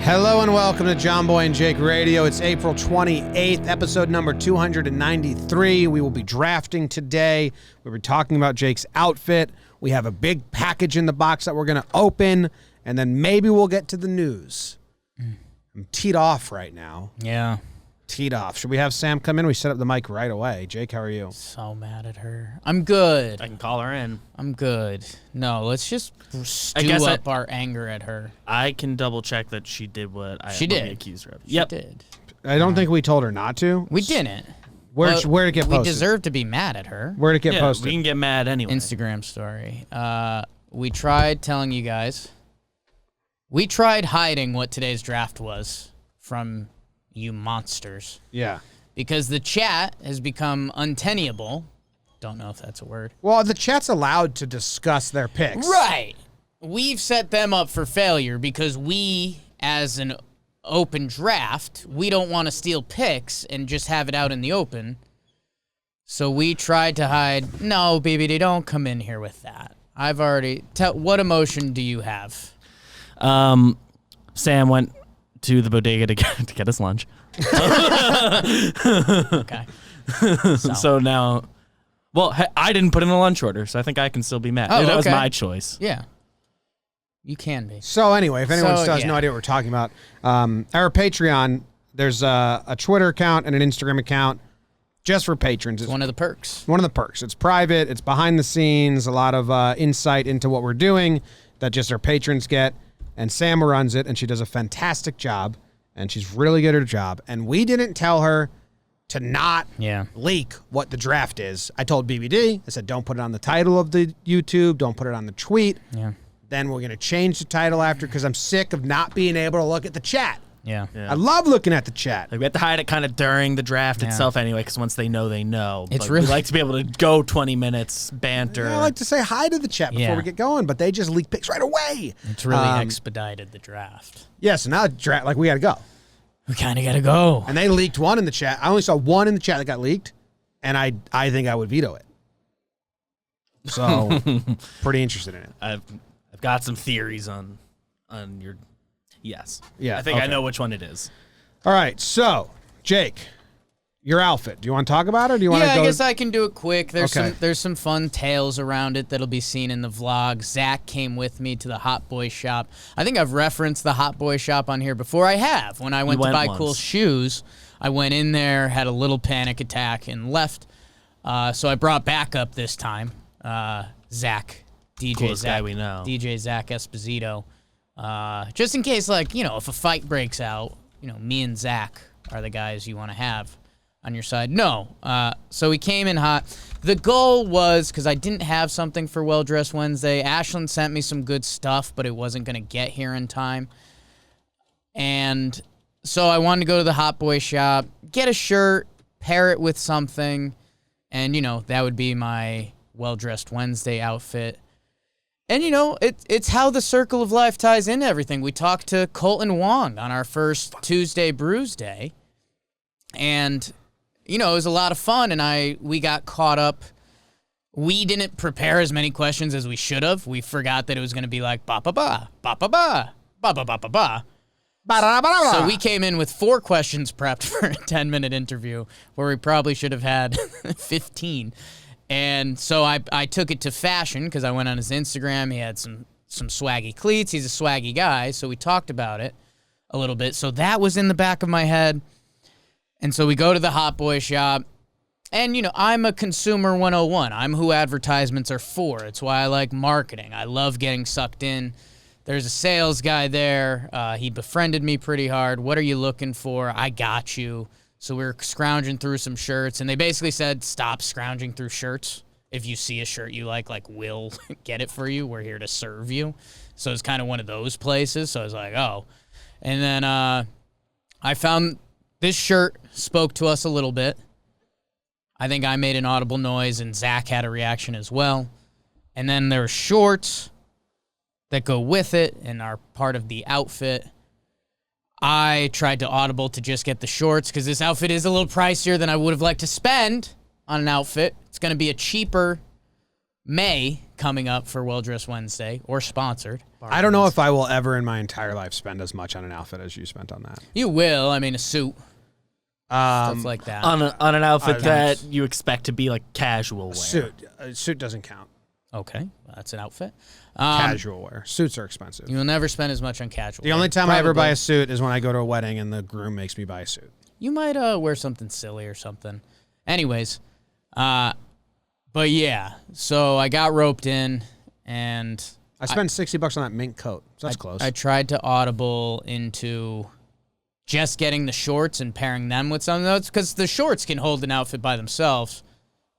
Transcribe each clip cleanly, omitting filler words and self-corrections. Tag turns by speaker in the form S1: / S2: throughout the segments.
S1: Hello and welcome to Jomboy and Jake Radio. It's April 28th, episode number 293. We will be drafting today. We'll be talking about Jake's outfit. We have a big package in the box that we're going to open, and then maybe we'll get to the news. I'm teed off right now.
S2: Yeah.
S1: Teed off. Should we have Sam come in? We set up the mic right away. Jake, how are you?
S2: So mad at her. I'm good.
S3: I can call her in.
S2: I'm good. No, let's just stew up our anger at her.
S3: I can double check that she did what I accused her of.
S2: She did.
S1: I don't think we told her not to.
S2: We didn't.
S1: Where'd it get posted?
S2: We deserve to be mad at her.
S1: Where'd it get posted?
S3: We can get mad anyway.
S2: Instagram story. We tried telling you guys. We tried hiding what today's draft was from you monsters.
S1: Yeah.
S2: Because the chat has become untenable. Don't know if that's a word.
S1: Well, the chat's allowed to discuss their picks.
S2: Right. We've set them up for failure because we, as an open draft, we don't want to steal picks and just have it out in the open. So we tried to hide, no, BBD, don't come in here with that. I've already... What emotion do you have?
S3: Sam went to the bodega to get us lunch.
S2: Okay.
S3: So now... Well, I didn't put in a lunch order, so I think I can still be mad.
S2: Oh,
S3: that was
S2: okay.
S3: my choice.
S2: Yeah. You can be.
S1: So anyway, if anyone still has no idea what we're talking about, our Patreon, there's a Twitter account and an Instagram account just for patrons.
S2: It's one of the perks.
S1: One of the perks. It's private. It's behind the scenes. A lot of insight into what we're doing that just our patrons get. And Sam runs it, and she does a fantastic job, and she's really good at her job. And we didn't tell her to not leak what the draft is. I told BBD, I said, don't put it on the title of the YouTube. Don't put it on the tweet.
S2: Yeah.
S1: Then we're going to change the title after because I'm sick of not being able to look at the chat.
S2: Yeah.
S1: I love looking at the chat.
S3: Like we have to hide it kind of during the draft itself anyway, because once they know, they know.
S2: It's
S3: But
S2: really...
S3: we like to be able to go 20 minutes, banter.
S1: I like to say hi to the chat before we get going, but they just leak picks right away.
S2: It's really expedited the draft.
S1: Yeah, so now draft, like we got to go.
S2: We kind of got to go.
S1: And they leaked one in the chat. I only saw one in the chat that got leaked, and I think I would veto it. So, pretty interested in it.
S3: I've got some theories on your... Yes.
S1: Yeah.
S3: I think I know which one it is.
S1: All right, so, Jake, your outfit. Do you want to talk about it, or do you want to go...
S2: Yeah, I guess I can do it quick. There's some fun tales around it that'll be seen in the vlog. Zach came with me to the Hot Boy shop. I think I've referenced the Hot Boy shop on here before. I have. When I went to buy cool shoes, I went in there, had a little panic attack, and left. So I brought backup this time. Zach, DJ
S3: Coolest
S2: Zach,
S3: guy we know.
S2: DJ Zach Esposito. Just in case, like, if a fight breaks out, me and Zach are the guys you want to have on your side. No. So we came in hot. The goal was, because I didn't have something for Well Dressed Wednesday, Ashlyn sent me some good stuff, but it wasn't going to get here in time. And so I wanted to go to the Hot Boy shop, get a shirt, pair it with something, and, that would be my Well Dressed Wednesday outfit. And, it's how the circle of life ties into everything. We talked to Colton Wong on our first Tuesday Brews Day. And, it was a lot of fun, and we got caught up. We didn't prepare as many questions as we should have. We forgot that it was going to be like, ba-ba-ba, ba-ba-ba, ba-ba-ba-ba-ba. So we came in with 4 questions prepped for a 10-minute interview where we probably should have had 15. And so I took it to fashion because I went on his Instagram. He had some swaggy cleats. He's a swaggy guy, so we talked about it a little bit. So that was in the back of my head. And so we go to the Hot Boy shop. And, I'm a consumer 101. I'm who advertisements are for. It's why I like marketing. I love getting sucked in. There's a sales guy there. He befriended me pretty hard. What are you looking for? I got you. So we were scrounging through some shirts, and they basically said, stop scrounging through shirts. If you see a shirt you like, we'll get it for you. We're here to serve you. So it's kind of one of those places. So I was like, oh. And then I found this shirt spoke to us a little bit. I think I made an audible noise, and Zach had a reaction as well. And then there are shorts that go with it and are part of the outfit. I tried to audible to just get the shorts because this outfit is a little pricier than I would have liked to spend on an outfit. It's going to be a cheaper May coming up for Well Dressed Wednesday or sponsored.
S1: I don't know if I will ever in my entire life spend as much on an outfit as you spent on that.
S2: You will. I mean, a suit. Stuff like that.
S3: On an outfit that you expect to be like casual wear.
S1: Suit doesn't count.
S2: Okay, that's an outfit.
S1: Casual wear. Suits are expensive.
S2: You will never spend as much on casual.
S1: The only time I ever buy a suit is when I go to a wedding and the groom makes me buy a suit.
S2: You might wear something silly or something. Anyways, but yeah, so I got roped in, and
S1: I spent $60 on that mink coat. So that's close.
S2: I tried to audible into just getting the shorts and pairing them with something else, because the shorts can hold an outfit by themselves.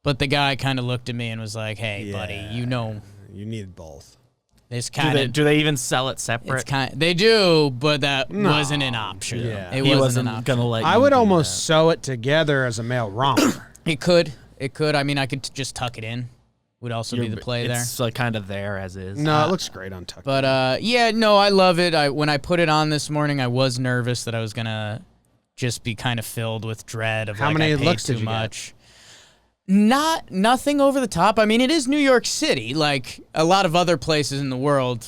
S2: But the guy kind of looked at me and was like, "Hey, buddy, you know,
S1: you need both."
S2: It's kind of.
S3: Do they even sell it separate?
S2: They do, but that wasn't an option.
S1: Yeah.
S2: It
S3: He
S2: wasn't
S3: wasn't gonna let.
S1: I
S3: you
S1: would
S3: do
S1: almost
S3: that.
S1: sew it together as a male romper.
S2: It could. I mean, I could just tuck it in. Would also be the play there.
S3: It's like kind of there as is.
S1: No, it looks great on tuck.
S2: But yeah, no, I love it. When I put it on this morning, I was nervous that I was gonna just be kind of filled with dread of
S1: how
S2: like
S1: many
S2: I paid
S1: looks did
S2: too
S1: you
S2: much. Nothing over the top. I mean, it is New York City. Like a lot of other places in the world,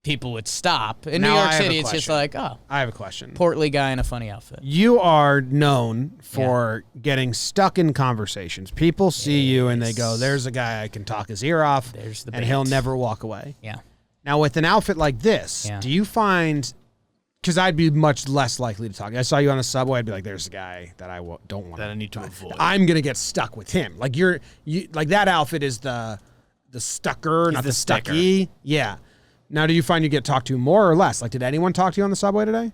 S2: people would stop. In
S1: Now
S2: New
S1: I
S2: York
S1: have a
S2: City, it's just
S1: question.
S2: like, oh,
S1: I have a question.
S2: portly guy in a funny outfit.
S1: You are known for getting stuck in conversations. People see you and they go, "There's a guy I can talk his ear off,
S2: There's the
S1: and
S2: bait.
S1: he'll never walk away."
S2: Yeah.
S1: Now, with an outfit like this,
S2: Yeah.
S1: do you find? Because I'd be much less likely to talk. I saw you on a subway. I'd be like, "There's a guy that I don't want
S3: That I need to avoid.
S1: I'm gonna get stuck with him." Like you like that outfit is the stucker, not the
S3: sticker.
S1: stucky. Yeah. Now, do you find you get talked to more or less? Like, did anyone talk to you on the subway today?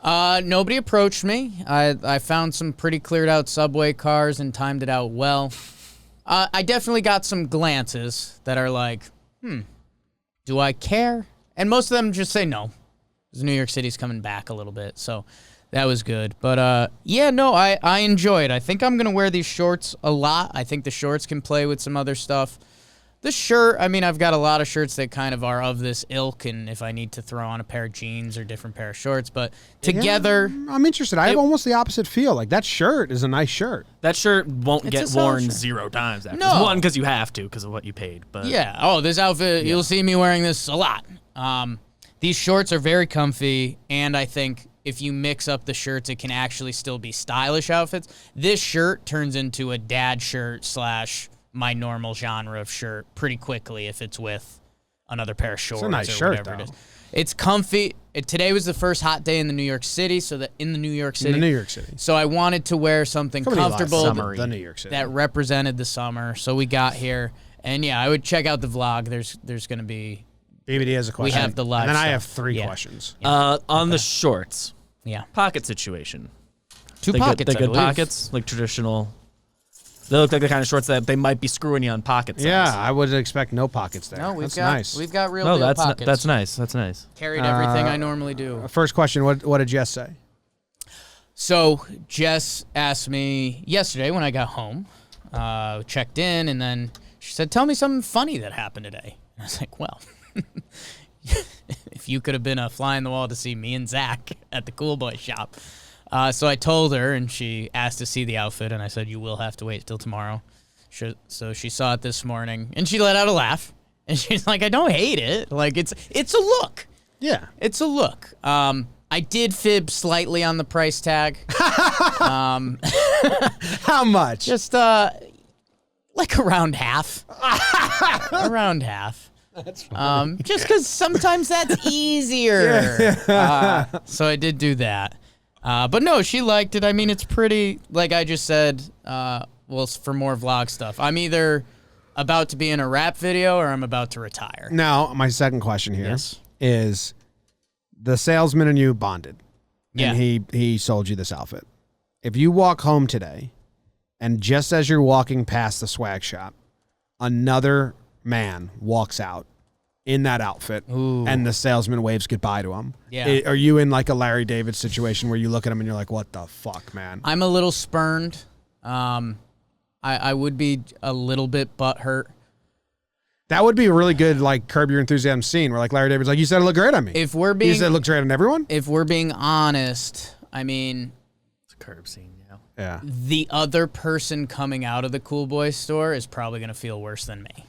S2: Nobody approached me. I found some pretty cleared out subway cars and timed it out well. I definitely got some glances that are like, do I care? And most of them just say no. Because New York City's coming back a little bit, so that was good. But yeah, no, I enjoy it. I think I'm going to wear these shorts a lot. I think the shorts can play with some other stuff. The shirt, I mean, I've got a lot of shirts that kind of are of this ilk, and if I need to throw on a pair of jeans or different pair of shorts, but together...
S1: Yeah, I'm interested. I have almost the opposite feel. Like, that shirt is a nice shirt.
S3: That shirt won't
S2: It's
S3: get
S2: a solid
S3: worn
S2: shirt.
S3: 0 times after.
S2: No.
S3: One, because you have to, because of what you paid. But
S2: Yeah. This outfit, you'll see me wearing this a lot. These shorts are very comfy, and I think if you mix up the shirts, it can actually still be stylish outfits. This shirt turns into a dad shirt / my normal genre of shirt pretty quickly if it's with another pair of shorts
S1: nice
S2: or
S1: shirt,
S2: whatever it
S1: though.
S2: is. It's comfy. Today was the first hot day in the New York City, so that in the New York City. So I wanted to wear something comfortable
S1: The New York City.
S2: that represented the summer. So we got here, and yeah, I would check out the vlog. There's going to be
S1: BBD has a question.
S2: have the live
S1: And then I have
S2: stuff.
S1: 3
S2: Yeah.
S1: questions.
S3: on the shorts, pocket situation.
S2: Two
S3: They
S2: pockets.
S3: Good,
S2: I
S3: good
S2: believe.
S3: pockets, like traditional. They look like the kind of shorts that they might be screwing you on pocket size.
S1: Yeah, I would expect no pockets there.
S2: No,
S1: That's nice.
S2: we've got real
S3: No,
S2: deal
S3: that's
S2: pockets.
S3: that's nice. That's nice.
S2: Carried everything I normally do.
S1: First question, what did Jess say?
S2: So Jess asked me yesterday when I got home, checked in, and then she said, "Tell me something funny that happened today." And I was like, "Well, if you could have been a fly on the wall to see me and Zach at the Cool Boy shop." So I told her, and she asked to see the outfit, and I said, "You will have to wait till tomorrow." So she saw it this morning, and she let out a laugh, and she's like, "I don't hate it. Like it's a look.
S1: Yeah.
S2: It's a look." I did fib slightly on the price tag.
S1: How much?
S2: Just like around half. Around half. That's funny. Just because sometimes that's easier. So I did do that. But no, she liked it. I mean, it's pretty, like I just said, well, for more vlog stuff. I'm either about to be in a rap video or I'm about to retire.
S1: Now, my second question here
S2: Yes.
S1: is the salesman and you bonded.
S2: Yeah.
S1: And he sold you this outfit. If you walk home today and just as you're walking past the swag shop, another man walks out in that outfit and the salesman waves goodbye to him.
S2: Yeah.
S1: Are you in like a Larry David situation where you look at him and you're like, what the fuck, man?
S2: I'm a little spurned. I would be a little bit butthurt.
S1: That would be a really good like Curb Your Enthusiasm scene where like Larry David's like, you said it looked great on me.
S2: If we're
S1: You
S2: being
S1: said it looked great on everyone?
S2: if we're being honest, I mean,
S3: It's a curb scene, yeah.
S1: Yeah.
S2: the other person coming out of the Cool Boy store is probably going to feel worse than me.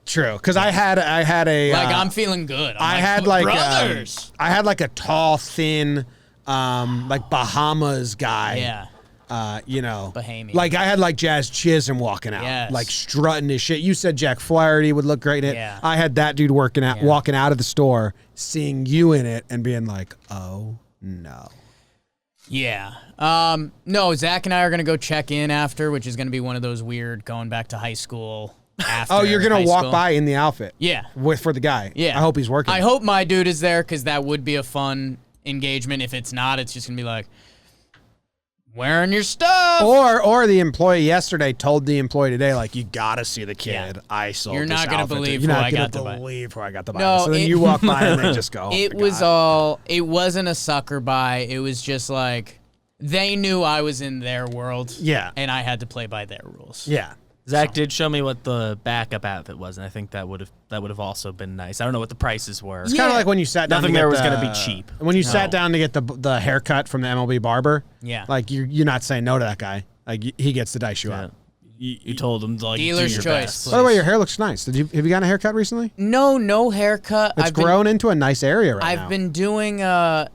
S1: True, because I had a
S2: Like I'm feeling good.
S1: I had like
S2: brothers.
S1: I had like a tall, thin, like Bahamas guy.
S2: Yeah. Bahamian.
S1: Like I had like Jazz Chisholm walking out,
S2: Yes.
S1: like strutting his shit. You said Jack Flaherty would look great in it.
S2: Yeah.
S1: I had that dude walking out of the store, seeing you in it, and being like, "Oh no."
S2: Yeah. No, Zach and I are gonna go check in after, which is gonna be one of those weird going back to high school. After
S1: Oh, you're gonna
S2: high
S1: walk
S2: school.
S1: by in the outfit.
S2: Yeah.
S1: For the guy.
S2: Yeah.
S1: I hope he's working.
S2: I hope my dude is there because that would be a fun engagement. If it's not, it's just gonna be like wearing your stuff.
S1: Or the employee yesterday told the employee today, like, you gotta see the kid.
S2: Yeah.
S1: I sold.
S2: You're
S1: this
S2: not gonna
S1: outfit to-
S2: believe
S1: You're
S2: who
S1: not
S2: I
S1: gonna
S2: got to buy.
S1: believe who I got to buy.
S2: No,
S1: So then you walk by and they just go. Oh,
S2: It
S1: my
S2: was
S1: God.
S2: all. It wasn't a sucker buy. It was just like they knew I was in their world.
S1: Yeah.
S2: And I had to play by their rules.
S1: Yeah.
S3: Zach did show me what the backup outfit was, and I think that would have also been nice. I don't know what the prices were.
S1: It's kind of like when you sat down.
S3: Nothing
S1: to get
S3: there was
S1: the-
S3: gonna be cheap.
S1: When you
S3: No.
S1: sat down to get the haircut from the MLB barber.
S2: Yeah.
S1: Like you're not saying no to that guy. Like he gets to dice you
S3: Yeah.
S1: up.
S3: You told him to like
S2: Dealer's
S3: do your
S2: choice,
S3: best.
S2: please.
S1: By the way, your hair looks nice. Have you gotten a haircut recently?
S2: No haircut.
S1: It's grown into a nice area right now.
S2: I've been doing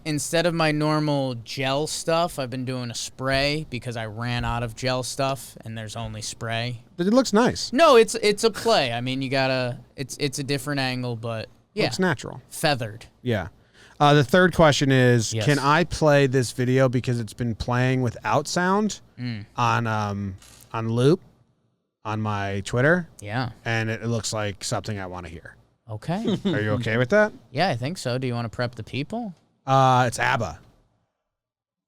S2: instead of my normal gel stuff, I've been doing a spray because I ran out of gel stuff and there's only spray.
S1: But it looks nice.
S2: No, it's a play. I mean, you gotta. It's a different angle, but yeah,
S1: Looks natural.
S2: feathered.
S1: Yeah. The third question is,
S2: Yes.
S1: can I play this video because it's been playing without sound on loop on my Twitter,
S2: Yeah.
S1: and it looks like something I want to hear.
S2: Okay.
S1: Are you okay with that?
S2: Yeah, I think so. Do you want to prep the people?
S1: It's ABBA.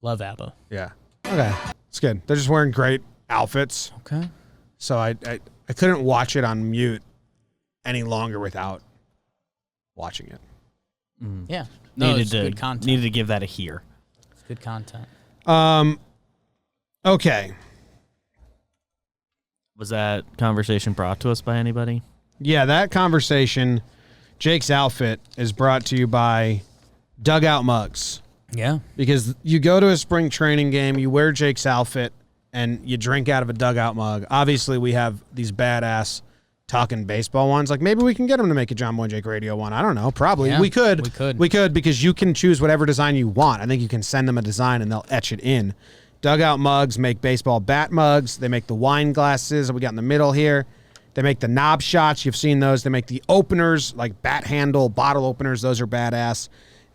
S2: Love ABBA.
S1: Yeah. Okay. It's good. They're just wearing great outfits,
S2: Okay.
S1: so I couldn't watch it on mute any longer without watching it.
S2: Yeah. No, it's good content.
S3: Needed to give that a hear.
S2: It's good content.
S1: Okay.
S3: Was that conversation brought to us by anybody?
S1: Yeah, that conversation, Jake's outfit, is brought to you by Dugout Mugs.
S2: Yeah.
S1: Because you go to a spring training game, you wear Jake's outfit, and you drink out of a Dugout mug. Obviously, we have these badass talking baseball ones. Like, maybe we can get them to make a Jomboy and Jake radio one. I don't know. Probably.
S2: Yeah,
S1: we could.
S2: we could.
S1: Because you can choose whatever design you want. I think you can send them a design, and they'll etch it in. Dugout Mugs make baseball bat mugs. They make the wine glasses that we got in the middle here. They make the knob shots. You've seen those. They make the openers, like bat handle, bottle openers. Those are badass.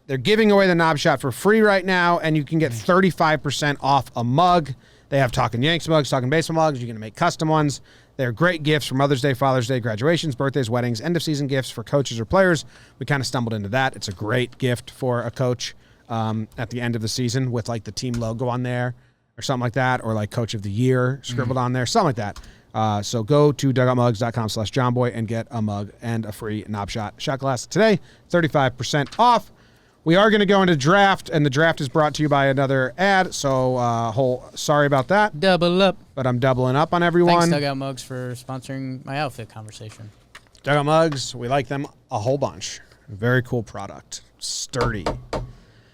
S1: They're giving away the knob shot for free right now, and you can get 35% off a mug. They have Talking Yanks mugs, Talking Baseball mugs. You can make custom ones. They're great gifts for Mother's Day, Father's Day, graduations, birthdays, weddings, end-of-season gifts for coaches or players. We kind of stumbled into that. It's a great gift for a coach at the end of the season with, like, the team logo on there or something like that, or, like, Coach of the Year scribbled on there, something like that. So go to dugoutmugs.com/Jomboy and get a mug and a free knob shot glass today. 35% off. We are going to go into draft, and the draft is brought to you by another ad, so sorry about that,
S2: Double up.
S1: but I'm doubling up on everyone.
S2: Thanks, Dugout Mugs, for sponsoring my outfit conversation.
S1: Dugout Mugs, we like them a whole bunch. Very cool product. Sturdy.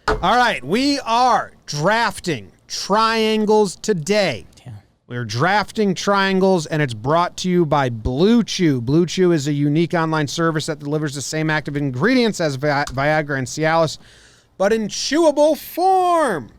S1: All right, we are drafting triangles today.
S2: Yeah.
S1: We're drafting triangles, and it's brought to you by Blue Chew. Blue Chew is a unique online service that delivers the same active ingredients as Viagra and Cialis, but in chewable form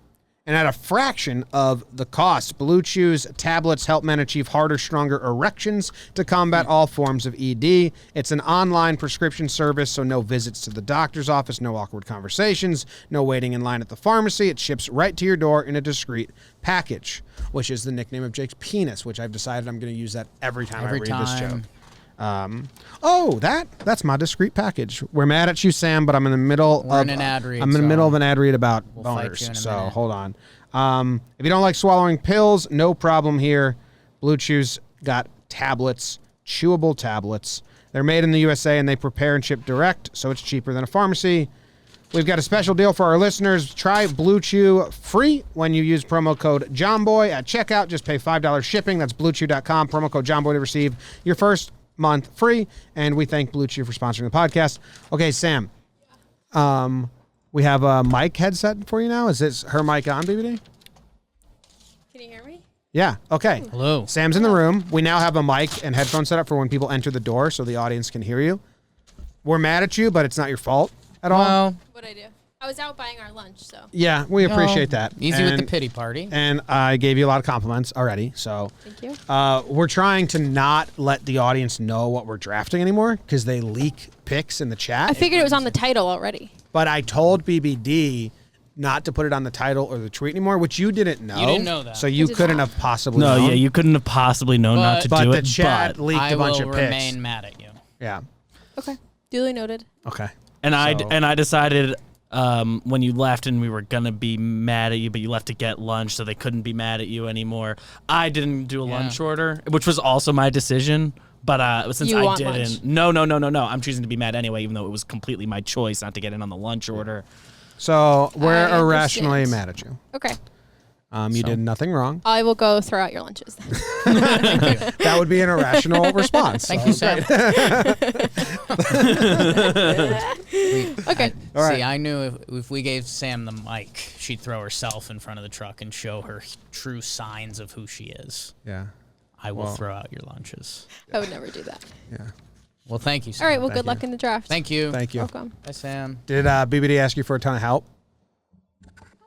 S1: and at a fraction of the cost. Blue Chew's tablets help men achieve harder, stronger erections to combat all forms of ED. It's an online prescription service, so no visits to the doctor's office, no awkward conversations, no waiting in line at the pharmacy. It ships right to your door in a discreet package, which is the nickname of Jake's penis, which I've decided I'm going to use that every time I read this joke. That's my discreet package. We're mad at you, Sam, but I'm in the middle
S2: We're
S1: of
S2: in an ad read,
S1: I'm in the
S2: so
S1: middle of an ad read about
S2: we'll fight you
S1: boners.
S2: in a
S1: So
S2: minute.
S1: hold on. If you don't like swallowing pills, no problem here. Blue Chew's got tablets, chewable tablets. They're made in the USA and they prepare and ship direct, so it's cheaper than a pharmacy. We've got a special deal for our listeners. Try Blue Chew free when you use promo code Jomboy at checkout. Just pay $5 shipping. That's bluechew.com. Promo code Jomboy to receive your first month free. And we thank Blue Chew for sponsoring the podcast. Okay, Sam. We have a mic headset for you now. Is this her mic on, BBD?
S4: Can you hear me?
S1: Yeah. Okay.
S2: Hello.
S1: Sam's in the room. We now have a mic and headphones set up for when people enter the door so the audience can hear you. We're mad at you, but it's not your fault at all.
S2: Well,
S4: What'd I do? I was out buying our lunch, so.
S1: Yeah, we appreciate that.
S2: Easy with the pity party.
S1: And I gave you a lot of compliments already. So
S4: Thank you.
S1: we're trying to not let the audience know what we're drafting anymore because they leak picks in the chat.
S4: I figured it was on the title already.
S1: But I told BBD not to put it on the title or the tweet anymore, which you didn't know.
S2: You didn't know that.
S1: So you
S4: did
S1: couldn't
S4: not.
S1: have possibly
S3: No,
S1: known.
S3: yeah, you couldn't have possibly known not to
S1: But
S3: do
S1: the
S3: it.
S1: chat
S3: But
S1: leaked
S2: I
S1: a bunch
S2: will
S1: of picks.
S2: remain mad at you.
S1: Yeah.
S4: Okay. Duly noted.
S1: Okay.
S3: and
S1: So-
S3: I decided when you left and we were gonna be mad at you, but you left to get lunch, so they couldn't be mad at you anymore. I didn't do a lunch order, which was also my decision. But since
S4: You
S3: I
S4: want
S3: didn't,
S4: lunch.
S3: no, I'm choosing to be mad anyway, even though it was completely my choice not to get in on the lunch order.
S1: So we're
S4: I
S1: irrationally
S4: understand.
S1: mad at you.
S4: Okay.
S1: You did nothing wrong.
S4: I will go throw out your lunches then.
S1: That would be an irrational response.
S2: Thank you, Sam.
S4: Okay.
S1: All right.
S2: See, I knew if we gave Sam the mic, she'd throw herself in front of the truck and show her true signs of who she is.
S1: Yeah.
S2: I will throw out your lunches.
S4: I would never do that.
S1: Yeah.
S2: Well, thank you, Sam.
S4: All right. Well,
S1: Thank
S4: good luck
S1: you.
S4: in the draft.
S2: Thank you.
S1: Thank you.
S4: Welcome.
S2: Bye, Sam.
S1: Did BBD ask you for a ton of help?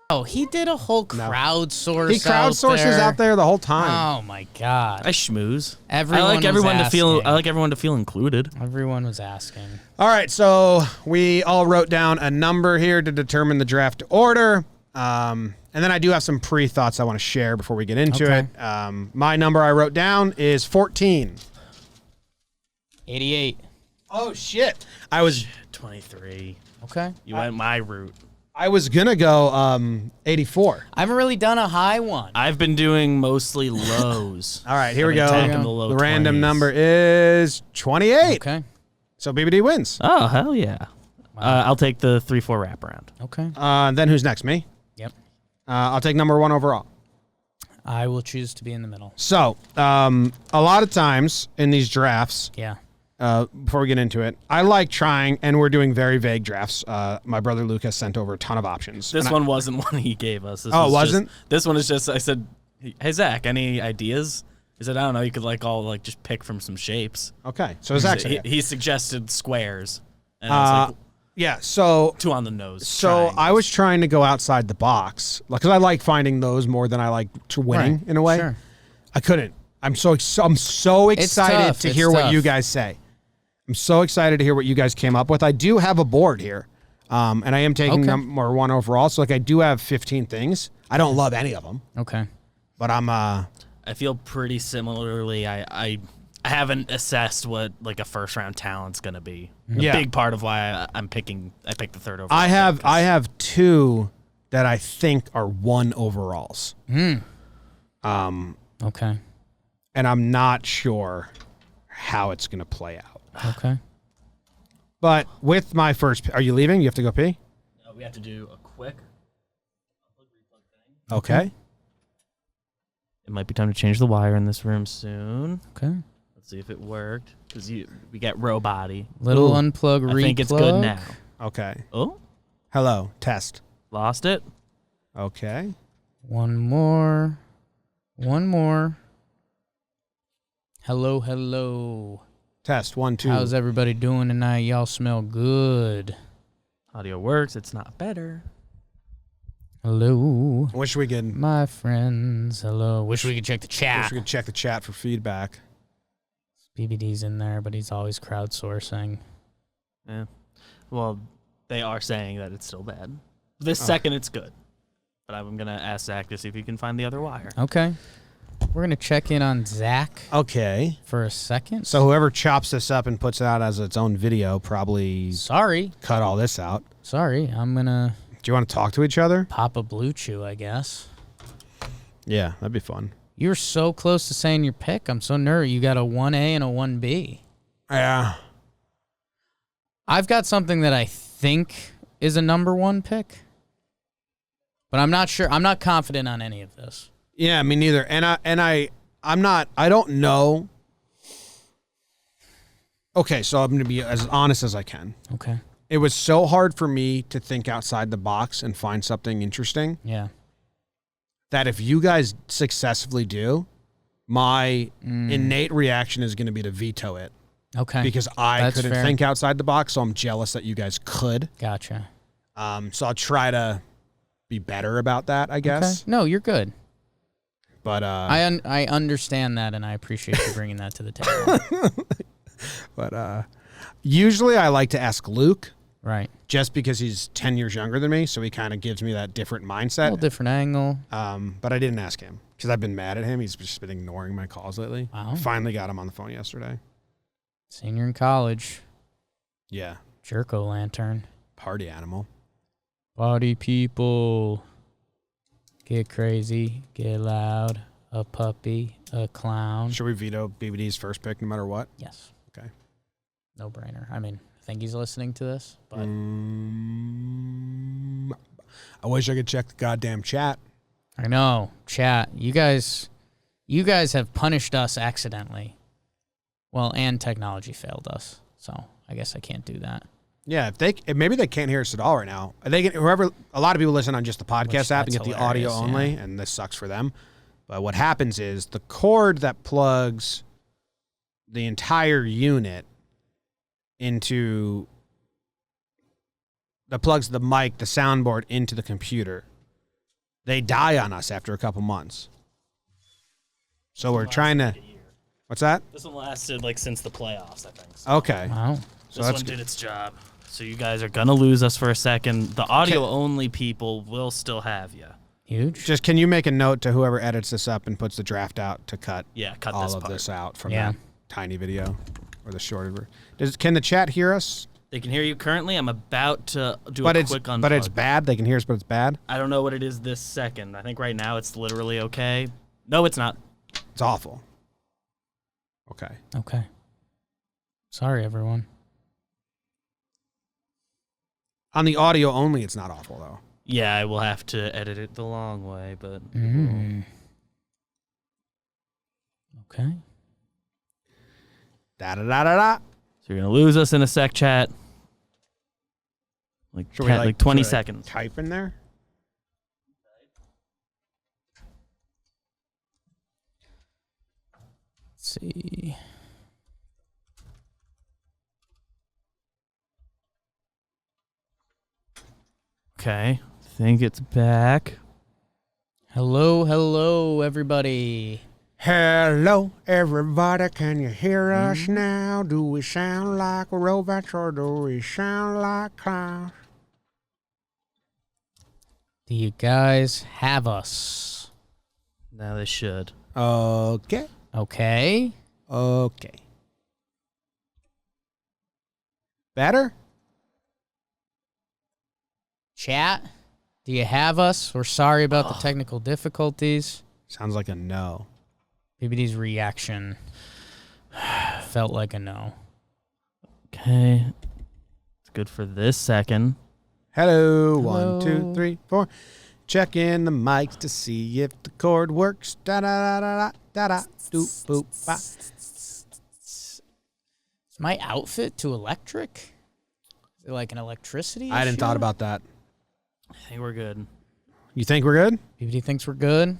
S2: Oh, he did a whole crowdsource.
S1: He crowdsources out there the whole time.
S2: Oh my god!
S3: I schmooze.
S2: Everyone
S3: I like everyone
S2: was
S3: to feel.
S2: asking.
S3: I like everyone to feel included.
S2: Everyone was asking.
S1: All right, so we all wrote down a number here to determine the draft order. And then I do have some pre-thoughts I want to share before we get into
S2: Okay.
S1: it. My number I wrote down is 14.
S2: 88.
S1: Oh, shit. I was
S3: 23.
S2: Okay.
S3: You went my route.
S1: going to go 84.
S2: I haven't really done a high one.
S3: I've been doing mostly lows.
S1: All right, here we
S3: I've
S1: go.
S3: been attacking the low
S1: The random
S3: 20s.
S1: number is 28.
S2: Okay.
S1: So BBD wins.
S3: Oh hell yeah! I'll take the 3-4 wraparound.
S2: Okay.
S1: Then who's next? Me?
S2: Yep.
S1: I'll take number 1 overall.
S2: I will choose to be in the middle.
S1: So, a lot of times in these drafts,
S2: Yeah.
S1: before we get into it, I like trying, and we're doing very vague drafts. My brother Luke has sent over a ton of options.
S3: This
S1: And
S3: one wasn't one he gave us. This
S1: Oh, it
S3: was
S1: wasn't?
S3: this one is just. I said, "Hey Zach, any ideas?" He said, "I don't know. You could all just pick from some shapes."
S1: Okay, so Zach's
S3: He suggested squares, and I was like,
S1: yeah. So
S3: two on the nose.
S1: So
S3: triangles.
S1: I was trying to go outside the box because I like finding those more than I like to winning
S2: Right,
S1: in a way.
S2: sure.
S1: I couldn't. I'm so excited
S2: tough,
S1: to
S2: it's
S1: hear what
S2: tough.
S1: you guys say. I'm so excited to hear what you guys came up with. I do have a board here, and I am taking
S2: Okay.
S1: number 1 overall. So I do have 15 things. I don't love any of them,
S2: Okay.
S1: but I'm
S3: I feel pretty similarly. I haven't assessed what like a first round talent's gonna be.
S1: Yeah.
S3: A big part of why I picked the third overall.
S1: I have 2 that I think are 1 overalls.
S2: Okay.
S1: And I'm not sure how it's going to play out.
S2: Okay.
S1: But with my first, are you leaving? You have to go pee?
S3: We have to do a quick.
S1: Okay.
S3: It might be time to change the wire in this room soon.
S2: Okay.
S3: Let's see if it worked because we got row body.
S2: Little
S1: Ooh.
S2: unplug, replug.
S3: I think it's good now.
S1: Okay.
S3: Oh,
S1: Hello. Test.
S3: lost it.
S1: Okay.
S2: One more. One more. Hello, hello.
S1: Test. 1, 2.
S2: How's everybody doing tonight? Y'all smell good.
S3: Audio works. It's not better.
S2: Hello,
S1: Wish we could.
S2: my friends. Hello. Wish we could check the
S1: Wish
S2: chat.
S1: we could check the chat for feedback.
S2: BBD's in there, but he's always crowdsourcing.
S3: Yeah. Well, they are saying that it's still bad. This second, it's good. But I'm gonna ask Zach to see if he can find the other wire.
S2: Okay. We're going to check in on Zach
S1: Okay.
S2: for a second.
S1: So whoever chops this up and puts it out as its own video probably
S2: Sorry.
S1: cut all this out.
S2: Sorry. I'm going to
S1: Do you want to talk to each other?
S2: pop a blue chew, I guess.
S1: Yeah, that'd be fun.
S2: You were so close to saying your pick. I'm so nervous. You got a 1A and a 1B.
S1: Yeah.
S2: I've got something that I think is a number 1 pick, but I'm not sure. I'm not confident on any of this.
S1: Yeah, me neither. And I'm not. I don't know. Okay, so I'm going to be as honest as I can.
S2: Okay.
S1: It was so hard for me to think outside the box and find something interesting
S2: Yeah.
S1: that if you guys successfully do, my innate reaction is going to be to veto it.
S2: Okay.
S1: Because I
S2: That's
S1: couldn't
S2: fair.
S1: think outside the box, so I'm jealous that you guys could.
S2: Gotcha.
S1: So I'll try to be better about that, I guess.
S2: Okay. No, you're good.
S1: But
S2: I understand that, and I appreciate you bringing that to the table.
S1: but usually I like to ask Luke,
S2: Right.
S1: just because he's 10 years younger than me, so he kind of gives me that different
S2: A
S1: mindset.
S2: little different angle.
S1: But I didn't ask him because I've been mad at him. He's just been ignoring my calls lately.
S2: Wow.
S1: Finally got him on the phone yesterday.
S2: Senior in college.
S1: Yeah,
S2: Jerko lantern.
S1: party animal.
S2: Party people. Get crazy. Get loud. A puppy. A clown.
S1: Should we veto BBD's first pick no matter what?
S2: Yes.
S1: Okay.
S2: No brainer. I mean, I think he's listening to this, but
S1: I wish I could check the goddamn chat.
S2: I know. Chat. You guys have punished us accidentally. Well, and technology failed us. So I guess I can't do that.
S1: Yeah, if maybe they can't hear us at all right now. They can, a lot of people listen on just the podcast app and
S2: that's
S1: get the audio
S2: hilarious,
S1: only,
S2: yeah.
S1: and this sucks for them. But what happens is the cord that plugs the entire unit plugs the mic, the soundboard into the computer. They die on us after a couple months. So we're trying to. What's that?
S3: This one lasted since the playoffs, I think. So.
S1: Okay.
S2: Wow.
S1: So
S3: This
S1: that's
S3: one
S1: good.
S3: did its job. So you guys are gonna lose us for a second. The audio-only people will still have you.
S2: Huge.
S1: Just can you make a note to whoever edits this up and puts the draft out to cut
S3: Yeah, cut
S1: all
S3: this
S1: of
S3: part.
S1: this out from
S2: Yeah.
S1: that tiny video or the shorter? Can the chat hear us?
S3: They can hear you currently. I'm about to do
S1: But
S3: a
S1: it's
S3: quick unplug.
S1: but it's bad. They can hear us, but it's bad.
S3: I don't know what it is this second. I think right now it's literally okay. No, it's not.
S1: It's awful. Okay.
S2: Okay. Sorry, everyone.
S1: On the audio only, it's not awful though.
S3: Yeah, I will have to edit it the long way, but
S2: Okay.
S1: Da da da da da.
S3: so you're gonna lose us in a sec, chat.
S1: Should we,
S3: 20
S1: should I
S3: seconds.
S1: Type in there.
S2: Let's see.
S3: Okay, think it's back.
S2: Hello, everybody.
S1: Hello, everybody. Can you hear us now? Do we sound like robots or do we sound like clowns?
S2: Do you guys have us?
S3: Now they should.
S1: Okay.
S2: Okay.
S1: Okay. Better?
S2: Chat, do you have us? We're sorry about the technical difficulties.
S1: Sounds like a no.
S2: BBD's reaction felt like a no.
S3: Okay, it's good for this second.
S1: Hello.
S2: Hello.
S1: 1, 2, 3, 4. Check in the mics to see if the cord works. Da da da da da da. Doop boop ba.
S2: Is my outfit too electric? Is it like an electricity
S1: I hadn't
S2: issue?
S1: thought about that.
S3: I think we're good.
S1: You think we're good?
S2: BBD thinks we're good.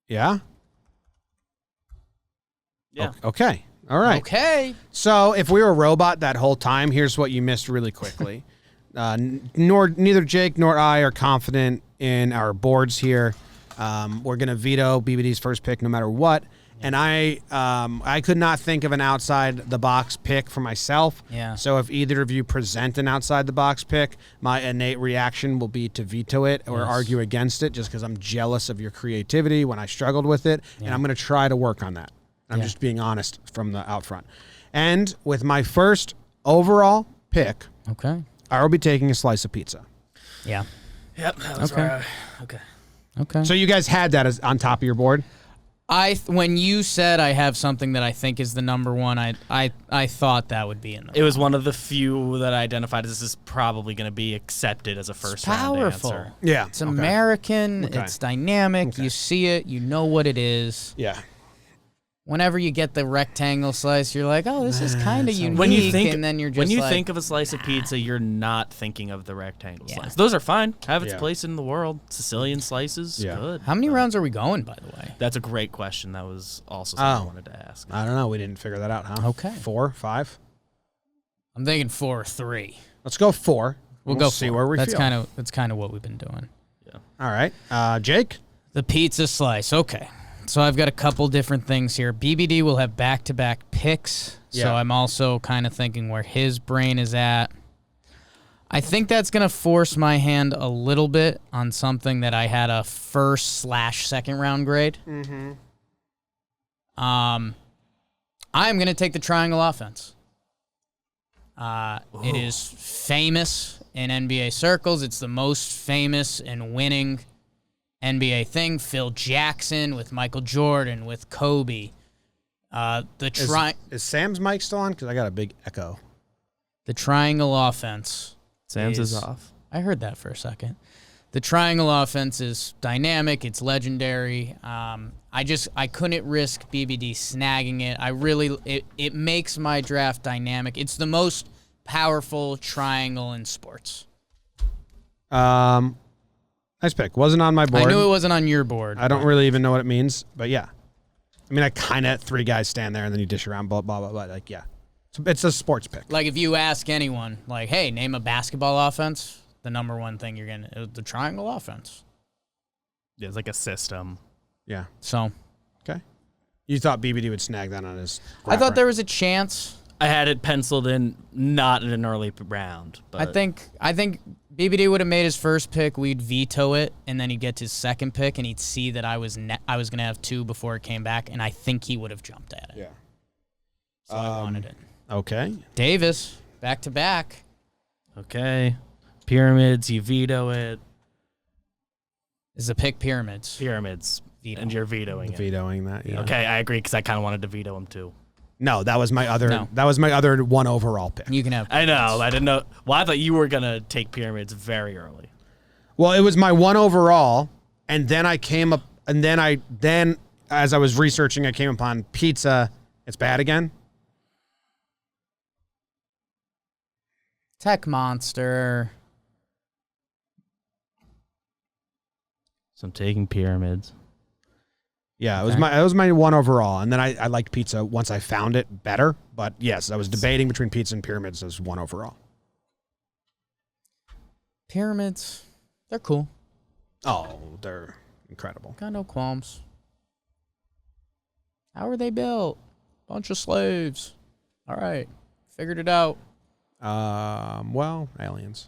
S1: Yeah.
S3: Yeah.
S1: Okay. All right.
S2: Okay.
S1: So if we were a robot that whole time, here's what you missed really quickly. Neither Jake nor I are confident in our boards here. We're gonna veto BBD's first pick no matter what. And I could not think of an outside the box pick for myself.
S2: Yeah.
S1: So if either of you present an outside the box pick, my innate reaction will be to veto it or
S2: Yes.
S1: argue against it, just because I'm jealous of your creativity when I struggled with it, and I'm gonna try to work on that. I'm just being honest from the out front. And with my first overall pick,
S2: Okay.
S1: I will be taking a slice of pizza.
S2: Yeah.
S3: Yep. That was
S2: Okay.
S3: right. Okay.
S2: Okay.
S1: So you guys had that as on top of your board?
S2: When you said I have something that I think is the number one, I thought that would be in the.
S3: It was one of the few that I identified as this is probably going to be accepted as a first round
S2: powerful.
S3: answer.
S1: Yeah.
S2: It's American.
S1: Okay.
S2: It's dynamic.
S1: Okay.
S2: You see it. You know what it is.
S1: Yeah.
S2: whenever you get the rectangle slice, you're like, oh, this is kind of unique. And then you're just
S3: when you
S2: like,
S3: think of a slice of pizza, you're not thinking of the rectangle slice. Those are fine. Have its place in the world. Sicilian slices, good.
S2: How many rounds are we going, by the way?
S3: That's a great question. That was also something I wanted to ask.
S1: I don't know. We didn't figure that out, huh?
S2: Okay.
S1: 4, 5?
S2: I'm thinking 4 or 3.
S1: Let's go 4.
S2: We'll go
S1: see
S2: 4.
S1: where we
S2: that's
S1: feel.
S2: That's kind of what we've been doing.
S3: Yeah.
S1: All right. Jake?
S2: The pizza slice. Okay. So I've got a couple different things here. BBD will have back-to-back picks.
S1: Yeah.
S2: So I'm also kind of thinking where his brain is at. I think that's going to force my hand a little bit on something that I had a first/second round grade. Mm-hmm. I'm going to take the triangle offense. It is famous in NBA circles. It's the most famous and winning NBA thing. Phil Jackson with Michael Jordan, with Kobe.
S1: Is Sam's mic still on? Because I got a big echo.
S2: The triangle offense.
S3: Sam's is off.
S2: I heard that for a second. The triangle offense is dynamic. It's legendary. I couldn't risk BBD snagging it. It makes my draft dynamic. It's the most powerful triangle in sports.
S1: Nice pick. Wasn't on my board.
S2: I knew it wasn't on your board.
S1: I don't really even know what it means, but yeah. I mean, I kind of 3 guys stand there and then you dish around, blah, blah, blah, blah. Like, yeah. It's a sports pick.
S2: Like, if you ask anyone, like, hey, name a basketball offense, the number one thing you're going to, the triangle offense.
S3: Yeah, it's like a system.
S1: Yeah.
S2: So.
S1: Okay. You thought BBD would snag that on his
S2: I thought there was a chance.
S3: I had it penciled in, not in an early round. But
S2: I think BBD would have made his first pick. We'd veto it, and then he'd get his second pick, and he'd see that I was going to have 2 before it came back, and I think he would have jumped at it.
S1: Yeah.
S2: So I wanted it.
S1: Okay.
S2: Davis, back to back.
S3: Okay. Pyramids, you veto it.
S2: Is the pick pyramids?
S3: Pyramids.
S2: Veto.
S3: And you're vetoing it.
S1: Vetoing that, yeah.
S3: Okay, I agree, because I kind of wanted to veto him too.
S1: No, that was my other.
S2: No.
S1: That was my other 1 overall pick.
S2: You can have.
S3: I know. I didn't know. Well, I thought you were gonna take pyramids very early.
S1: Well, it was my 1 overall, and then I came up, and then as I was researching, I came upon pizza. It's bad again.
S2: Tech Monster.
S3: So I'm taking pyramids.
S1: Yeah, it was my 1 overall, and then I liked pizza once I found it better. But yes, I was debating between pizza and pyramids as 1 overall.
S2: Pyramids, they're cool.
S1: Oh, they're incredible.
S2: Got no qualms. How are they built? Bunch of slaves. All right, figured it out.
S1: Well, aliens.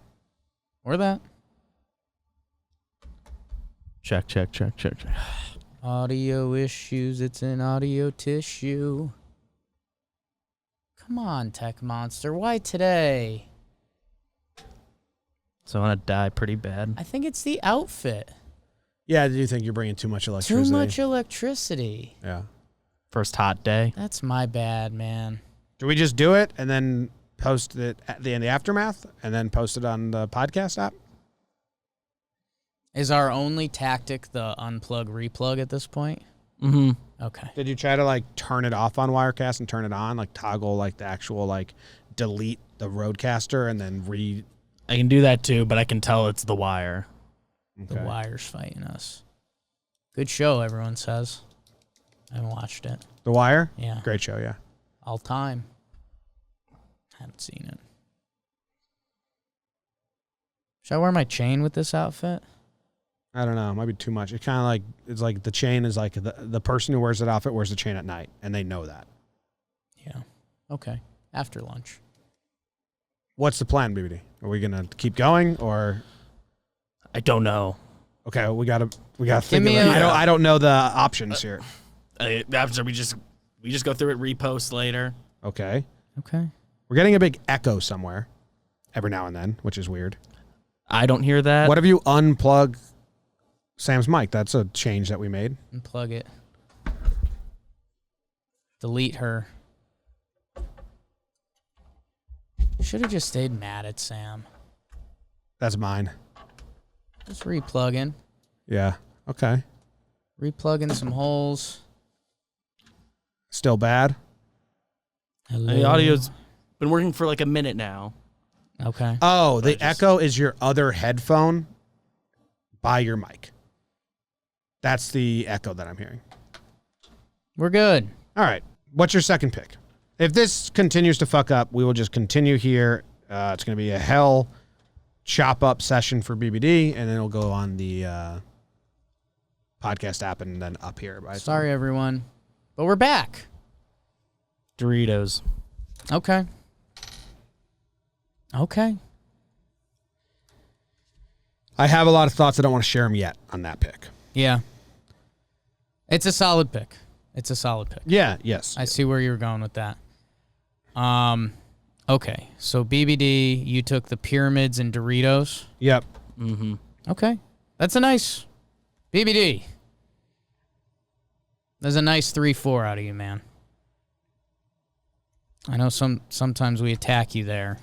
S2: Or that.
S3: Check.
S2: Audio issues. It's an audio tissue. Come on, Tech Monster. Why today?
S3: So I want to die pretty bad.
S2: I think it's the outfit.
S1: Yeah, do you think you're bringing too much electricity?
S2: Too much electricity.
S1: Yeah.
S3: First hot day.
S2: That's my bad, man.
S1: Do we just do it and then post it in the aftermath and then post it on the podcast app?
S2: Is our only tactic the unplug replug at this point?
S3: Mm-hmm.
S2: Okay.
S1: Did you try to like turn it off on Wirecast and turn it on, like toggle like the actual like delete the Roadcaster and then
S3: I can do that too, but I can tell it's the wire.
S1: Okay.
S2: The wire's fighting us. Good show, everyone says. I haven't watched it.
S1: The Wire?
S2: Yeah.
S1: Great show, yeah.
S2: All time. Haven't seen it. Should I wear my chain with this outfit?
S1: I don't know. It might be too much. It's kind of like, it's like the chain is like the person who wears that outfit wears the chain at night, and they know that.
S2: Yeah. Okay. After lunch.
S1: What's the plan, BBD? Are we going to keep going or?
S3: I don't know.
S1: Okay, we gotta think of
S2: me
S1: it.
S2: a-
S1: I don't know the options here.
S3: After we just go through it, repost later.
S1: Okay.
S2: Okay.
S1: We're getting a big echo somewhere every now and then, which is weird.
S3: I don't hear that.
S1: What if you unplug Sam's mic? That's a change that we made.
S2: Unplug it. Delete her. Should have just stayed mad at Sam.
S1: That's mine.
S2: Just replug in.
S1: Yeah. Okay.
S2: Replug in some holes.
S1: Still bad?
S3: The audio's been working for like a minute now.
S2: Okay.
S1: Oh, the echo is your other headphone by your mic. That's the echo that I'm hearing.
S2: We're good.
S1: All right. What's your second pick? If this continues to fuck up, we will just continue here. It's going to be a hell chop up session for BBD, and then it'll go on the podcast app and then up here.
S2: Sorry, everyone. But we're back.
S3: Doritos.
S2: Okay.
S1: I have a lot of thoughts. I don't want to share them yet on that pick.
S2: Yeah. It's a solid pick.
S1: Yeah, yes.
S2: I see where you were going with that. Okay. So BBD, you took the pyramids and Doritos.
S1: Yep.
S3: Mm-hmm.
S2: Okay. That's a nice BBD. There's a nice 3-4 out of you, man. I know sometimes we attack you there,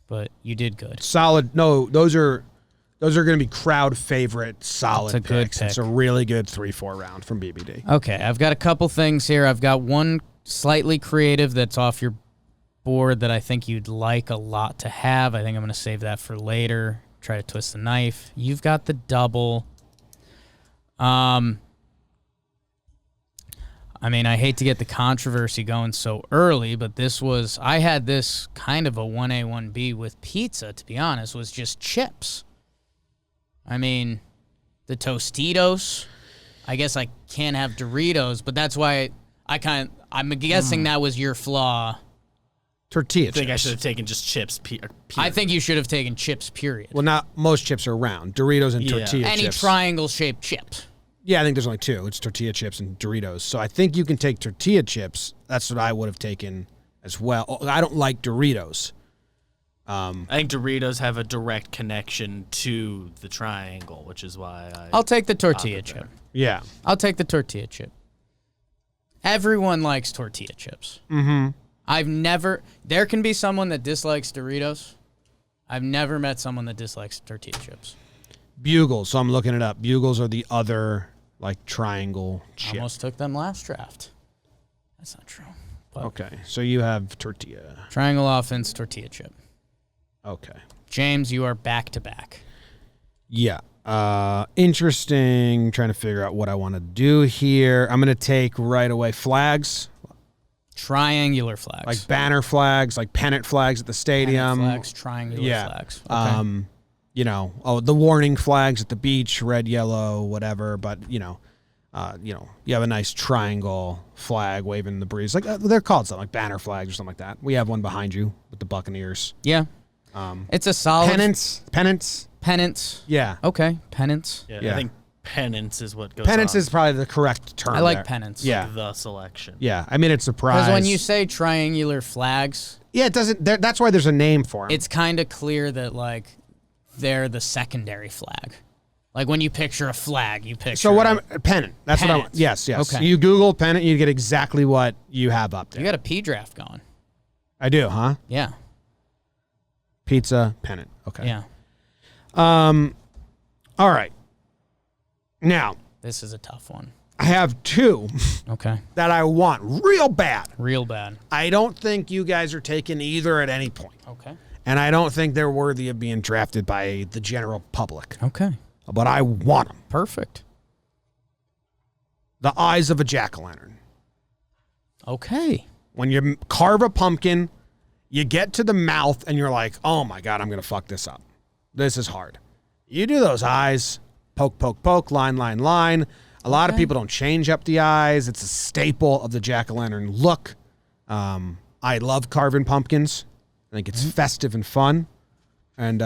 S2: but you did good.
S1: Solid. No, those are going to be crowd favorite solid
S2: That's a good
S1: picks.
S2: pick.
S1: It's a really good 3-4 round from BBD.
S2: Okay, I've got a couple things here. I've got one slightly creative that's off your board that I think you'd like a lot to have. I think I'm going to save that for later. Try to twist the knife. You've got the double. I mean, I hate to get the controversy going so early, but I had this kind of a 1A, 1B with pizza, to be honest, was just chips. I mean, the Tostitos, I guess I can't have Doritos, but that's why I'm guessing that was your flaw.
S1: Tortilla
S3: I think I
S1: chips.
S3: should have taken just chips.
S2: I think you should have taken chips, period.
S1: Well, not most chips are round. Doritos and tortilla
S2: Any
S1: chips.
S2: triangle-shaped chips.
S1: Yeah, I think there's only two. It's tortilla chips and Doritos. So I think you can take tortilla chips. That's what I would have taken as well. I don't like Doritos.
S3: I think Doritos have a direct connection to the triangle, which is why
S2: I'll take the tortilla chip.
S1: Yeah.
S2: I'll take the tortilla chip. Everyone likes tortilla chips.
S1: Mm-hmm.
S2: There can be someone that dislikes Doritos. I've never met someone that dislikes tortilla chips.
S1: Bugles. So I'm looking it up. Bugles are the other, triangle chip.
S2: Almost took them last draft. That's not true. But
S1: Okay. So you have tortilla.
S2: triangle offense, tortilla chip.
S1: Okay.
S2: James, you are back to back.
S1: Yeah. Interesting. Trying to figure out what I want to do here. I'm going to take right away flags.
S2: Triangular flags.
S1: Like banner flags, like pennant flags at the stadium.
S2: Pennant flags, triangular flags. Okay.
S1: The warning flags at the beach, red, yellow, whatever. But you have a nice triangle flag waving in the breeze. Like they're called something like banner flags or something like that. We have one behind you with the Buccaneers.
S2: Yeah. It's a solid
S1: Pennants. Yeah.
S2: Okay, pennants.
S3: Yeah,
S1: Yeah.
S3: I think pennants is what goes
S1: Pennants
S3: on.
S1: is probably the correct term.
S2: I like
S1: there.
S2: pennants.
S1: Yeah.
S3: The selection.
S1: Yeah. I mean, it's surprise.
S2: Because when you say triangular flags,
S1: it doesn't. That's why there's a name for them.
S2: it's kind of clear that they're the secondary flag. Like when you picture a flag, you picture.
S1: So what I'm pennant. That's what I want.
S2: Pennant.
S1: Yes.
S2: Okay.
S1: You Google pennant, you get exactly what you have up there.
S2: You got a P draft going.
S1: I do, huh?
S2: Yeah.
S1: Pizza pennant. Okay.
S2: Yeah.
S1: All right. Now
S2: This is a tough one.
S1: I have two
S2: Okay.
S1: that I want real bad.
S2: Real bad.
S1: I don't think you guys are taking either at any point,
S2: Okay.
S1: and I don't think they're worthy of being drafted by the general public.
S2: Okay.
S1: But I want them.
S2: Perfect.
S1: The eyes of a jack-o'-lantern.
S2: Okay.
S1: When you carve a pumpkin, you get to the mouth and you're like, oh my God, I'm going to fuck this up. This is hard. You do those eyes, poke, poke, poke, line, line, line. A lot of people don't change up the eyes. It's a staple of the jack-o'-lantern look. I love carving pumpkins. I think it's festive and fun. And,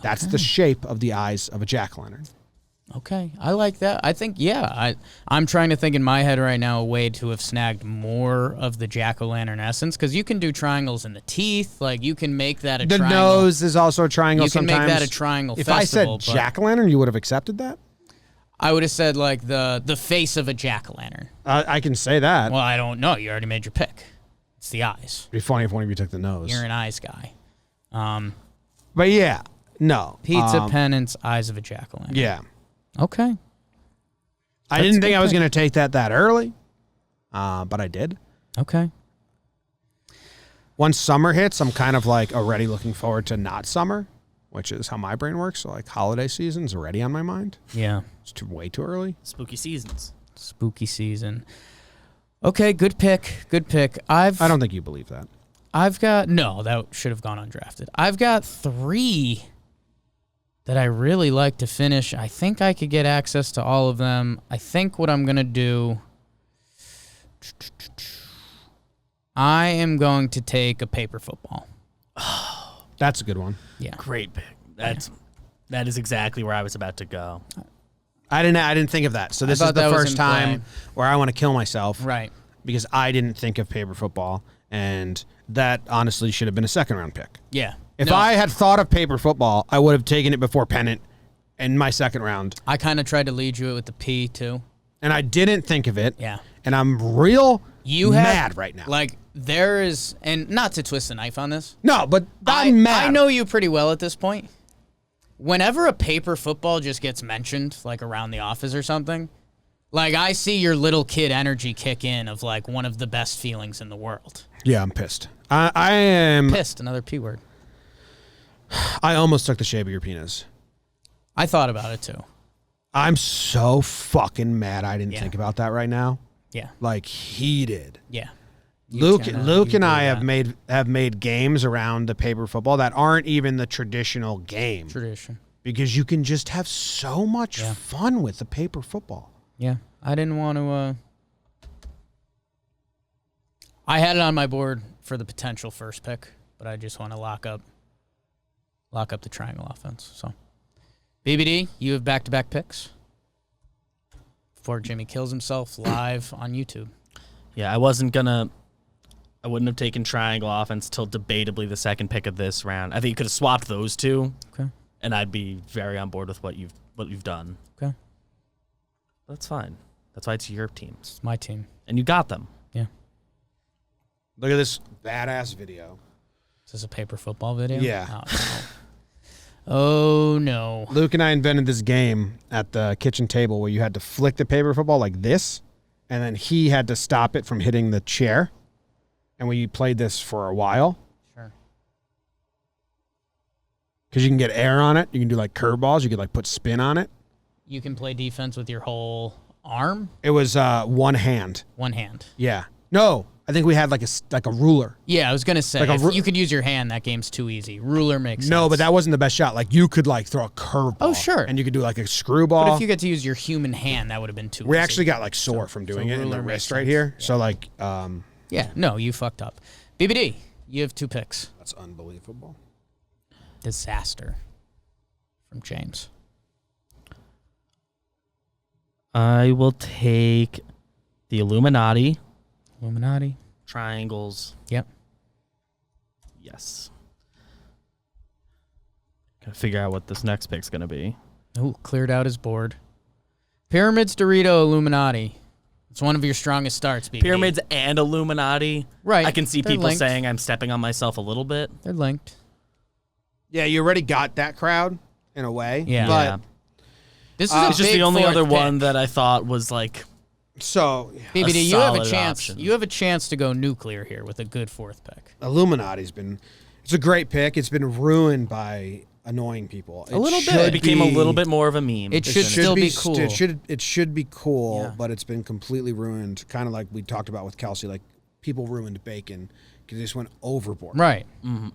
S1: that's the shape of the eyes of a jack-o'-lantern.
S2: Okay. I like that. I think, I'm trying to think in my head right now a way to have snagged more of the jack-o'-lantern essence, because you can do triangles in the teeth. Like, you can make that a triangle.
S1: The nose is also a triangle
S2: You can
S1: sometimes.
S2: make that a triangle
S1: If
S2: festival.
S1: I said jack-o'-lantern, you would have accepted that?
S2: I would have said, the face of a jack-o'-lantern.
S1: I can say that.
S2: Well, I don't know. You already made your pick. It's the eyes.
S1: It'd be funny if one of you took the nose.
S2: You're an eyes guy.
S1: But yeah, no.
S2: Pizza, pennants, eyes of a jack-o'-lantern.
S1: Yeah.
S2: Okay.
S1: I didn't think I was going to take that early. but I did.
S2: Okay.
S1: Once summer hits, I'm kind of like already looking forward to not summer, which is how my brain works. So like holiday season's already on my mind.
S2: Yeah.
S1: It's way too early.
S3: Spooky seasons.
S2: Spooky season. Okay, good pick. Good pick.
S1: I don't think you believe that.
S2: No, that should have gone undrafted. I've got 3 that I really like to finish. I think I could get access to all of them. I think what I'm going to do, I am going to take a paper football.
S1: That's a good one.
S2: Yeah.
S3: Great pick. That is exactly where I was about to go.
S1: I didn't think of that. So this is
S2: thought
S1: the
S2: that was
S1: first
S2: in
S1: time
S2: play.
S1: where I want to kill myself.
S2: Right.
S1: Because I didn't think of paper football, and that honestly should have been a second-round pick.
S2: Yeah.
S1: If
S2: No,
S1: I had thought of paper football, I would have taken it before pennant in my second round,
S2: I kind of tried to lead you with the P, too.
S1: and I didn't think of it.
S2: Yeah.
S1: And I'm real
S2: You
S1: mad right now.
S2: Like, there is, and not to twist the knife on this.
S1: No, but I'm mad.
S2: I know you pretty well at this point. Whenever a paper football just gets mentioned, like around the office or something, like I see your little kid energy kick in of like one of the best feelings in the world.
S1: Yeah, I'm pissed. I am.
S2: Pissed, another P word.
S1: I almost took the shape of your penis.
S2: I thought about it too.
S1: I'm so fucking mad I didn't
S2: Yeah.
S1: think about that right now.
S2: Yeah,
S1: Like heated.
S2: yeah.
S1: Luke and I
S2: have
S1: have made games around the paper football that aren't even the traditional game
S2: tradition.
S1: because you can just have so much
S2: Yeah.
S1: fun with the paper football.
S2: Yeah, I didn't want to. I had it on my board for the potential first pick, but I just want to lock up the triangle offense. So, BBD, you have back-to-back picks before Jimmy kills himself live on YouTube.
S3: Yeah, I wouldn't have taken triangle offense till debatably the second pick of this round. I think you could have swapped those two,
S2: Okay.
S3: and I'd be very on board with what you've done.
S2: Okay.
S3: That's fine. That's why it's your team,
S2: It's my team.
S3: and you got them.
S2: Yeah.
S1: Look at this badass video.
S2: Is this a paper football video?
S1: Yeah.
S2: Oh, no. Oh, no.
S1: Luke and I invented this game at the kitchen table where you had to flick the paper football like this, and then he had to stop it from hitting the chair. And we played this for a while.
S2: Sure.
S1: Because you can get air on it. You can do like curveballs. You could like put spin on it.
S2: You can play defense with your whole arm,
S1: It was one hand.
S2: one hand.
S1: Yeah. No, I think we had like a ruler.
S2: Yeah, I was going to say,
S1: Like a
S2: if
S1: ru-
S2: you could use your hand, that game's too easy. Ruler makes sense.
S1: No, but that wasn't the best shot. Like you could like throw a curveball.
S2: Oh, sure.
S1: And you could do like a screwball.
S2: But if you get to use your human hand, that would have been too
S1: we
S2: easy.
S1: actually got like sore from doing it in the
S2: ruler
S1: wrist
S2: makes
S1: right
S2: sense.
S1: here.
S2: Yeah.
S1: So like,
S2: Yeah, no, you fucked up. BBD, you have 2 picks.
S1: that's unbelievable.
S2: Disaster from James.
S3: I will take the Illuminati
S2: Illuminati.
S3: triangles.
S2: Yep.
S3: Yes. Gotta figure out what this next pick's gonna be.
S2: Oh, cleared out his board. Pyramids, Dorito, Illuminati. It's one of your strongest starts, BBD.
S3: Pyramids and Illuminati.
S2: Right.
S3: I can see
S2: They're
S3: people
S2: linked.
S3: saying I'm stepping on myself a little bit.
S2: They're linked.
S1: Yeah, you already got that crowd in a way.
S2: Yeah.
S1: But
S3: Yeah.
S2: This is a
S3: It's just
S2: big
S3: the only
S2: fourth
S3: other
S2: pick.
S3: one that I thought was like
S1: so
S2: BBD, you have a
S3: solid
S2: chance.
S3: option.
S2: You have a chance to go nuclear here with a good 4th pick.
S1: Illuminati's been, it's a great pick. It's been ruined by annoying people.
S2: A little bit.
S3: it became a little bit more of a meme.
S2: It should still be cool.
S1: It should be cool,
S2: Yeah.
S1: but it's been completely ruined. Kind of like we talked about with Kelsey, like people ruined bacon because they just went overboard.
S2: Right.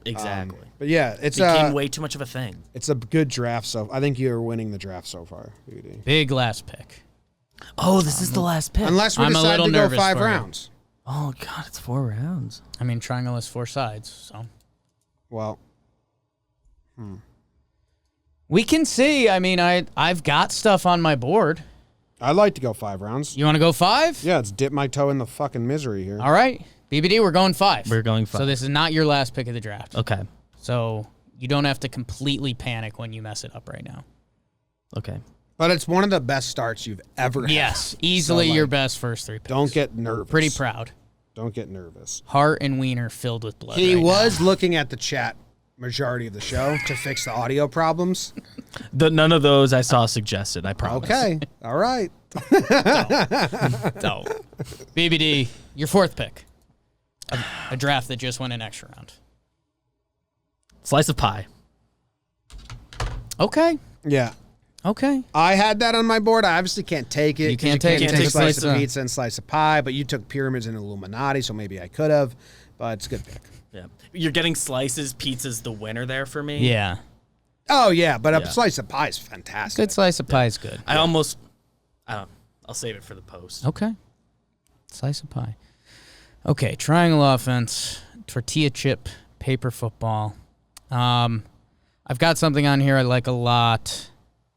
S3: Exactly.
S1: But yeah, it's
S3: Became way too much of a thing.
S1: it's a good draft. So I think you're winning the draft so far, BD.
S2: Big last pick.
S3: Oh, this is the last pick.
S1: Unless we
S2: I'm a
S1: decide
S2: little
S1: to go
S2: nervous
S1: 5
S2: for you.
S1: rounds.
S3: Oh God, it's 4 rounds.
S2: I mean, triangle has 4 sides, so.
S1: Well,
S2: We can see. I mean, I've got stuff on my board.
S1: I'd like to go 5 rounds.
S2: You want to go 5?
S1: Yeah, let's dip my toe in the fucking misery here.
S2: All right. BBD, we're going 5.
S3: We're going 5.
S2: So this is not your last pick of the draft.
S3: Okay.
S2: So you don't have to completely panic when you mess it up right now.
S3: Okay.
S1: But it's one of the best starts you've ever had.
S2: Yes, easily
S1: So, like,
S2: your best first 3 picks.
S1: Don't get nervous.
S2: Pretty proud.
S1: Don't get nervous.
S2: Heart and wiener filled with blood.
S1: He
S2: right
S1: was looking at the chat majority of the show to fix the audio problems.
S3: None of those I saw suggested. I promise.
S1: Okay. All right.
S2: Don't. BBD, your fourth pick. A draft that just went an extra round.
S3: Slice of pie.
S2: Okay.
S1: Yeah.
S2: Okay.
S1: I had that on my board. I obviously can't take it.
S2: You can't
S1: 'cause
S2: take
S1: a slice
S3: pizza.
S1: of pizza and slice of pie, but you took pyramids and Illuminati, so maybe I could have. But it's a good pick.
S3: Yeah. You're getting slices. Pizza's the winner there for me.
S2: Yeah.
S1: Oh yeah, but
S3: Yeah.
S1: a slice of pie is fantastic.
S2: Good slice of pie is good.
S3: I'll save it for the post.
S2: Okay. Slice of pie. Okay, triangle offense, tortilla chip, paper football. I've got something on here I like a lot,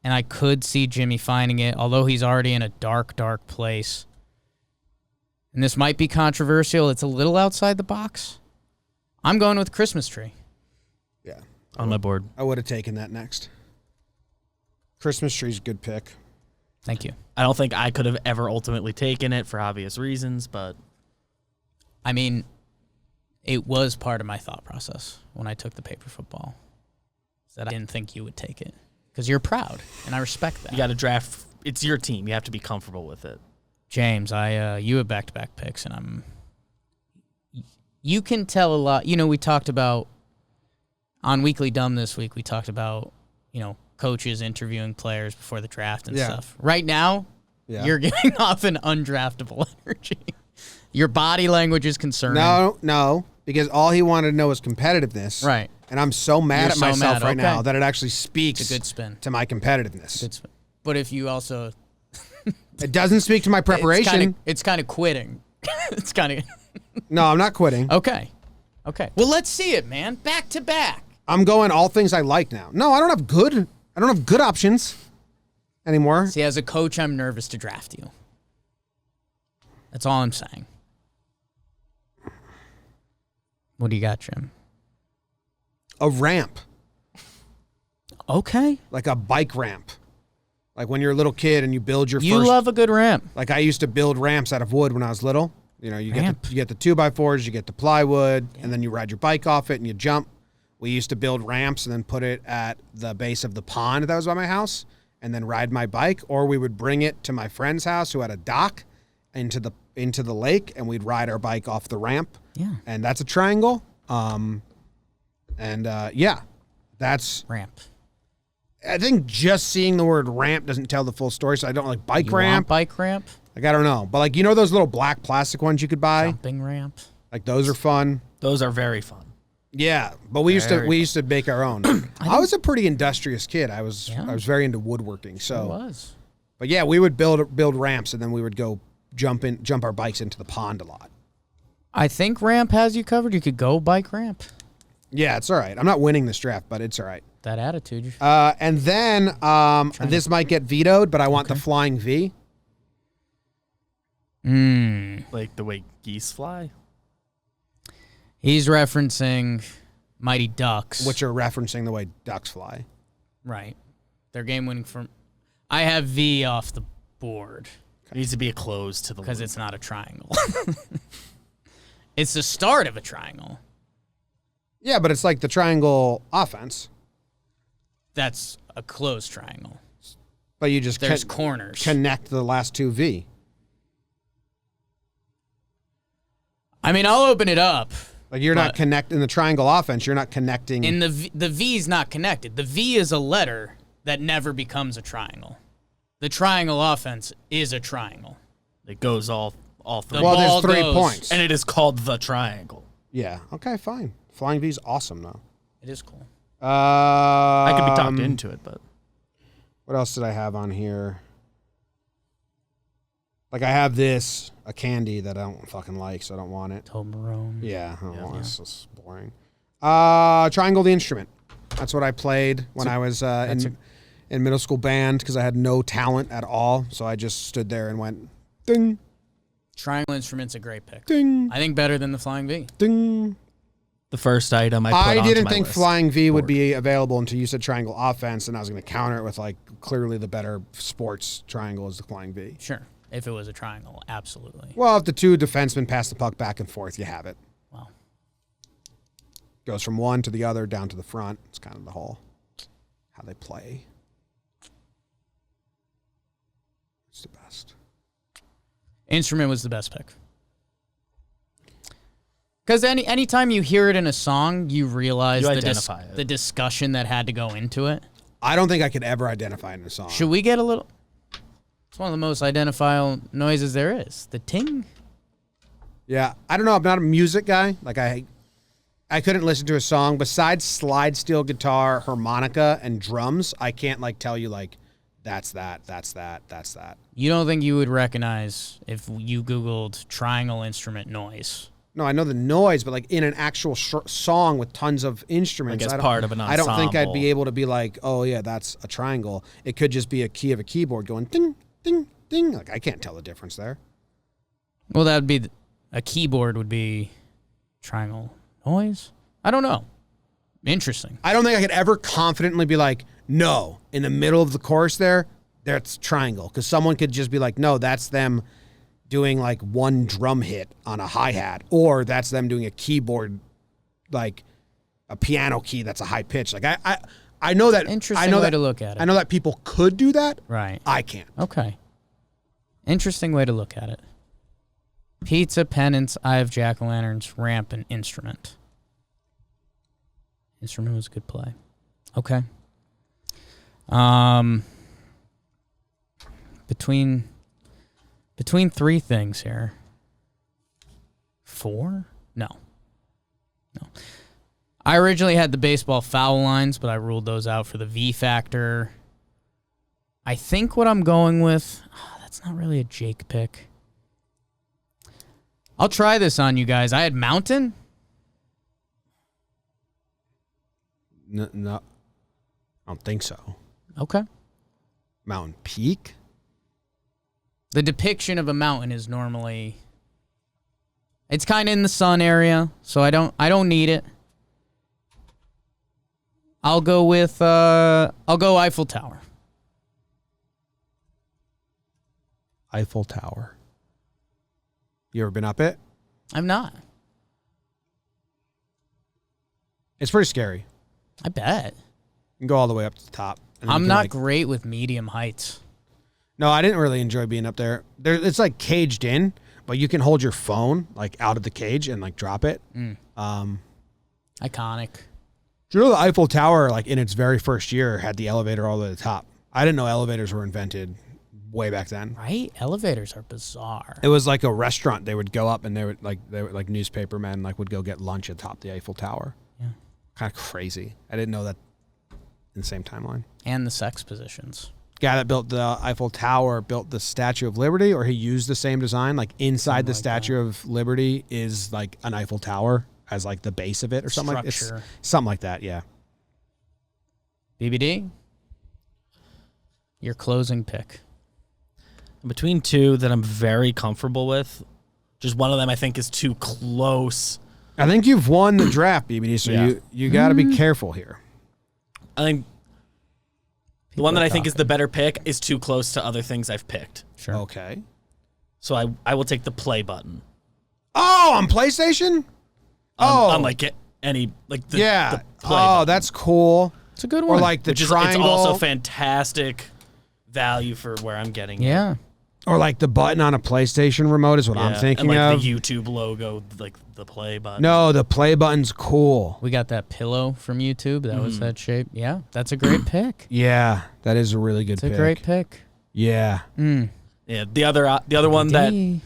S2: and I could see Jimmy finding it, although he's already in a dark, dark place. And this might be controversial. It's a little outside the box. I'm going with Christmas tree.
S1: Yeah.
S3: On my board.
S1: I would have taken that next. Christmas tree's a good pick.
S2: Thank you.
S3: I don't think I could have ever ultimately taken it for obvious reasons, but
S2: I mean, it was part of my thought process when I took the paper football. That I didn't think you would take it because you're proud, and I respect that.
S3: you got to draft. It's your team. You have to be comfortable with it.
S2: James, you have back-to-back picks, and you can tell a lot. You know, we talked about on Weekly Dumb this week. We talked about coaches interviewing players before the draft and stuff. Right now, you're giving off an undraftable energy. Your body language is concerning.
S1: No, because all he wanted to know was competitiveness.
S2: Right.
S1: And I'm so mad
S2: You're
S1: at
S2: so
S1: myself
S2: mad,
S1: right now
S2: okay.
S1: that it actually speaks
S2: It's a good spin.
S1: to my competitiveness.
S2: Good spin. But if you also,
S1: It doesn't speak to my preparation.
S2: it's kind of quitting. It's kind of
S1: No, I'm not quitting.
S2: okay. Well, let's see it, man. Back to back.
S1: I'm going all things I like now. No, I don't have good options anymore.
S2: See, as a coach, I'm nervous to draft you. That's all I'm saying. What do you got, Jim?
S1: A ramp,
S2: Okay.
S1: like a bike ramp. Like when you're a little kid and you build your
S2: You
S1: first.
S2: love a good ramp.
S1: Like I used to build ramps out of wood when I was little. You know, you
S2: Ramp.
S1: get the 2x4s, you get the plywood, and then you ride your bike off it and you jump. We used to build ramps and then put it at the base of the pond that was by my house, and then ride my bike. Or we would bring it to my friend's house who had a dock into the lake, and we'd ride our bike off the ramp.
S2: Yeah.
S1: And that's a triangle. That's.
S2: Ramp.
S1: I think just seeing the word ramp doesn't tell the full story. So I don't like bike
S2: You want
S1: ramp.
S2: bike ramp?
S1: Like I don't know, but like those little black plastic ones you could buy.
S2: Jumping ramp?
S1: Like those are fun.
S3: Those are very fun.
S1: Yeah, but we used to make our own. I was a pretty industrious kid. I was very into woodworking.
S2: It
S1: So,
S2: was.
S1: but yeah, we would build ramps and then we would go jump our bikes into the pond a lot.
S2: I think ramp has you covered. You could go bike ramp.
S1: Yeah, it's all right. I'm not winning this draft, but it's all right.
S2: That attitude.
S1: And then this might get vetoed, but I want the flying V.
S3: Like the way geese fly.
S2: He's referencing Mighty Ducks.
S1: Which are referencing the way ducks fly.
S2: Right. Their game winning from. I have V off the board
S3: It needs to be a close to the
S2: because
S3: loop.
S2: it's not a triangle. It's the start of a triangle.
S1: Yeah, but it's like the triangle offense.
S2: That's a closed triangle.
S1: But you just
S2: There's corners.
S1: connect the last two V.
S2: I mean, I'll open it up.
S1: Like you're not connecting the triangle offense. You're not connecting.
S2: And the V is not connected. The V is a letter that never becomes a triangle. The triangle offense is a triangle.
S3: It goes all three.
S1: well,
S2: ball
S1: there's 3
S2: goes-
S1: points.
S3: And it is called the triangle.
S1: Yeah. Okay. Fine. Flying V is awesome though.
S2: It is cool.
S3: I could be talked into it, but
S1: What else did I have on here? Like I have a candy that I don't fucking like, so I don't want it.
S2: Toblerone.
S1: Yeah. I don't want it. It's just boring. Triangle the instrument. That's what I played when I was in middle school band because I had no talent at all. So I just stood there and went ding,
S2: Triangle instrument's a great pick.
S1: ding,
S2: I think better than the Flying V.
S1: ding.
S3: the first item I put
S1: I
S3: onto
S1: didn't
S3: my
S1: think
S3: list.
S1: Flying V would be available until you said triangle offense, and I was going to counter it with like clearly the better sports triangle is the Flying V.
S2: Sure. If it was a triangle, absolutely.
S1: Well, if the two defensemen pass the puck back and forth, you have it.
S2: Wow.
S1: Goes from one to the other, down to the front. It's kind of the whole how they play. the best.
S2: Instrument was the best pick. Because anytime you hear it in a song, you realize
S3: You identify it.
S2: the discussion that had to go into it.
S1: I don't think I could ever identify it in a song.
S2: Should we get a little... It's one of the most identifiable noises there is. The ting.
S1: Yeah, I don't know. I'm not a music guy. Like I couldn't listen to a song besides slide steel guitar, harmonica, and drums. I can't like tell you like that's that.
S2: You don't think you would recognize if you Googled triangle instrument noise?
S1: No, I know the noise, but like in an actual song with tons of instruments,
S3: Like as
S1: I don't-
S3: part of an
S1: I don't think I'd
S3: ensemble.
S1: be able to be like, oh yeah, that's a triangle. It could just be a key of a keyboard going ding, ding, ding. Like I can't tell the difference there.
S2: Well, that would be... A keyboard would be triangle noise? I don't know. Interesting.
S1: I don't think I could ever confidently be like, no, in the middle of the chorus there, that's triangle. Because someone could just be like, no, that's them doing like one drum hit on a hi-hat. Or that's them doing a keyboard, like a piano key that's a high pitch. Like I know that.
S2: Interesting
S1: I know
S2: way
S1: that,
S2: to look at it.
S1: I know that people could do that.
S2: Right.
S1: I can't.
S2: Okay. Interesting way to look at it. Pizza, pennants, eye of jack-o'-lanterns, ramp, and instrument. Instrument was a good play. Okay. Between three things here. 4? No. I originally had the baseball foul lines, but I ruled those out for the V factor. I think what I'm going with, that's not really a Jake pick. I'll try this on you guys. I had mountain.
S1: No, I don't think so.
S2: Okay.
S1: Mountain Peak?
S2: The depiction of a mountain is normally... It's kind of in the sun area, so I don't need it. I'll go Eiffel Tower.
S1: Eiffel Tower. You ever been up it?
S2: I'm not.
S1: It's pretty scary.
S2: I bet.
S1: You can go all the way up to the top. and then you
S2: I'm
S1: can,
S2: not
S1: like-
S2: great with medium heights.
S1: No, I didn't really enjoy being up there. It's caged in, but you can hold your phone like out of the cage and like drop it.
S2: Iconic.
S1: Do you know the Eiffel Tower, like in its very first year, had the elevator all the way to the top? I didn't know elevators were invented way back then.
S2: Right? Elevators are bizarre.
S1: It was like a restaurant. They would go up and they were like newspaper men would go get lunch at the top of the Eiffel Tower.
S2: Yeah.
S1: Kind of crazy. I didn't know that in the same timeline.
S2: And the sex positions.
S1: Guy that built the Eiffel Tower built the Statue of Liberty, or he used the same design. Like inside the Statue of Liberty is like an Eiffel Tower as like the base of it or something like
S2: Structure.
S1: something like that. Yeah.
S2: BBD? Your closing pick.
S3: Between two that I'm very comfortable with, just one of them I think is too close.
S1: I think you've won the draft, BBD. So
S3: Yeah.
S1: you got to be careful here.
S3: I think the one that I think is the better pick is too close to other things I've picked.
S2: Sure.
S1: Okay.
S3: So I will take the play button.
S1: Oh, on PlayStation?
S3: On like any like the,
S1: Yeah.
S3: the play
S1: Oh,
S3: button,
S1: that's cool.
S2: It's a good
S1: Or
S2: one.
S1: like the
S3: which is
S1: triangle.
S3: it's also fantastic value for where I'm getting it.
S2: Yeah.
S1: Or like the button on a PlayStation remote is what I'm
S3: Yeah,
S1: thinking
S3: and like
S1: of.
S3: the YouTube logo, like the play button.
S1: No, the play button's cool.
S2: We got that pillow from YouTube. That was that shape. Yeah, that's a great pick.
S1: Yeah, that is a really good
S2: It's
S1: pick.
S2: a great pick.
S1: Yeah.
S3: Yeah, the other one that
S2: D.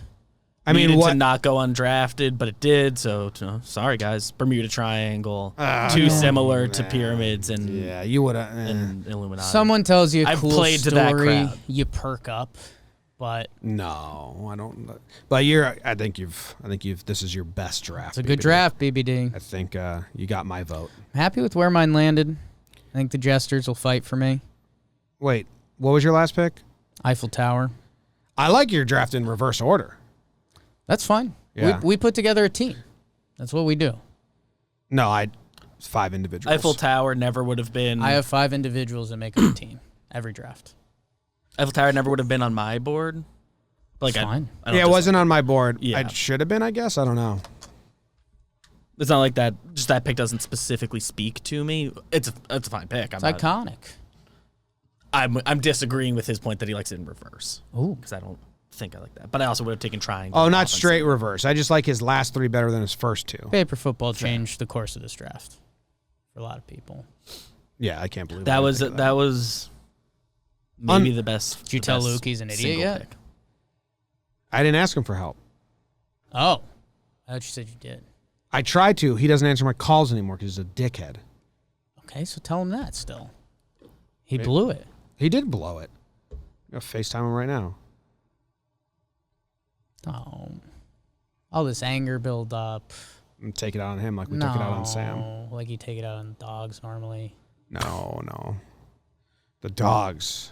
S1: I mean,
S3: needed
S1: what?
S3: to not go undrafted, but it did. So sorry, guys. Bermuda Triangle,
S1: Ah,
S3: too similar to pyramids and
S1: Yeah, you would have.
S3: and Illuminati.
S2: Someone tells you a
S3: I've
S2: cool
S3: played to that
S2: story,
S3: crowd.
S2: you perk up. But
S1: No, I don't. But I think you've. This is your best draft.
S2: it's a good
S1: BBD.
S2: draft, BBD.
S1: I think you got my vote.
S2: I'm happy with where mine landed. I think the Jesters will fight for me.
S1: Wait, what was your last pick?
S2: Eiffel Tower.
S1: I like your draft in reverse order.
S2: That's fine.
S1: Yeah.
S2: We put together a team. That's what we do.
S1: No, it's 5 individuals.
S3: Eiffel Tower never would have been.
S2: I have 5 individuals that make up a team every draft.
S3: Eiffel Tower never would have been on my board. Like
S2: It's fine.
S3: I don't
S1: Yeah, it
S3: just-
S1: wasn't on my board.
S3: Yeah.
S1: It should have been, I guess. I don't know.
S3: It's not like that. Just that pick doesn't specifically speak to me. It's a fine pick.
S2: It's iconic.
S3: I'm disagreeing with his point that he likes it in reverse.
S2: Ooh.
S3: Because I don't think I like that. But I also would have taken triangle.
S1: Oh, not straight reverse. I just like his last 3 better than his first 2.
S2: Paper football changed the course of this draft for a lot of people.
S1: Yeah, I can't believe
S3: That was maybe the best.
S2: Did you tell Luke he's an idiot yet?
S3: Pick.
S1: I didn't ask him for help.
S2: Oh. I thought you said you did.
S1: I tried to. He doesn't answer my calls anymore because he's a dickhead.
S2: Okay, so tell him that still. He blew it.
S1: He did blow it. I'm going to FaceTime him right now.
S2: Oh. All this anger build up.
S1: And take it out on him like we took it out on Sam.
S2: Like you take it out on dogs normally.
S1: No. The dogs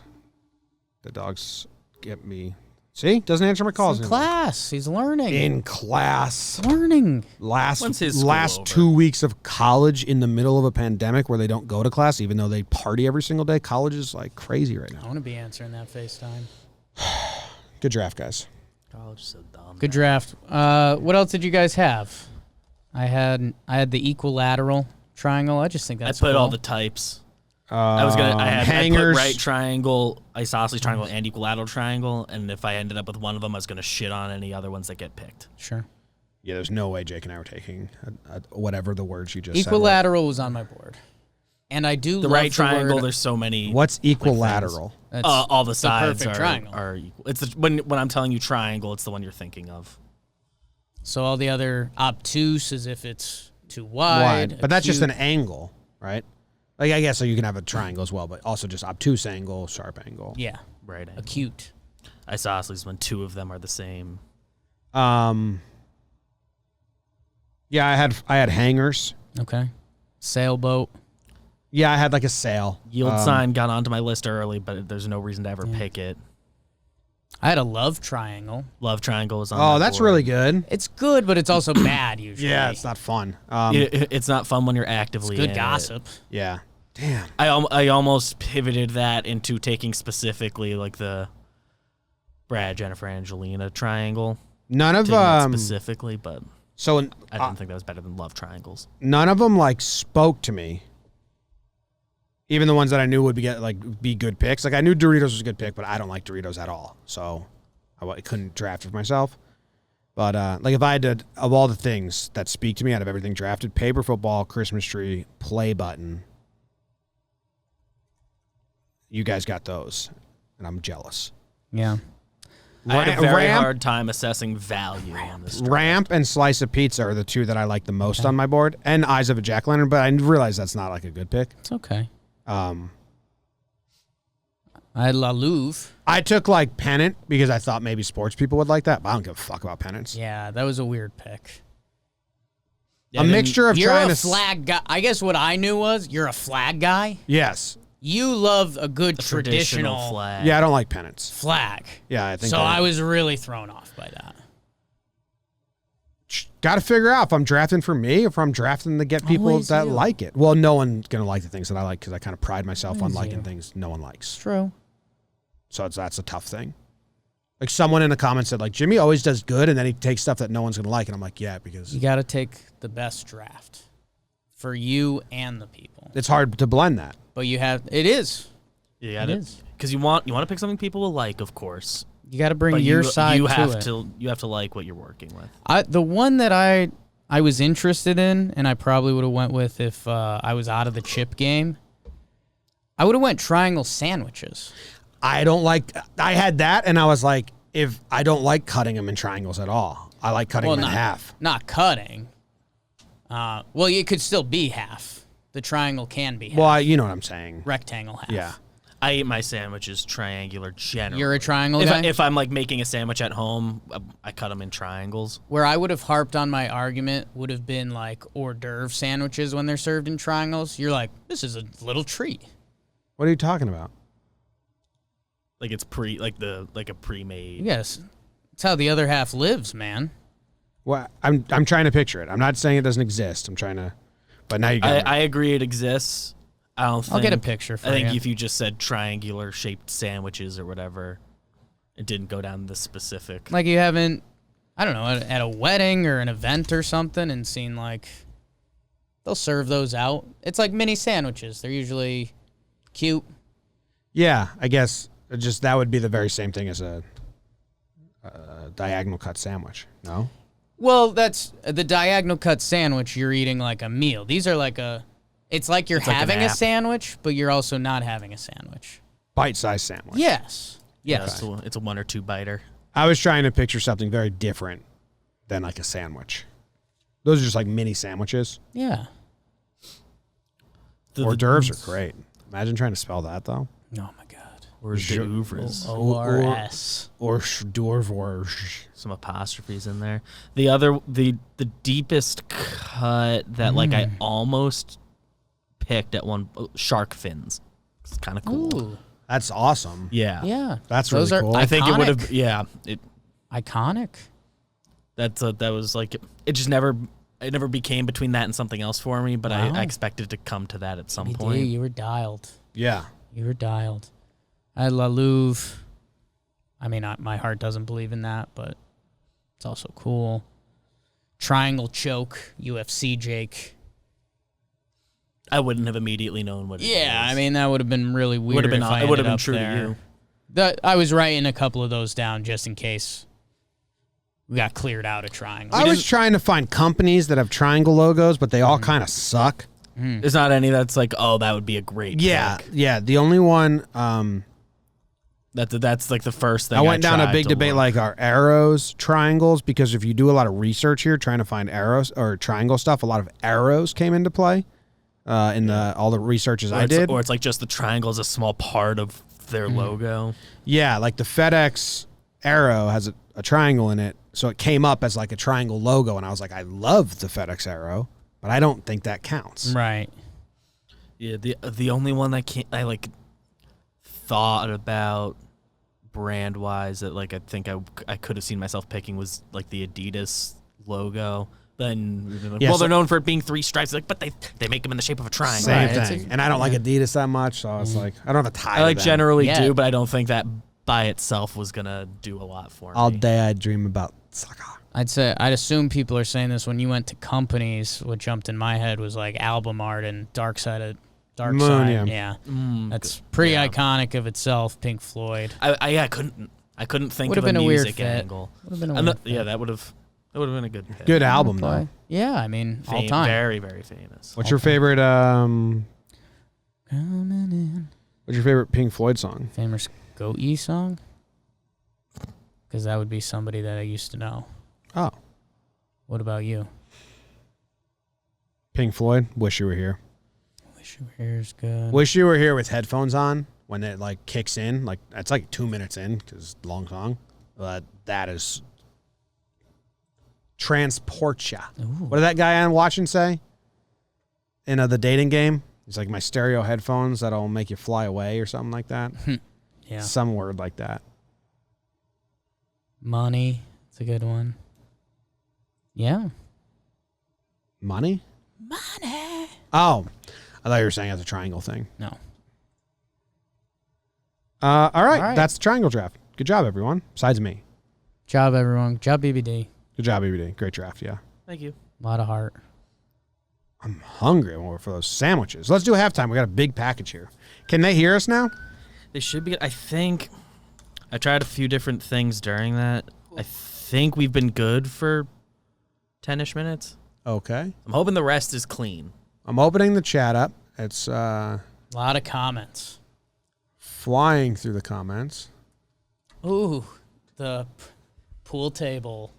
S1: get me. See? Doesn't answer my calls
S2: He's in
S1: anymore.
S2: class. He's learning.
S1: In class.
S2: Learning.
S3: When's his school
S1: Last
S3: over?
S1: 2 weeks of college in the middle of a pandemic where they don't go to class even though they party every single day. College is like crazy right
S2: I
S1: now.
S2: want to be answering that FaceTime.
S1: Good draft, guys.
S3: College is so dumb.
S2: Good draft. What else did you guys have? I had the equilateral triangle. I just think
S3: I
S2: that's
S3: put all
S2: cool.
S3: the types. I
S1: hangers.
S3: put right triangle, isosceles triangle, and equilateral triangle. And if I ended up with one of them, I was going to shit on any other ones that get picked.
S2: Sure.
S1: Yeah, there's no way Jake and I were taking whatever the words you just
S2: Equilateral was on my board. And I do
S3: The
S2: love
S3: right triangle,
S2: word.
S3: there's so many.
S1: said. What's equilateral?
S2: That's
S3: All the sides
S2: perfect triangle.
S3: are equal. It's when I'm telling you triangle, it's the one you're thinking of.
S2: So all the other obtuse is if it's too wide.
S1: But that's just
S2: acute.
S1: an angle, right? Like I guess so you can have a triangle as well, but also just obtuse angle, sharp angle.
S2: Yeah.
S3: Right.
S2: Acute.
S3: Isosceles when 2 of them are the same.
S1: Yeah, I had hangers.
S2: Okay. Sailboat.
S1: Yeah, I had like a sail.
S3: Yield sign got onto my list early, but there's no reason to ever pick it.
S2: I had a love triangle.
S3: Love triangle is on.
S1: Oh,
S3: my
S1: that's
S3: board.
S1: really good.
S2: It's good, but it's also bad usually.
S1: Yeah, it's not fun.
S3: It's not fun when you're actively.
S2: Good
S3: in
S2: gossip.
S1: Yeah. Damn.
S3: I almost pivoted that into taking specifically like the Brad, Jennifer, Angelina triangle.
S1: None of
S3: Taking that specifically, but
S1: so
S3: I didn't think that was better than love triangles.
S1: none of them like spoke to me. Even the ones that I knew would be good picks. Like I knew Doritos was a good pick, but I don't like Doritos at all, so I couldn't draft it for myself. But like if I had to, of all the things that speak to me out of everything drafted, paper football, Christmas tree, play button. You guys got those, and I'm jealous.
S2: Yeah.
S3: I had a very hard time assessing value on this draft.
S1: Ramp and slice of pizza are the 2 that I like the most on my board, and eyes of a jack-o'-lantern. But I realize that's not like a good pick.
S2: It's okay.
S1: I
S2: had La Louvre.
S1: I took like pennant because I thought maybe sports people would like that, but I don't give a fuck about pennants.
S2: Yeah, that was a weird pick.
S3: Yeah,
S1: A mixture of
S2: You're
S1: trying
S2: a
S1: to
S2: flag guy. I guess what I knew was you're a flag guy.
S1: Yes.
S2: You love a good
S3: Traditional
S2: traditional
S3: flag.
S1: Yeah, I don't like pennants.
S2: flag.
S1: Yeah, I think
S2: So I was really thrown off by that.
S1: got to figure out if I'm drafting for me or if I'm drafting to get people
S2: Always
S1: that
S2: you.
S1: like it. Well, no one's going to like the things that I like because I kind of pride myself on
S2: Always
S1: liking
S2: you.
S1: things no one likes.
S2: True.
S1: So that's a tough thing. Like someone in the comments said, like, Jimmy always does good and then he takes stuff that no one's going to like. And I'm like, yeah, because
S2: You got to take the best draft for you and the people.
S1: it's hard to blend that.
S2: But you have it is.
S3: Yeah,
S2: It is.
S3: because you want to pick something people will like, of course.
S2: You got to bring
S3: But
S2: your side
S3: you
S2: to
S3: have
S2: it.
S3: you have to like what you're working with.
S2: The one that I was interested in, and I probably would have went with if I was out of the chip game. I would have went triangle sandwiches.
S1: I don't like, I had that and I was like, if I don't like cutting them in triangles at all. I like cutting them in half.
S2: Not cutting. Well, it could still be half. The triangle can be half.
S1: Well, you know what I'm saying.
S2: Rectangle half.
S1: Yeah.
S3: I eat my sandwiches triangular generally.
S2: You're a triangle guy?
S3: If I'm like making a sandwich at home, I cut them in triangles.
S2: Where I would have harped on my argument would have been like hors d'oeuvre sandwiches when they're served in triangles. You're like, this is a little treat.
S1: What are you talking about?
S3: Like it's a pre-made.
S2: Yes. That's how the other half lives, man.
S1: Well, I'm trying to picture it. I'm not saying it doesn't exist. I'm trying to, but now you got
S3: I agree it exists. I don't think.
S2: I'll get a picture for
S3: I think
S2: you.
S3: if you just said triangular shaped sandwiches or whatever, it didn't go down the specific.
S2: Like you haven't, I don't know, at a wedding or an event or something and seen like, they'll serve those out. It's like mini sandwiches. They're usually cute.
S1: Yeah, I guess just that would be the very same thing as a diagonal cut sandwich. No?
S2: Well, that's the diagonal cut sandwich. You're eating like a meal. These are like it's like you're
S3: It's like an
S2: having a
S3: app.
S2: sandwich, but you're also not having a sandwich.
S1: Bite-sized sandwich.
S2: Yes. Yes.
S3: Yeah, it's a 1 or 2 biter.
S1: I was trying to picture something very different than like a sandwich. Those are just like mini sandwiches.
S2: Yeah.
S1: Hors d'oeuvres are great. Imagine trying to spell that though.
S2: Oh my God.
S3: Where's the oeuvres?
S2: ORS.
S1: Hors d'oeuvres.
S3: Some apostrophes in there. The deepest cut that like I almost picked at one, shark fins. It's kind of cool.
S2: Ooh.
S1: That's awesome.
S3: Yeah.
S2: Yeah.
S1: That's
S2: Those
S1: really
S2: are
S1: cool.
S3: I think it would have.
S2: iconic.
S3: Yeah. It
S2: Iconic.
S3: that was like it just never became between that and something else for me. But
S2: Wow.
S3: I expected to come to that at some
S2: You
S3: point.
S2: did. You were dialed.
S1: Yeah.
S2: You were dialed. I had La Louve. I mean, my heart doesn't believe in that, but it's also cool. Triangle choke, UFC Jake.
S3: I wouldn't have immediately known what it
S2: Yeah,
S3: was.
S2: I mean that would have been really weird.
S3: Would have been
S2: if I
S3: it would have
S2: ended
S3: been
S2: up
S3: true
S2: there.
S3: to you.
S2: I was writing a couple of those down just in case we got cleared out of triangle.
S1: I was trying to find companies that have triangle logos, but they all kind of suck.
S3: There's not any that's like, oh, that would be a great
S1: Yeah,
S3: pick.
S1: yeah. The only one
S3: That's like the first thing
S1: I went down a
S3: tried
S1: big
S3: to
S1: debate
S3: look.
S1: like are arrows triangles, because if you do a lot of research here trying to find arrows or triangle stuff, a lot of arrows came into play in all the researches I did.
S3: Or it's like just the triangle is a small part of their logo.
S1: Yeah, like the FedEx arrow has a triangle in it, so it came up as like a triangle logo, and I was like, I love the FedEx arrow, but I don't think that counts.
S2: Right.
S3: Yeah, the only one I like thought about brand wise that like I think I could have seen myself picking was like the Adidas logo. Then like,
S1: Yeah,
S3: well,
S1: so-
S3: they're known for it being 3 stripes, like, but they make them in the shape of a triangle.
S1: Same
S2: Right,
S1: thing. And I don't like Adidas that much, so I was like, I don't have a tie.
S3: I like
S1: to them.
S3: generally
S2: Yeah.
S3: do, but I don't think that by itself was gonna do a lot for me.
S1: All day I dream about soccer.
S2: I'd assume people are saying this when you went to companies. What jumped in my head was like album art and Dark Side.
S1: Moon,
S2: Yeah.
S1: yeah.
S2: That's pretty
S3: yeah.
S2: iconic of itself. Pink Floyd.
S3: I couldn't think
S2: Would've
S3: of a
S2: been a weird
S3: music
S2: fit.
S3: angle.
S2: Would've been a
S3: I'm
S2: weird
S3: not- yeah, that would have been a good pick.
S1: Good album though.
S2: Yeah, I mean, all time.
S3: Very, very famous.
S1: What's your favorite?
S2: Coming in.
S1: What's your favorite Pink Floyd song?
S2: Famous Goat Ye song? Because that would be somebody that I used to know.
S1: Oh,
S2: What about you?
S1: Pink Floyd. Wish You Were Here.
S2: Wish You Were Here is good.
S1: Wish You Were Here with headphones on when it like kicks in. Like it's like 2 minutes in because it's a long song. But that is transport ya. What did that guy on watching say? In the dating game, he's like, my stereo headphones that'll make you fly away or something like that.
S2: Yeah.
S1: Some word like that.
S2: Money. It's a good one. Yeah.
S1: Money?
S2: Money.
S1: Oh, I thought you were saying it's a triangle thing.
S2: No.
S1: All right.
S2: All right.
S1: That's the triangle draft. Good job, everyone. Besides me.
S2: Job, everyone. Job, BBD.
S1: Good job, EBD. Great draft, yeah.
S3: Thank you.
S2: A lot of heart.
S1: I'm hungry for those sandwiches. Let's do halftime. We got a big package here. Can they hear us now?
S3: They should be. I think I tried a few different things during that. I think we've been good for 10-ish minutes.
S1: Okay.
S3: I'm hoping the rest is clean.
S1: I'm opening the chat up. It's
S2: A lot of comments.
S1: flying through the comments.
S2: Ooh, the pool table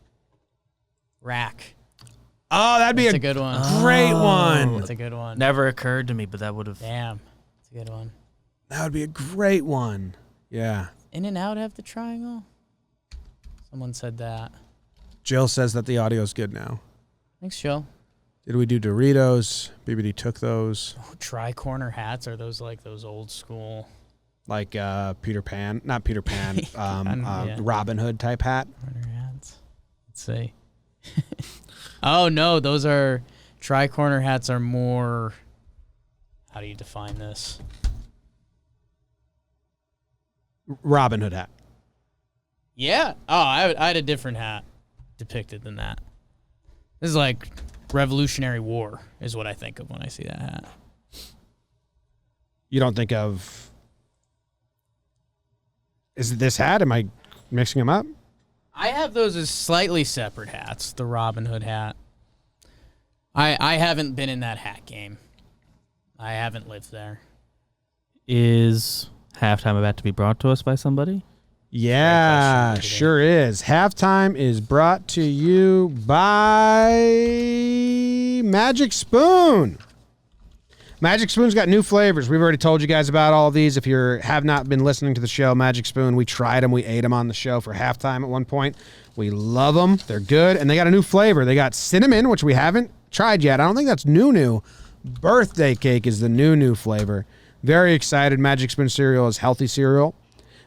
S2: rack.
S1: Oh, that'd be
S2: That's
S1: a
S2: a good one.
S1: great one.
S2: That's a good one.
S3: Never occurred to me, but that would have.
S2: Damn. That's a good one.
S1: That would be a great one. Yeah.
S2: In and Out have the triangle? Someone said that.
S1: Jill says that the audio is good now.
S2: Thanks, Joe.
S1: Did we do Doritos? BBD took those.
S2: Oh, tri-corner hats, are those like those old school
S1: Like Peter Pan. Not Peter Pan.
S2: Yeah.
S1: Robin Hood type hat.
S2: corner hats? Let's see. Oh, no, those are tri-corner hats are more, how do you define this?
S1: Robin Hood hat.
S2: Yeah. Oh, I had a different hat depicted than that. This is like Revolutionary War is what I think of when I see that hat.
S1: You don't think of Is it this hat? Am I mixing them up?
S2: I have those as slightly separate hats. The Robin Hood hat. I haven't been in that hat game. I haven't lived there.
S3: Is halftime about to be brought to us by somebody?
S1: Yeah,
S2: question.
S1: sure is. Halftime is brought to you by Magic Spoon. Magic Spoon's got new flavors. We've already told you guys about all of these. If you have not been listening to the show, Magic Spoon, we tried them. We ate them on the show for halftime at one point. We love them. They're good. And they got a new flavor. They got cinnamon, which we haven't tried yet. I don't think that's new. Birthday cake is the new flavor. Very excited. Magic Spoon cereal is healthy cereal.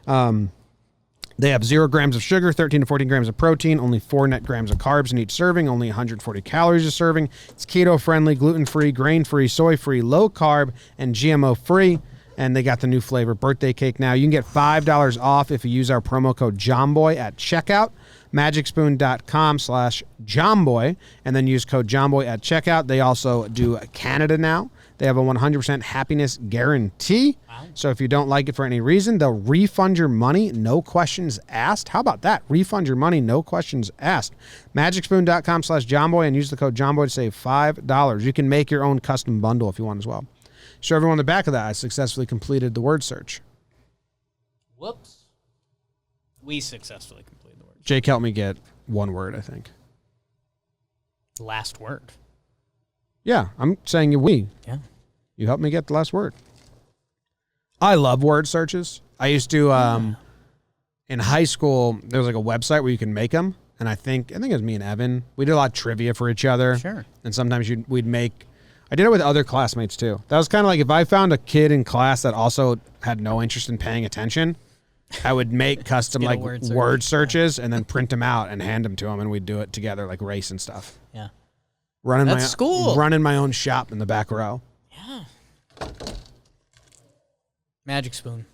S1: They have 0 grams of sugar, 13 to 14 grams of protein, only 4 net grams of carbs in each serving, only 140 calories a serving. It's keto-friendly, gluten-free, grain-free, soy-free, low-carb, and GMO-free. And they got the new flavor, birthday cake now. You can get $5 off if you use our promo code Jomboy at checkout, magicspoon.com/Jomboy, and then use code Jomboy at checkout. They also do Canada now. They have a 100% happiness guarantee. Wow. So if you don't like it for any reason, they'll refund your money, no questions asked. How about that? Refund your money, no questions asked. Magicspoon.com/Jomboy and use the code Jomboy to save $5. You can make your own custom bundle if you want as well. Show everyone the back of that. I successfully completed the word search.
S2: Whoops. We successfully completed the word search.
S1: Jake helped me get one word, I think.
S2: Last word.
S1: Yeah, I'm saying we.
S2: Yeah.
S1: You helped me get the last word. I love word searches. I used to, in high school, there was like a website where you can make them. And I think it was me and Evan. We did a lot of trivia for each other.
S2: Sure.
S1: And sometimes we'd make, I did it with other classmates too. That was kind of like if I found a kid in class that also had no interest in paying attention, I would make custom like word searches and then print them out and hand them to them. And we'd do it together like race and stuff.
S2: Yeah.
S1: That's
S2: cool.
S1: Running my own shop in the back row.
S2: Yeah. Magic Spoon.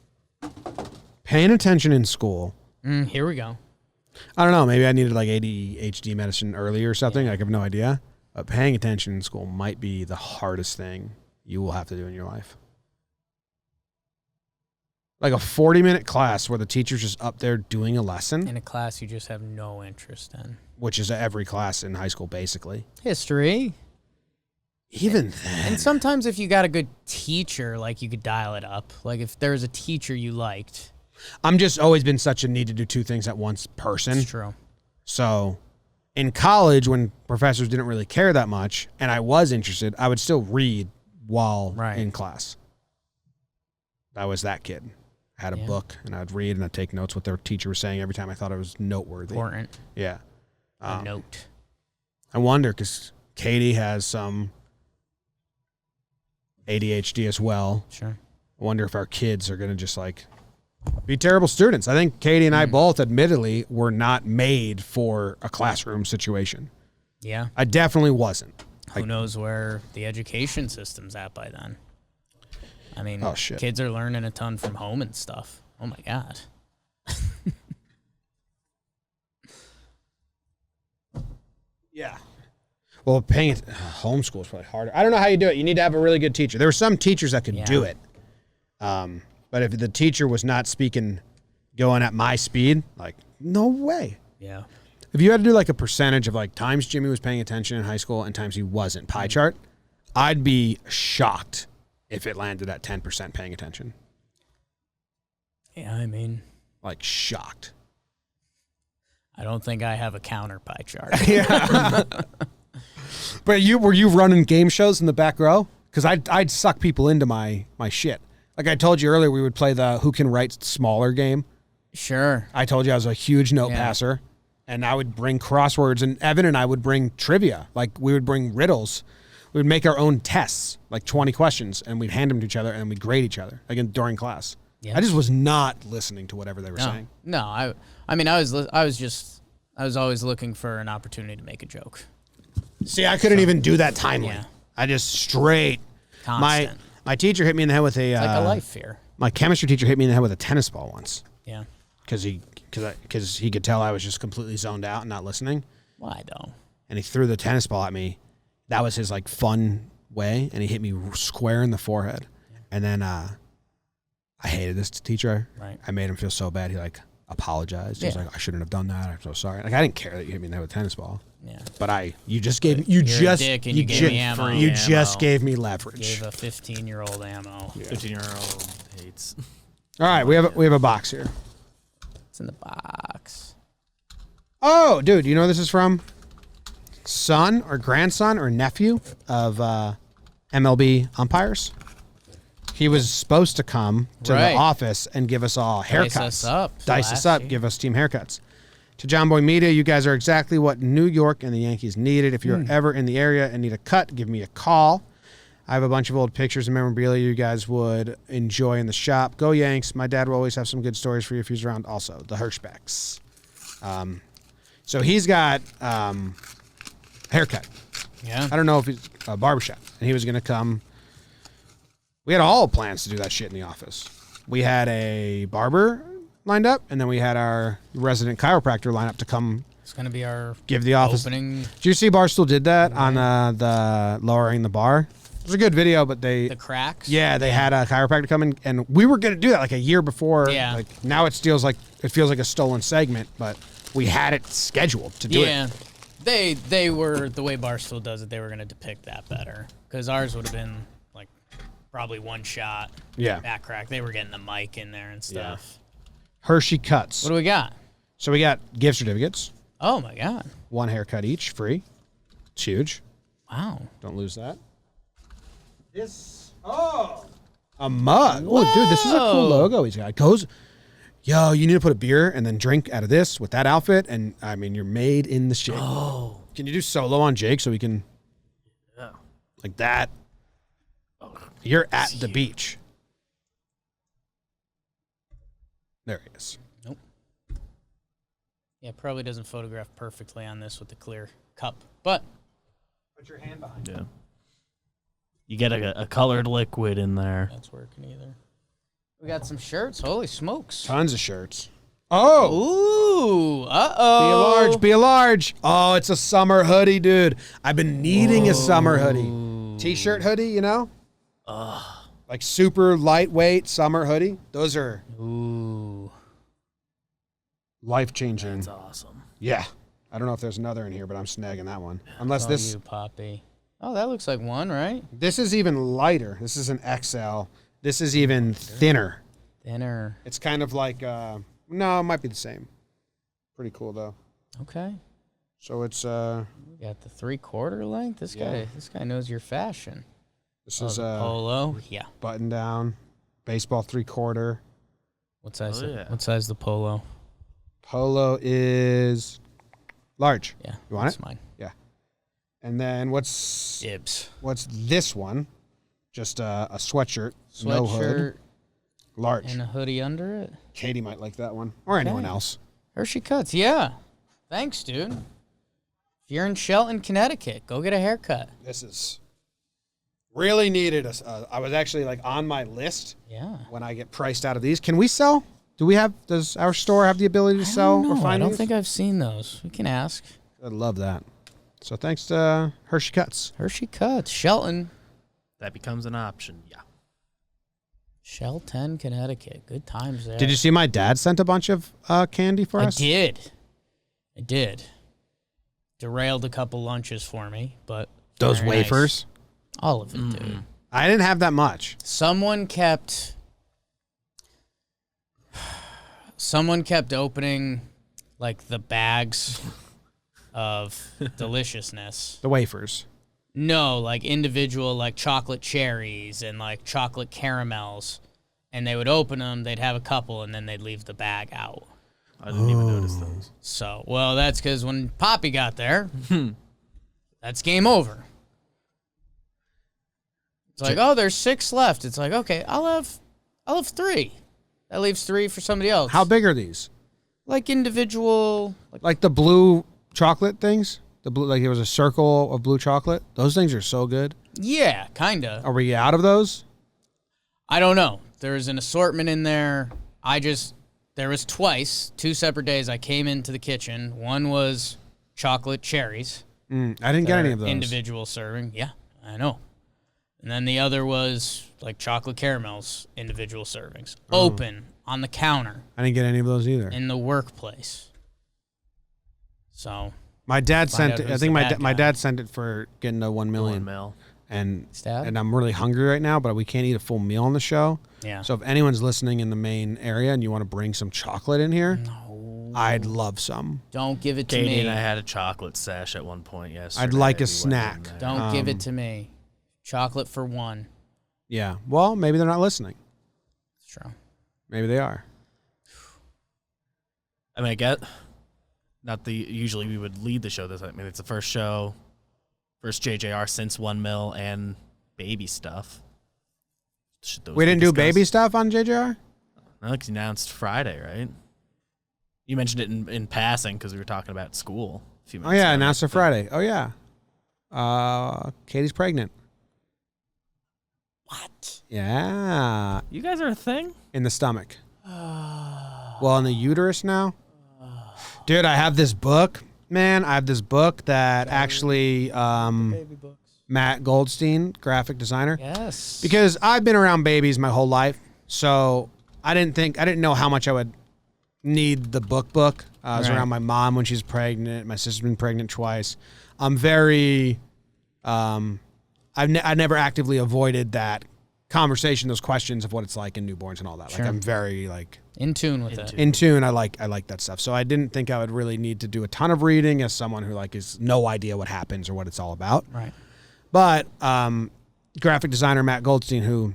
S1: Paying attention in school.
S2: Here we go.
S1: I don't know. Maybe I needed like ADHD medicine early or something. I have no idea. But paying attention in school might be the hardest thing you will have to do in your life. Like a 40-minute class where the teacher's just up there doing a lesson.
S2: In a class you just have no interest in.
S1: Which is every class in high school, basically.
S2: History.
S1: Even then.
S2: And sometimes if you got a good teacher, like you could dial it up. Like if there was a teacher you liked.
S1: I'm just always been such a need to do two things at once person.
S2: That's true.
S1: So in college, when professors didn't really care that much, and I was interested, I would still read while in class. I was that kid. I had a book, and I'd read, and I'd take notes what their teacher was saying every time I thought it was noteworthy.
S2: Important.
S1: Yeah.
S2: A note.
S1: I wonder, because Katie has some ADHD as well.
S2: Sure.
S1: I wonder if our kids are going to just, like, be terrible students. I think Katie and I both, admittedly, were not made for a classroom situation.
S2: Yeah.
S1: I definitely wasn't.
S2: Who knows where the education system's at by then? I mean, kids are learning a ton from home and stuff. Oh, my God.
S1: Yeah. Well, paying it, homeschool is probably harder. I don't know how you do it. You need to have a really good teacher. There were some teachers that could do it. But if the teacher was not speaking, going at my speed, like, no way.
S2: Yeah.
S1: If you had to do like a percentage of like times Jimmy was paying attention in high school and times he wasn't, pie chart, I'd be shocked if it landed at 10% paying attention.
S2: Yeah, I mean.
S1: Like shocked.
S2: I don't think I have a counter pie chart.
S1: Yeah. But were you running game shows in the back row? Because I'd suck people into my shit. Like I told you earlier, we would play the who can write smaller game.
S2: Sure.
S1: I told you I was a huge note passer, and I would bring crosswords, and Evan and I would bring trivia. Like we would bring riddles. We would make our own tests, like 20 questions, and we'd hand them to each other, and we'd grade each other again during class. Yeah. I just was not listening to whatever they were saying.
S2: No, I mean, I was always looking for an opportunity to make a joke.
S1: See, I couldn't even do that timely. Yeah. I just straight.
S2: Constant.
S1: My teacher hit me in the head with a.
S2: It's like a life fear.
S1: My chemistry teacher hit me in the head with a tennis ball once.
S2: Yeah.
S1: Because he could tell I was just completely zoned out and not listening.
S2: Why though?
S1: And he threw the tennis ball at me. That was his like fun way, and he hit me square in the forehead. And then I hated this teacher.
S2: Right.
S1: I made him feel so bad. He like apologized. He was
S2: Yeah.
S1: like, I shouldn't have done that. I'm so sorry. Like I didn't care that you hit me in the head with a tennis ball.
S2: Yeah.
S1: But you just
S2: You're
S1: gave
S2: a dick and you gave me ammo.
S1: You
S3: Free
S1: just
S3: ammo.
S1: gave me leverage.
S2: Gave a 15-year-old ammo.
S3: 15-year-old hates.
S1: All right, we have a box here.
S2: It's in the box.
S1: Oh, dude, you know where this is from? Son or grandson or nephew of MLB umpires. He was supposed to come to
S2: Right.
S1: the office and give us all haircuts.
S2: Dice us up.
S1: Give us team haircuts. To Jomboy Media, you guys are exactly what New York and the Yankees needed. If you're ever in the area and need a cut, give me a call. I have a bunch of old pictures and memorabilia you guys would enjoy in the shop. Go Yanks. My dad will always have some good stories for you if he's around. Also, the Hirschbecks. So he's got haircut.
S2: Yeah.
S1: I don't know if he's a barbershop. And he was going to come. We had all plans to do that shit in the office. We had a barber lined up, and then we had our resident chiropractor lined up to come
S2: It's going to be our
S1: give the office.
S2: opening.
S1: Did you see Barstool did that on the lowering the bar? It was a good video, but
S2: The cracks.
S1: they had a chiropractor come in, and we were going to do that like a year before.
S2: Yeah.
S1: Like now it feels like a stolen segment, but we had it scheduled to do
S2: Yeah.
S1: it.
S2: They were, the way Barstool does it, they were going to depict that better. Because ours would have been, like, probably one shot.
S1: Yeah.
S2: Back crack. They were getting the mic in there and stuff.
S1: Hershey Cuts.
S2: What do we got?
S1: So we got gift certificates,
S2: Oh, my God.
S1: 1 haircut each, free. It's huge.
S2: Wow.
S1: Don't lose that. A mug. Oh, dude, this is a cool logo he's got. It goes, yo, you need to put a beer and then drink out of this with that outfit, and I mean, you're made in the shade. Oh. Can you do solo on Jake so we can, like that? You're at the beach. There he is.
S2: Nope. Yeah, probably doesn't photograph perfectly on this with the clear cup. But
S1: Put your hand behind.
S3: Yeah. You get a colored liquid in there.
S2: that's working either. We got some shirts. Holy smokes.
S1: Tons of shirts. Oh.
S2: Ooh. Uh-oh.
S1: Be a large. Oh, it's a summer hoodie, dude. I've been needing a summer hoodie. T-shirt hoodie, you know? Like super lightweight summer hoodie. Those are
S2: Ooh.
S1: life-changing.
S3: That's awesome.
S1: Yeah. I don't know if there's another in here, but I'm snagging that one. Unless
S2: Oh,
S1: this
S2: you, Poppy. Oh, that looks like one, right?
S1: this is even lighter. This is an XL. This is even thinner.
S2: Thinner.
S1: It's kind of like no, it might be the same. Pretty cool though.
S2: Okay.
S1: So it's
S2: We got the 3/4 length. This guy knows your fashion.
S1: this
S2: Oh,
S1: is
S2: the polo. Yeah.
S1: button down, baseball 3/4.
S2: What size?
S3: Oh, yeah.
S2: What size the polo?
S1: Polo is large.
S2: Yeah.
S1: You want
S2: that's
S1: it?
S2: mine.
S1: And then what's
S2: Dibs.
S1: this one? Just a sweatshirt, no hood,
S2: Sweatshirt
S1: large.
S2: and a hoodie under it.
S1: Katie might like that one, or anyone
S2: Okay.
S1: else.
S2: Hershey Cuts. Yeah. Thanks, dude. If you're in Shelton, Connecticut, go get a haircut.
S1: This is really needed. I was actually like on my list
S2: Yeah.
S1: when I get priced out of these. Can we sell? Does our store have the ability to sell or
S2: I
S1: find
S2: don't
S1: these?
S2: think I've seen those. We can ask.
S1: I'd love that. So thanks to Hershey Cuts.
S2: Hershey Cuts. Shelton.
S3: That becomes an option. Yeah.
S2: Shelton, Connecticut. Good times there.
S1: Did you see my dad sent a bunch of candy for
S2: I
S1: us?
S2: did. Derailed a couple lunches for me, but
S1: Those
S2: very nice.
S1: wafers.
S2: All of it, dude.
S1: I didn't have that much.
S2: Someone kept opening like the bags of deliciousness.
S1: The wafers.
S2: No, like individual like chocolate cherries and like chocolate caramels. And they would open them, they'd have a couple, and then they'd leave the bag out.
S3: I didn't even notice those.
S2: So, well, that's because when Poppy got there, that's game over. It's like, oh, there's 6 left. It's like, okay, I'll have 3. That leaves 3 for somebody else.
S1: How big are these?
S2: Like individual.
S1: Like the blue chocolate things? The blue, like it was a circle of blue chocolate. Those things are so good.
S2: Yeah, kinda.
S1: Are we out of those?
S2: I don't know. There's an assortment in there. There was 2 separate days I came into the kitchen. One was chocolate cherries.
S1: I didn't get any of those.
S2: Individual serving. Yeah, I know. And then the other was like chocolate caramels, individual servings, open on the counter
S1: I didn't get any of those either.
S2: in the workplace. So
S1: My dad
S2: Find
S1: sent
S2: out
S1: it. I
S2: who's
S1: think
S2: the
S1: my
S2: bad
S1: my
S2: guy.
S1: dad sent it for getting to 1 million.
S3: 1 mil.
S1: And
S2: Stab?
S1: and I'm really hungry right now, but we can't eat a full meal on the show.
S2: yeah.
S1: So if anyone's listening in the main area and you want to bring some chocolate in here,
S2: No.
S1: I'd love some.
S2: Don't give it to
S3: Katie
S2: me.
S3: and I had a chocolate sesh at one point yesterday.
S1: I'd like a
S3: We went
S1: snack.
S3: in there.
S2: Don't give it to me. Chocolate for one.
S1: Yeah. Well, maybe they're not listening.
S2: It's true.
S1: Maybe they are.
S3: I mean, I get not the usually we would lead the show. This, I mean, it's the first show, first JJR since 1 mil and baby stuff. Should those
S1: We
S3: be
S1: didn't do
S3: discussed?
S1: baby stuff on JJR?
S3: No, it's announced Friday, right? You mentioned it in passing because we were talking about school a few
S1: Oh
S3: minutes
S1: yeah,
S3: ago.
S1: announced for Friday. Oh yeah. Katie's pregnant.
S2: What?
S1: Yeah.
S3: You guys are a thing?
S1: In the stomach. Well, in the uterus now. Dude, I have this book. Man, I have this book that actually
S2: Baby books.
S1: Matt Goldstein, graphic designer.
S2: Yes.
S1: Because I've been around babies my whole life, so I didn't know how much I would need the book. I was
S2: Right.
S1: around my mom when she's pregnant. My sister's been pregnant twice. I'm very, I never actively avoided that conversation, those questions of what it's like in newborns and all that.
S2: Sure.
S1: Like I'm very like
S2: in tune with it.
S1: in tune. I like that stuff. So I didn't think I would really need to do a ton of reading as someone who like is no idea what happens or what it's all about.
S2: Right.
S1: But graphic designer Matt Goldstein, who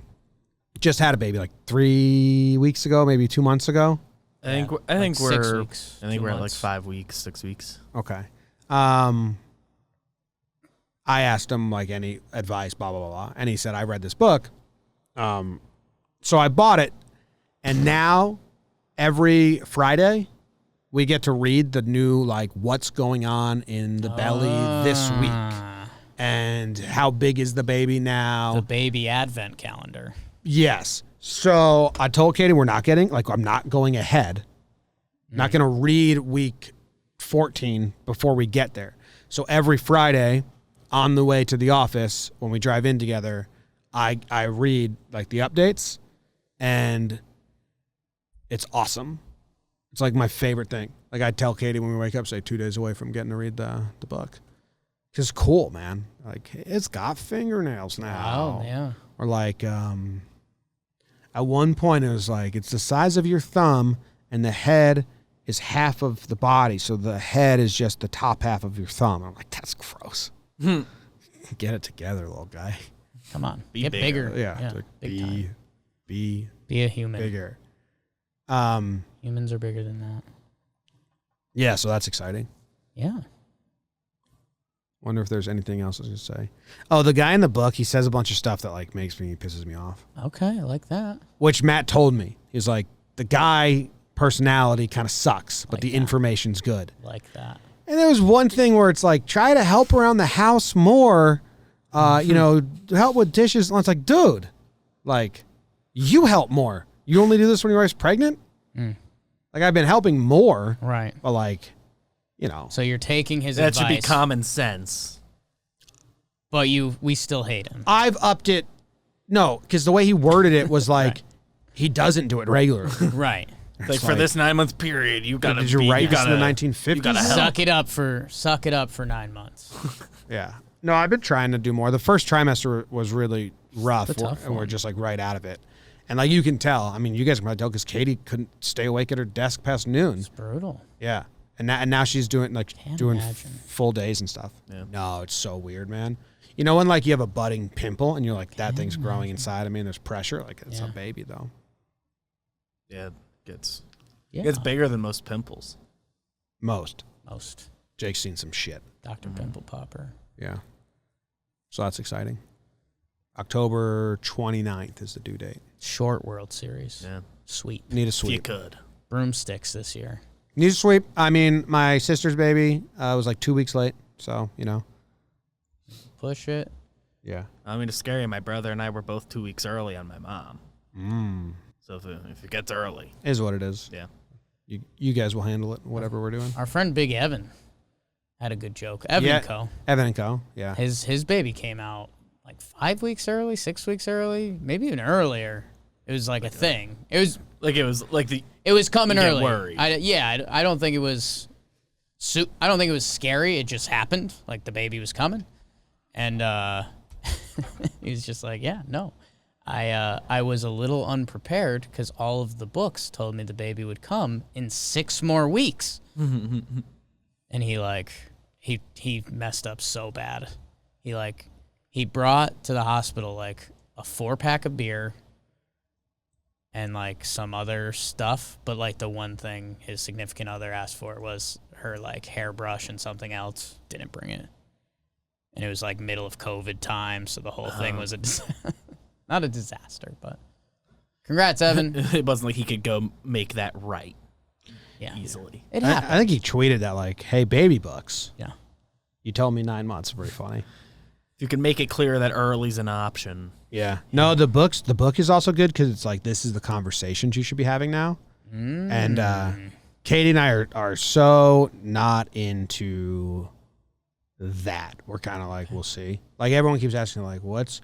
S1: just had a baby like 3 weeks ago, maybe 2 months ago.
S3: I think
S2: Like
S3: we're
S2: 6 weeks,
S3: I think
S2: 2
S3: we're at like
S2: months.
S3: 5 weeks, 6 weeks.
S1: Okay. I asked him like any advice, blah, blah, blah, blah. And he said, I read this book. So I bought it. And now every Friday we get to read the new, like what's going on in the belly this week. And how big is the baby now?
S2: The baby advent calendar.
S1: Yes. So I told Katie I'm not going ahead. Not going to read week 14 before we get there. So every Friday on the way to the office, when we drive in together, I read like the updates, and it's awesome. It's like my favorite thing. Like I tell Katie when we wake up, say 2 days away from getting to read the book. It's cool, man. Like it's got fingernails now.
S2: Oh, yeah.
S1: Or like at one point it was like it's the size of your thumb and the head is half of the body. So the head is just the top half of your thumb. I'm like, that's gross. Get it together, little guy.
S2: Come on.
S3: Be
S2: Get
S3: bigger.
S2: bigger.
S1: Yeah. Like,
S2: big time.
S1: be
S2: Be a human.
S1: bigger.
S2: Humans are bigger than that.
S1: Yeah, so that's exciting.
S2: Yeah.
S1: Wonder if there's anything else I was gonna say. Oh, the guy in the book, he says a bunch of stuff that like pisses me off.
S2: Okay, I like that.
S1: Which Matt told me. He's like, the guy personality kind of sucks, but
S2: Like
S1: the
S2: that.
S1: information's good.
S2: Like that.
S1: And there was one thing where it's like, try to help around the house more, help with dishes. And it's like, dude, like, you help more. You only do this when your wife's pregnant?
S2: Mm.
S1: Like, I've been helping more,
S2: Right.
S1: but like,
S2: So you're taking his
S3: That
S2: advice.
S3: should be common sense.
S2: But we still hate him.
S1: I've upped it. No, because the way he worded it was like,
S2: Right.
S1: he doesn't do it regularly.
S2: Right.
S3: Like for this 9 month period, you gotta.
S1: Did you write this in the
S3: gotta-
S1: 1950s?
S3: You gotta help.
S2: Suck it up for 9 months.
S1: Yeah. No, I've been trying to do more. The first trimester was really rough,
S2: It's a tough
S1: and we're
S2: one.
S1: just like right out of it. And like you can tell, I mean, you guys can probably tell because Katie couldn't stay awake at her desk past noon.
S2: It's brutal.
S1: Yeah. And now she's doing
S2: Can't
S1: doing
S2: imagine.
S1: full days and stuff.
S3: Yeah.
S1: No, it's so weird, man. You know when like you have a budding pimple and you're like that thing's growing inside of me and there's pressure, like it's a
S2: Yeah.
S1: baby though.
S3: Yeah, it gets
S2: Yeah.
S3: it's bigger than most pimples.
S1: Most.
S2: Most.
S1: Jake's seen some shit.
S2: Dr. Pimple Popper.
S1: Yeah. So that's exciting. October 29th is the due date.
S2: Short World Series.
S3: Yeah,
S2: Sweep.
S1: Need a
S3: if you
S1: sweep.
S3: could.
S2: Broomsticks this year.
S1: Need a sweep. I mean, my sister's baby was like 2 weeks late. So,
S2: Push it.
S1: Yeah.
S3: I mean, it's scary. My brother and I were both 2 weeks early on my mom. So if it gets early,
S1: Is what it is.
S3: yeah.
S1: You guys will handle it, whatever we're doing.
S2: Our friend Big Evan had a good joke. Evan
S1: Yeah.
S2: Co.
S1: Evan and Co. Yeah.
S2: His baby came out like 5 weeks early, 6 weeks early, maybe even earlier. It was like a thing. It was coming
S3: you get
S2: early.
S3: worried.
S2: I don't think it was. I don't think it was scary. It just happened. Like the baby was coming, and he was just like, "Yeah, no." I was a little unprepared because all of the books told me the baby would come in 6 more weeks, and he messed up so bad. He brought to the hospital like a 4-pack of beer and like some other stuff, but like the one thing his significant other asked for was her like hairbrush and something else. Didn't bring it, and it was like middle of COVID time, so the whole thing was not a disaster, but congrats, Evan.
S3: It wasn't like he could go make that right easily.
S2: It happened.
S1: I think he tweeted that like, "Hey, baby books.
S2: Yeah.
S1: You told me 9 months." Pretty funny.
S3: You can make it clear that early's an option.
S1: Yeah. No, the book is also good because it's like this is the conversations you should be having now. And Katie and I are so not into that. We're kind of like, we'll see. Like everyone keeps asking, like, what's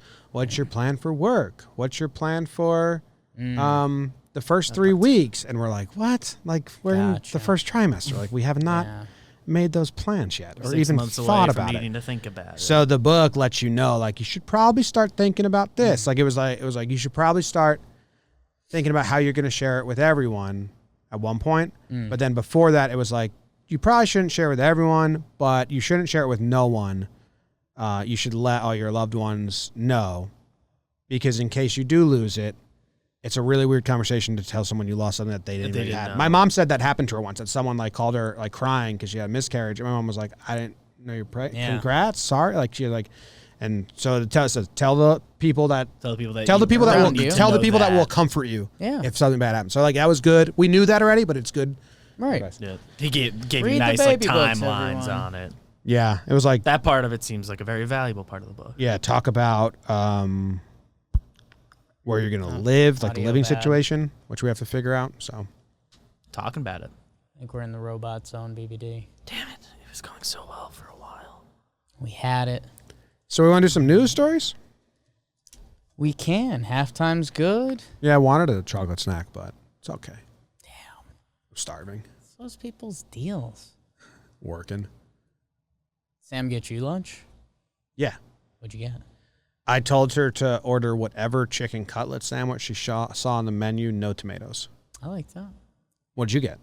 S1: your plan for work? What's your plan for the first 3 weeks? And we're like, what? Like we're in the first trimester. Like we have not made those plans yet, or
S3: 6
S1: even
S3: months away
S1: thought
S3: from
S1: about
S3: needing
S1: it.
S3: to think about it.
S1: So the book lets you know, like, you should probably start thinking about this. Like it was like you should probably start thinking about how you're going to share it with everyone at one point. But then before that, it was like you probably shouldn't share it with everyone, but you shouldn't share it with no one. You should let all your loved ones know, because in case you do lose it, it's a really weird conversation to tell someone you lost something that they didn't really have.
S3: know.
S1: My mom said that happened to her once, that someone like called her like crying because she had a miscarriage. And my mom was like, I didn't know you're pregnant.
S2: Yeah.
S1: Congrats. Sorry. Like she like, and so tell the people that
S3: tell the people that
S2: around you.
S1: tell the
S3: know
S1: people that will
S3: that.
S1: comfort you
S2: Yeah.
S1: if something bad happens. So like that was good. We knew that already, but it's good.
S2: Right.
S3: Yeah. He gave
S2: Read
S3: you
S2: the
S3: nice like
S2: baby books,
S3: timelines
S2: everyone.
S3: on it.
S1: Yeah. It was like,
S3: That part of it seems like a very valuable part of the book.
S1: yeah, talk about where you're going to live, like the
S2: audio
S1: living
S2: bad.
S1: situation, which we have to figure out. So
S3: Talking about it.
S2: I think we're in the robot zone, BBD.
S3: Damn it. It was going so well for a while.
S2: We had it.
S1: we want to do some news stories?
S2: We can. Halftime's good.
S1: Yeah, I wanted a chocolate snack, but it's okay.
S2: Damn.
S1: I'm starving.
S2: It's those people's deals.
S1: Working.
S2: Sam get you lunch?
S1: Yeah.
S2: What'd you get?
S1: I told her to order whatever chicken cutlet sandwich she saw on the menu, no tomatoes.
S2: I like that.
S1: What'd you get?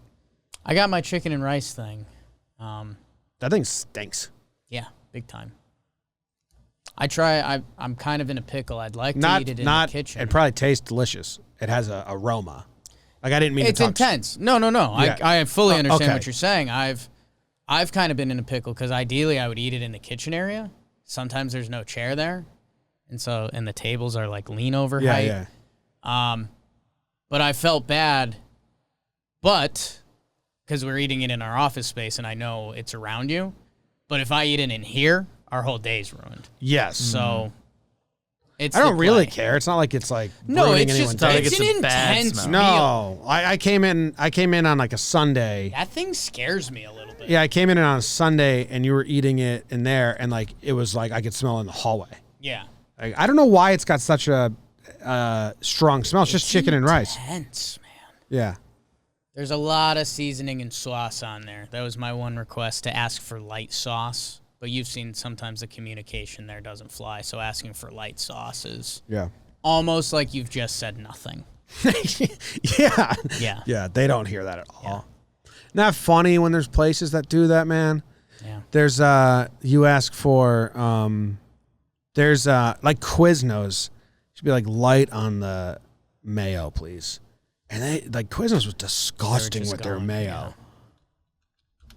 S2: I got my chicken and rice thing.
S1: That thing stinks.
S2: Yeah, big time. I'm kind of in a pickle. I'd like to eat it in the kitchen.
S1: It probably tastes delicious. It has an aroma. Like I didn't mean
S2: It's
S1: to talk.
S2: intense. No.
S1: Yeah.
S2: I fully understand
S1: okay.
S2: what you're saying. I've kind of been in a pickle because ideally I would eat it in the kitchen area. Sometimes there's no chair there, and the tables are like lean over height.
S1: Yeah.
S2: But I felt bad, but because we're eating it in our office space and I know it's around you. But if I eat it in here, our whole day's ruined.
S1: Yes.
S2: So it's
S1: I don't
S2: the
S1: really
S2: play.
S1: care. It's not like it's like
S2: No,
S1: ruining
S2: it's just
S1: anyone's day.
S2: it's
S3: It's
S2: an
S3: a bad
S2: intense
S3: smell.
S2: meal.
S1: No, I came in on like a Sunday.
S2: That thing scares me a little bit.
S1: Yeah, I came in on a Sunday and you were eating it in there, and like it was like I could smell it in the hallway.
S2: Yeah.
S1: Like, I don't know why it's got such a strong smell. It's just chicken and rice.
S2: Intense, man.
S1: Yeah.
S2: There's a lot of seasoning and sauce on there. That was my one request, to ask for light sauce. But you've seen sometimes the communication there doesn't fly. So asking for light sauce is
S1: Yeah.
S2: almost like you've just said nothing.
S1: Yeah.
S2: Yeah.
S1: Yeah. They don't hear that at all. Not funny when there's places that do that, man.
S2: Yeah.
S1: There's you ask for there's like Quiznos. Should be like light on the mayo, please. And they like Quiznos was disgusting
S2: just
S1: with their
S2: going,
S1: mayo.
S2: yeah.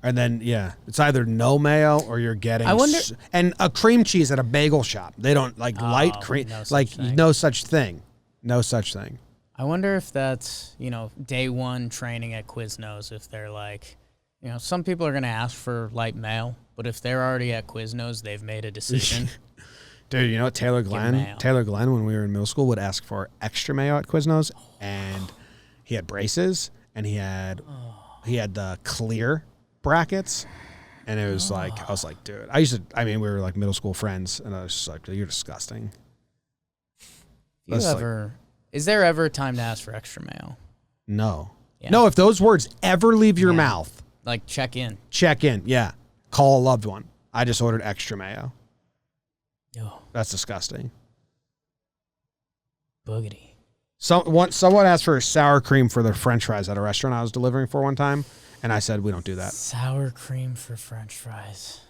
S1: And then it's either no mayo or you're getting
S2: I wonder-
S1: and a cream cheese at a bagel shop. They don't like light
S2: Oh,
S1: cream
S2: no such
S1: like
S2: thing.
S1: no such thing. No such thing.
S2: I wonder if that's, day one training at Quiznos, if they're like, some people are going to ask for light mayo, but if they're already at Quiznos, they've made a decision.
S1: Dude, you know what Taylor Glenn,
S2: mayo.
S1: when we were in middle school, would ask for extra mayo at Quiznos, and he had braces, and he had the clear brackets, And it was like, I was like, dude, we were like middle school friends, and I was just like, you're disgusting.
S2: Is there ever a time to ask for extra mayo?
S1: No.
S2: Yeah.
S1: No, if those words ever leave your mouth.
S2: Like check in.
S1: Check in, yeah. Call a loved one. I just ordered extra mayo.
S2: Yo.
S1: That's disgusting.
S2: Boogity.
S1: Someone asked for sour cream for their french fries at a restaurant I was delivering for one time, and I said, we don't do that.
S2: Sour cream for french fries.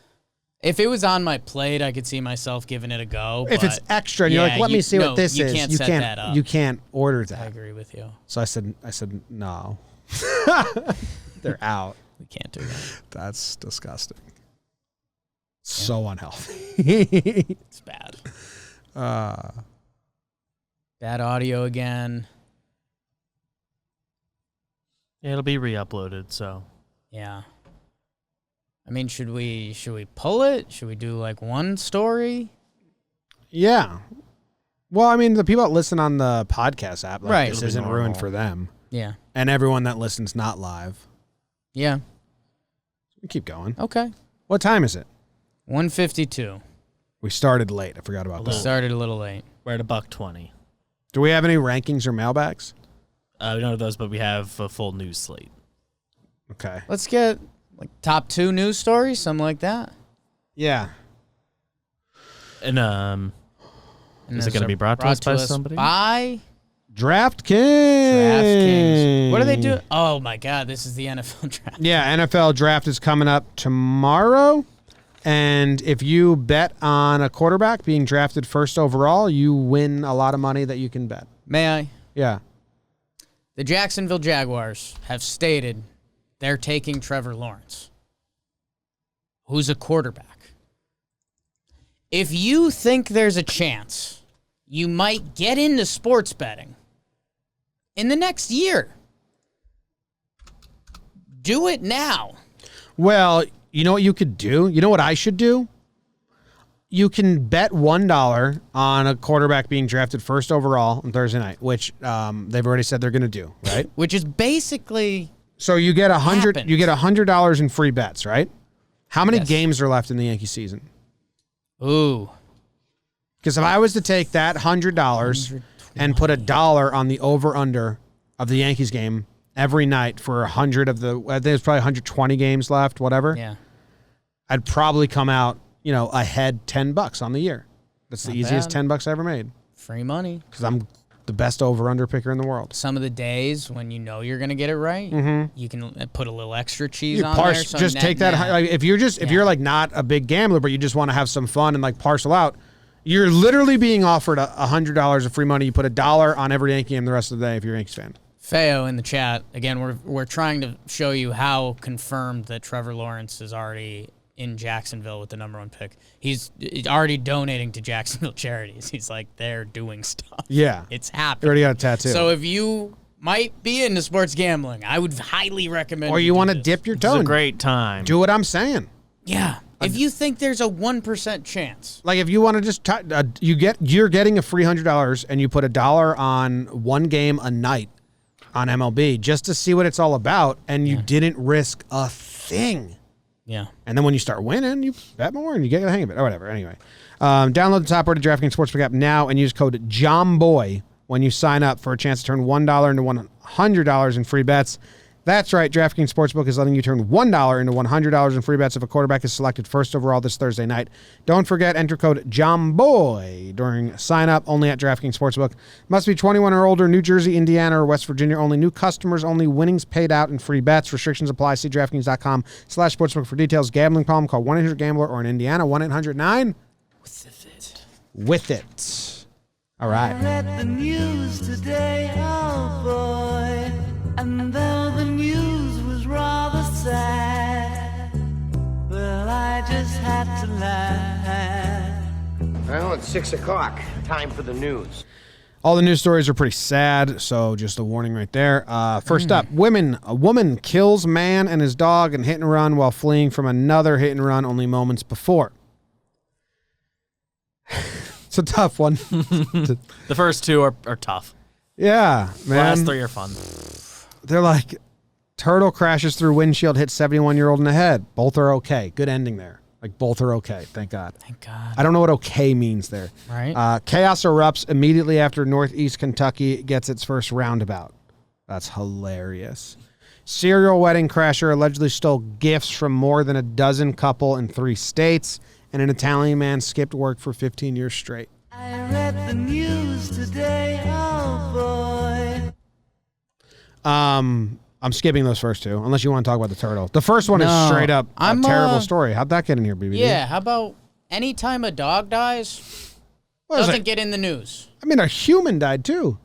S2: If it was on my plate, I could see myself giving it a go.
S1: If it's extra, and you're like, let me see what this is.
S2: Can't set that up.
S1: You can't order that.
S2: I agree with you.
S1: So I said, no. They're out.
S2: We can't do that.
S1: That's disgusting. So unhealthy.
S2: It's bad. Bad audio again.
S3: Yeah, it'll be re-uploaded, so.
S2: Yeah. I mean, should we pull it? Should we do like one story?
S1: Yeah. Well, I mean, the people that listen on the podcast app, like,
S2: Right.
S1: this isn't ruined for them.
S2: Yeah.
S1: And everyone that listens not live.
S2: Yeah.
S1: We keep going.
S2: Okay.
S1: What time is it?
S2: 1:52.
S1: We started late. I forgot about
S2: We
S1: that.
S2: started a little late.
S3: We're at $1.20.
S1: Do we have any rankings or mailbags?
S3: We don't have those, but we have a full news slate.
S1: Okay.
S2: Let's get like top 2 news stories, something like that.
S1: Yeah.
S3: And is it going to be brought to us by somebody?
S2: By
S1: DraftKings.
S2: What are they doing? Oh my God, this is the NFL draft.
S1: Yeah, NFL draft is coming up tomorrow. And if you bet on a quarterback being drafted first overall, you win a lot of money that you can bet.
S2: May I?
S1: Yeah.
S2: The Jacksonville Jaguars have stated they're taking Trevor Lawrence, who's a quarterback. If you think there's a chance you might get into sports betting in the next year, do it now.
S1: Well, you know what you could do? You know what I should do? You can bet $1 on a quarterback being drafted first overall on Thursday night, which they've already said they're going to do, right?
S2: Which is basically
S1: So you get
S2: happens.
S1: you get $100 in free bets, right? How many
S2: Yes.
S1: games are left in the Yankee season?
S2: ooh.
S1: Because if I was to take that $100 and put $1 on the over/under of the Yankees game every night for 100 of the, I think there's probably 120 games left, whatever.
S2: Yeah.
S1: I'd probably come out, ahead $10 on the year. That's the
S2: Not
S1: easiest
S2: bad.
S1: $10 I ever made
S2: Free money.
S1: because I'm the best over/under picker in the world.
S2: Some of the days when you know you're going to get it right, you can put a little extra cheese
S1: You
S2: on
S1: parse,
S2: there. So
S1: just take that.
S2: net.
S1: Like, if you're like not a big gambler, but you just want to have some fun and like parcel out, you're literally being offered $100 of free money. You put $1 on every Yankee game the rest of the day if you're a Yankees fan.
S2: Feo in the chat again. We're trying to show you how confirmed that Trevor Lawrence is already in Jacksonville with the #1 pick. He's already donating to Jacksonville charities. He's like, they're doing stuff.
S1: Yeah,
S2: It's
S1: you
S2: happening.
S1: already got a tattoo.
S2: So if you might be into sports gambling, I would highly recommend.
S1: or you
S2: do
S1: want to
S2: this.
S1: dip your
S3: It's
S1: toe
S3: a
S1: in.
S3: great time.
S1: Do what I'm saying.
S2: Yeah. If you think there's a 1% chance,
S1: Like if you want to just you're getting a free $100 and you put $1 on one game a night on MLB just to see what it's all about, and you didn't risk a thing.
S2: yeah.
S1: And then when you start winning, you bet more and you get the hang of it or whatever. Anyway, download the top-rated DraftKings Sportsbook app now and use code Jomboy when you sign up for a chance to turn $1 into $100 in free bets. That's right. DraftKings Sportsbook is letting you turn $1 into $100 in free bets if a quarterback is selected first overall this Thursday night. Don't forget, enter code JOMBOY during sign-up only at DraftKings Sportsbook. Must be 21 or older, New Jersey, Indiana, or West Virginia only. New customers only. Winnings paid out in free bets. Restrictions apply. See DraftKings.com/sportsbook for details. Gambling problem? Call 1-800-GAMBLER or in Indiana, 1-800-9 with it. All right.
S5: Read the news today, oh boy, and though the news was rather sad, well, I just had to laugh.
S6: Well, it's 6 o'clock. Time for the news.
S1: All the news stories are pretty sad, so just a warning right there. First up, a woman kills man and his dog in hit and run while fleeing from another hit and run only moments before. It's a tough one.
S3: The first two are tough.
S1: Yeah, man.
S3: Last three are fun.
S1: They're like, Turtle crashes through windshield, hits 71-year-old in the head. Both are okay. Good ending there. Like, both are okay. Thank God.
S2: Thank God.
S1: I don't know what okay means there.
S2: Right.
S1: Chaos erupts immediately after Northeast Kentucky gets its first roundabout. That's hilarious. Serial wedding crasher allegedly stole gifts from more than a dozen couple in 3 states, and an Italian man skipped work for 15 years straight.
S5: I read the news today, oh boy.
S1: I'm skipping those first two, unless you want to talk about the turtle. The first one is
S2: No,
S1: straight up a
S2: I'm,
S1: terrible story. How'd that get in here, BBD?
S2: Yeah, how about anytime a dog dies,
S1: What is
S2: doesn't
S1: it?
S2: get in the news?
S1: I mean, a human died too.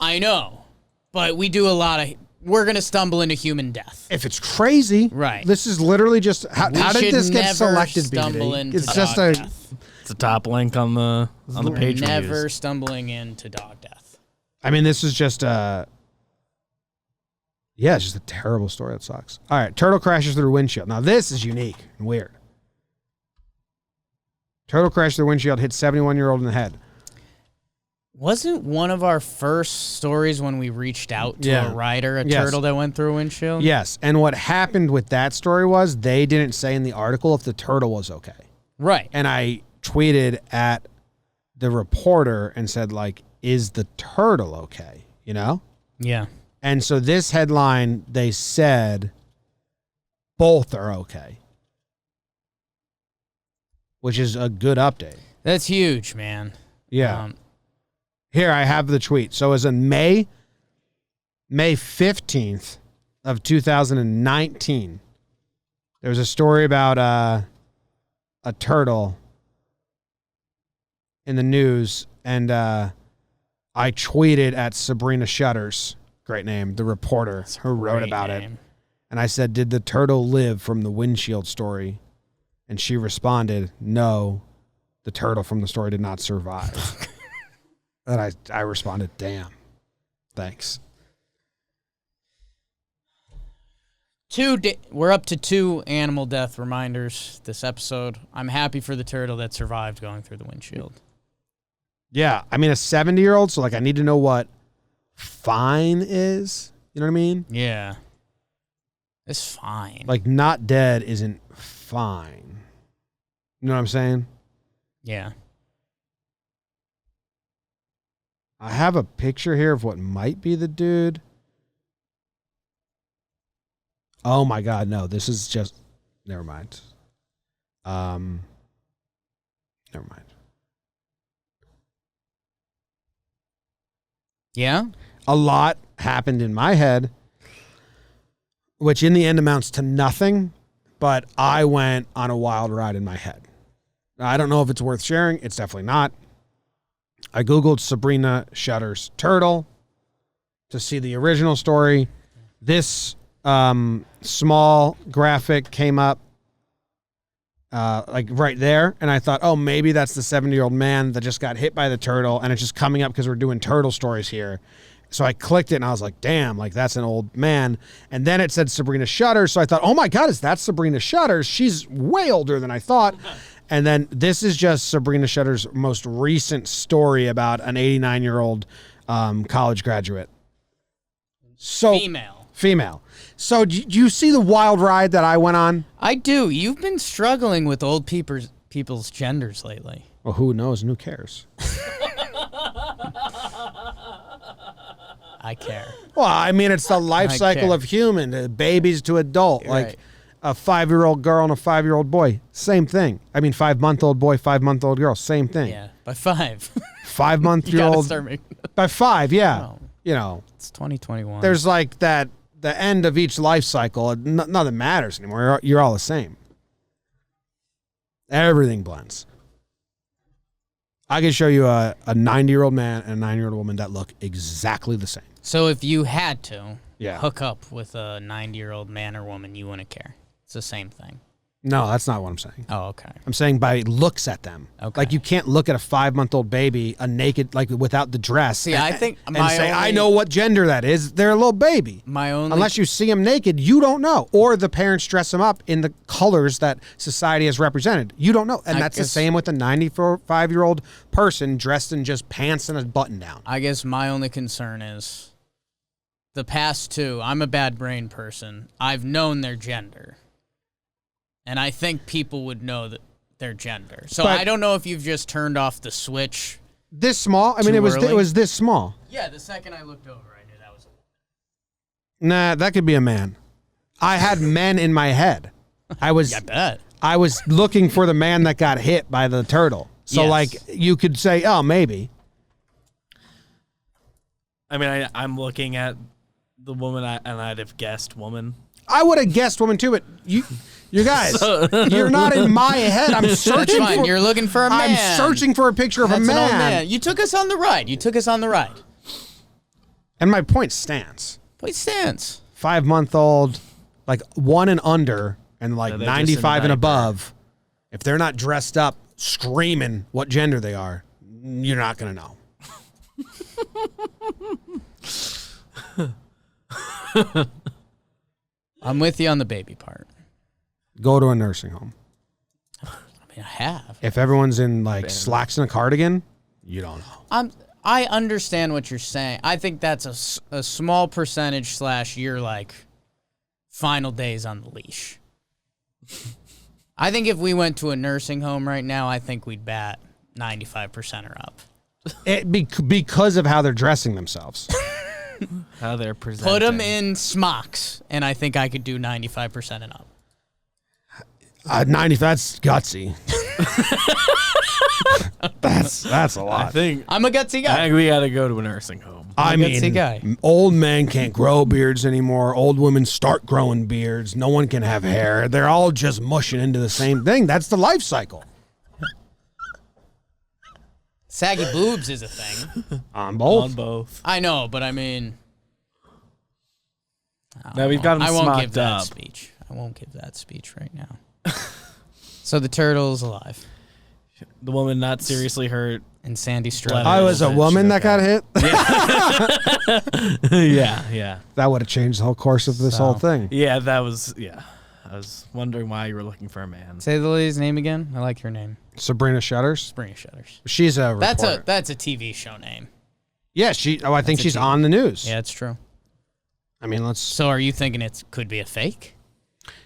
S2: I know, but we do a lot of... We're going to stumble into human death.
S1: If it's crazy,
S2: Right.
S1: This is literally just how
S2: We
S1: did
S2: should
S1: this get
S2: never
S1: selected?
S2: stumble
S1: BBD?
S2: into
S1: It's
S2: dog
S1: just a
S2: death.
S3: It's a top link on the page. we
S2: Never
S3: use.
S2: stumbling into dog death.
S1: I mean, this is just yeah, it's just a terrible story. That sucks. All right, turtle crashes through windshield. Now this is unique and weird. Turtle crashes through windshield, hits 71-year-old in the head.
S2: Wasn't one of our first stories when we reached out to
S1: Yeah.
S2: a rider, a
S1: Yes.
S2: turtle that went through a windshield?
S1: Yes, and what happened with that story was they didn't say in the article if the turtle was okay.
S2: Right.
S1: And I tweeted at the reporter and said, like, is the turtle okay? You know?
S2: Yeah.
S1: And so this headline, they said both are okay, which is a good update.
S2: That's huge, man.
S1: Yeah. Here, I have the tweet. So as in May 15th of 2019, there was a story about a turtle in the news, and I tweeted at Sabrina Shutters, great name, the reporter who wrote
S2: Great
S1: about it.
S2: name.
S1: And I said, did the turtle live from the windshield story? And she responded, no, the turtle from the story did not survive. And I responded, damn, thanks.
S2: We're up to 2 animal death reminders this episode. I'm happy for the turtle that survived going through the windshield.
S1: Yeah, I mean, a 70-year-old, so, like, I need to know what fine is. You know what I mean?
S2: Yeah. It's fine.
S1: Like, not dead isn't fine. You know what I'm saying?
S2: Yeah.
S1: I have a picture here of what might be the dude. Oh my God, no, this is just, never mind. Never mind.
S2: Yeah?
S1: A lot happened in my head, which in the end amounts to nothing, but I went on a wild ride in my head. I don't know if it's worth sharing. It's definitely not. I Googled Sabrina Shutters turtle to see the original story. This small graphic came up like right there, and I thought, oh, maybe that's the 70-year-old man that just got hit by the turtle, and it's just coming up because we're doing turtle stories here. So I clicked it, and I was like, damn, like that's an old man. And then it said Sabrina Shutters, so I thought, oh my God, is that Sabrina Shutters? She's way older than I thought. And then this is just Sabrina Shutters' most recent story about an 89-year-old college graduate. So Female. So do you see the wild ride that I went on?
S2: I do. You've been struggling with old people's genders lately.
S1: Well, who knows and who cares?
S2: I care.
S1: Well, I mean, it's the life
S2: I
S1: cycle
S2: care.
S1: of human, babies to adult.
S2: You're
S1: like
S2: right.
S1: a 5-year-old girl and a 5-year-old boy, same thing. I mean, 5-month-old boy, 5-month-old girl, same thing.
S2: Yeah, by 5.
S1: 5-month-year-old
S2: start making...
S1: by 5, yeah.
S2: Oh.
S1: You know,
S2: It's 2021.
S1: there's like that, the end of each life cycle, nothing matters anymore. You're all the same. Everything blends. I can show you a 90-year-old man and a 9-year-old woman that look exactly the same.
S2: So if you had to
S1: Yeah.
S2: hook up with a 90-year-old man or woman, you wouldn't care. It's the same thing.
S1: No, that's not what I'm saying.
S2: Oh, okay.
S1: I'm saying by looks at them.
S2: Okay.
S1: Like you can't look at a 5-month-old baby, a naked, like without the dress.
S2: See,
S1: and,
S2: I think
S1: and
S2: my
S1: say, I
S2: only-
S1: know what gender that is. They're a little baby.
S2: My only...
S1: Unless you see them naked, you don't know. Or the parents dress them up in the colors that society has represented. You don't know. And
S2: I
S1: that's the
S2: guess-
S1: same with a 95-year-old person dressed in just pants and a button down.
S2: I guess my only concern is the past two, I'm a bad brain person. I've known their gender. And I think people would know that their gender. So
S1: But-
S2: I don't know if you've just turned off the switch.
S1: This small? I mean,
S2: Too
S1: it
S2: early?
S1: was this small.
S2: Yeah, the second I looked over, I knew that was
S1: Nah, that could be a man. I had men in my head. I was
S2: bet.
S1: I was looking for the man that got hit by the turtle. So
S2: Yes.
S1: like you could say, oh, maybe.
S3: I mean, I'm looking at the woman, and I'd have guessed woman.
S1: I would have guessed woman too, but you guys, you're not in my head. I'm
S2: That's
S1: searching
S2: fine.
S1: for.
S2: You're looking for a man.
S1: I'm searching for a picture of
S2: That's
S1: a
S2: an old
S1: man.
S2: man. You took us on the ride.
S1: And my point stands.
S2: Point stands.
S1: 5-month-old, like 1 and under, and like
S3: No, they're just in a
S1: 95 and
S3: diaper.
S1: above. If they're not dressed up, screaming what gender they are, you're not gonna know.
S2: I'm with you on the baby part.
S1: Go to a nursing home.
S2: I mean, I have.
S1: If everyone's in like slacks and a cardigan, you don't know.
S2: I understand what you're saying. I think that's a small percentage / you're like final days on the leash. I think if we went to a nursing home right now, I think we'd bat 95% or up.
S1: Because of how they're dressing themselves.
S3: How they're presenting.
S2: Put them in smocks, and I think I could do 95% and up.
S1: 90, that's gutsy. that's a lot.
S3: I think
S2: I'm a gutsy guy.
S3: we got to go to a nursing home.
S1: I
S2: gutsy
S1: mean,
S2: guy.
S1: old men can't grow beards anymore. Old women start growing beards. No one can have hair. They're all just mushing into the same thing. That's the life cycle.
S2: Saggy boobs is a thing.
S1: On both.
S3: On both.
S2: I know, but I mean,
S3: Now we've got them
S2: I won't give
S3: smocked
S2: that
S3: up.
S2: speech. I won't give that speech right now. So the turtle's alive,
S3: The woman not seriously hurt.
S2: and Sandy
S3: Let
S2: Strutter.
S3: it-
S1: I was a
S3: Bitch,
S1: woman that got hit.
S3: yeah.
S1: That would have changed the whole course of this
S2: So-
S1: whole thing.
S3: Yeah, that was, yeah. I was wondering why you were looking for a man.
S2: Say the lady's name again. I like your name,
S1: Sabrina Shutters.
S2: Sabrina Shutters.
S1: She's a reporter.
S2: That's a TV show name.
S1: Yeah, I think
S2: a
S1: she's
S2: team.
S1: on the news.
S2: Yeah, it's true.
S1: I mean, let's.
S2: So are you thinking it could be a fake?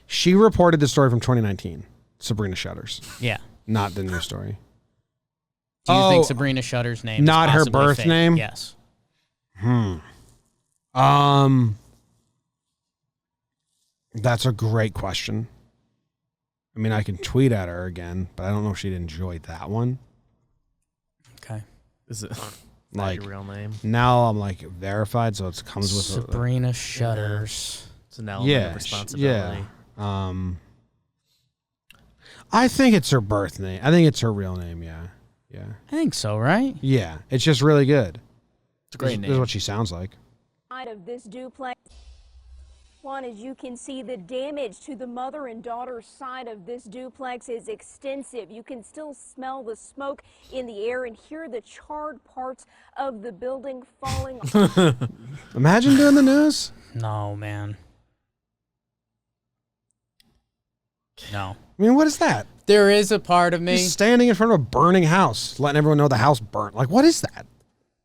S1: She reported the story from 2019. Sabrina Shutters,
S2: Yeah.
S1: not the news story.
S2: Do you
S1: Oh,
S2: think Sabrina Shutters' name
S1: not
S2: is
S1: her
S2: possibly
S1: birth
S2: fake?
S1: name?
S2: Yes.
S1: That's a great question. I mean, I can tweet at her again, but I don't know if she'd enjoy that one.
S2: Okay.
S3: Is it
S1: Like
S3: your real name?
S1: now, I'm like verified, so it comes with
S2: Sabrina Shutters.
S3: It's an element of
S1: yeah,
S3: responsibility.
S1: yeah. I think it's her birth name. I think it's her real name. Yeah, yeah,
S2: I think so, right?
S1: yeah. It's just really good.
S3: It's a great
S1: This is
S3: name.
S1: what she sounds like.
S7: Side of this duplex. One, as you can see, the damage to the mother and daughter side of this duplex is extensive. You can still smell the smoke in the air and hear the charred parts of the building falling.
S1: Imagine doing the news.
S2: No, man. No.
S1: I mean, what is that?
S2: There is a part of me.
S1: Just standing in front of a burning house, letting everyone know the house burnt. Like, what is that?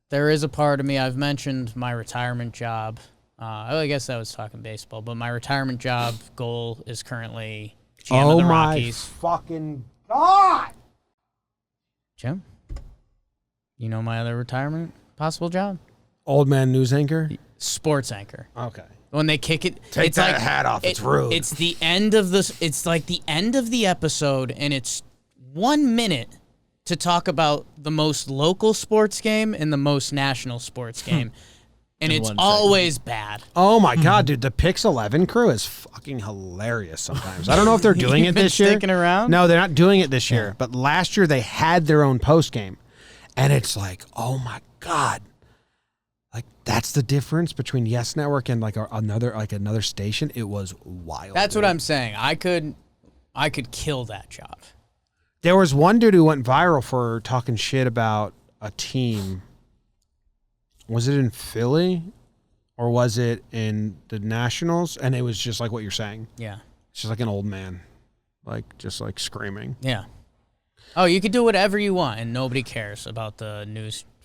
S2: There is a part of me. I've mentioned my retirement job. I guess I was talking baseball, but my retirement job goal is currently GM of the Rockies.
S1: fucking God!
S2: Jim, you know my other retirement possible job?
S1: Old man news anchor.
S2: Sports anchor.
S1: Okay.
S2: When they kick it,
S1: Take
S2: it's
S1: that
S2: like,
S1: hat off. It's rude.
S2: It's the end of this. It's like the end of the episode, and it's 1 minute to talk about the most local sports game and the most national sports game, and
S3: In
S2: it's
S3: one
S2: always bad.
S1: Oh my God, dude! The Pix 11 crew is fucking hilarious. Sometimes I don't know if they're doing it
S2: You've been
S1: this year.
S2: sticking around?
S1: No, they're not doing it this year. But last year they had their own post game, and it's like, oh my God, like that's the difference between Yes Network and like another station. It was wild.
S2: That's
S1: dude.
S2: what I'm saying. I could kill that job.
S1: There was one dude who went viral for talking shit about a team. Was it in Philly or was it in the Nationals? And it was just like what you're saying.
S2: Yeah.
S1: It's just like an old man, just like screaming.
S2: Yeah. Oh, you could do whatever you want, and nobody cares about the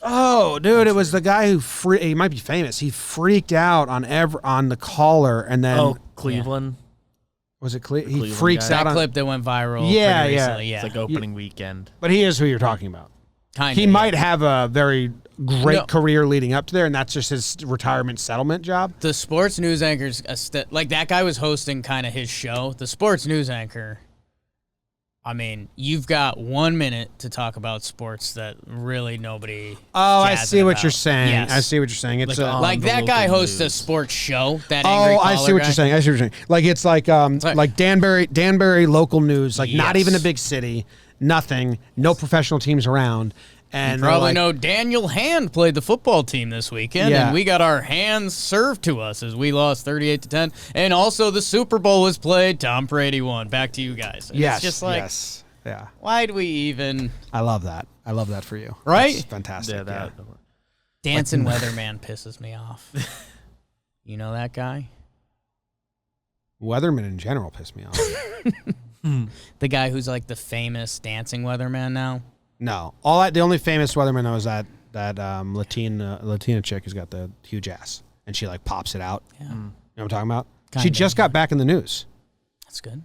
S1: Oh, dude, it was the guy who he might be famous. He freaked out on the caller, and then
S3: Cleveland.
S1: Was it he
S3: Cleveland
S1: freaks
S3: guy.
S1: out
S2: That
S1: on
S2: clip that went viral.
S1: Yeah,
S2: pretty
S1: yeah.
S2: recently, yeah.
S3: It's like opening weekend.
S1: But he is who you're talking about.
S2: Kind of.
S1: He might have a very great career leading up to there, and that's just his retirement settlement job.
S2: The sports news anchor's like that guy was hosting kind of his show. The sports news anchor. I mean, you've got 1 minute to talk about sports that really nobody.
S1: Oh, I see what
S2: about.
S1: you're saying.
S2: Yes.
S1: I see what you're saying. It's
S2: Like
S3: the
S2: that guy
S3: local
S2: hosts a
S3: news.
S2: sports show. That angry
S1: I see what
S2: guy.
S1: you're saying. I see what you're saying. Like it's like Danbury local news. Like not
S2: Yes.
S1: even a big city. Nothing. No professional teams around. And
S2: You probably
S1: like,
S2: know Daniel Hand played the football team this weekend,
S1: Yeah.
S2: and we got our hands served to us as we lost 38-10. And also the Super Bowl was played. Tom Brady won. Back to you guys. And
S1: Yes.
S2: It's just like,
S1: yes. Yeah.
S2: why'd we even
S1: I love that. I love that for you.
S2: Right?
S1: That's fantastic.
S3: Yeah, that.
S2: Dancing Weatherman pisses me off. You know that guy?
S1: Weathermen in general piss me off.
S2: The guy who's like the famous dancing weatherman now?
S1: No. The only famous weatherman I was that Latina chick who's got the huge ass and she like pops it out.
S2: Yeah.
S1: You know what I'm talking about? She
S2: Kinda.
S1: just got back in the news.
S2: That's good.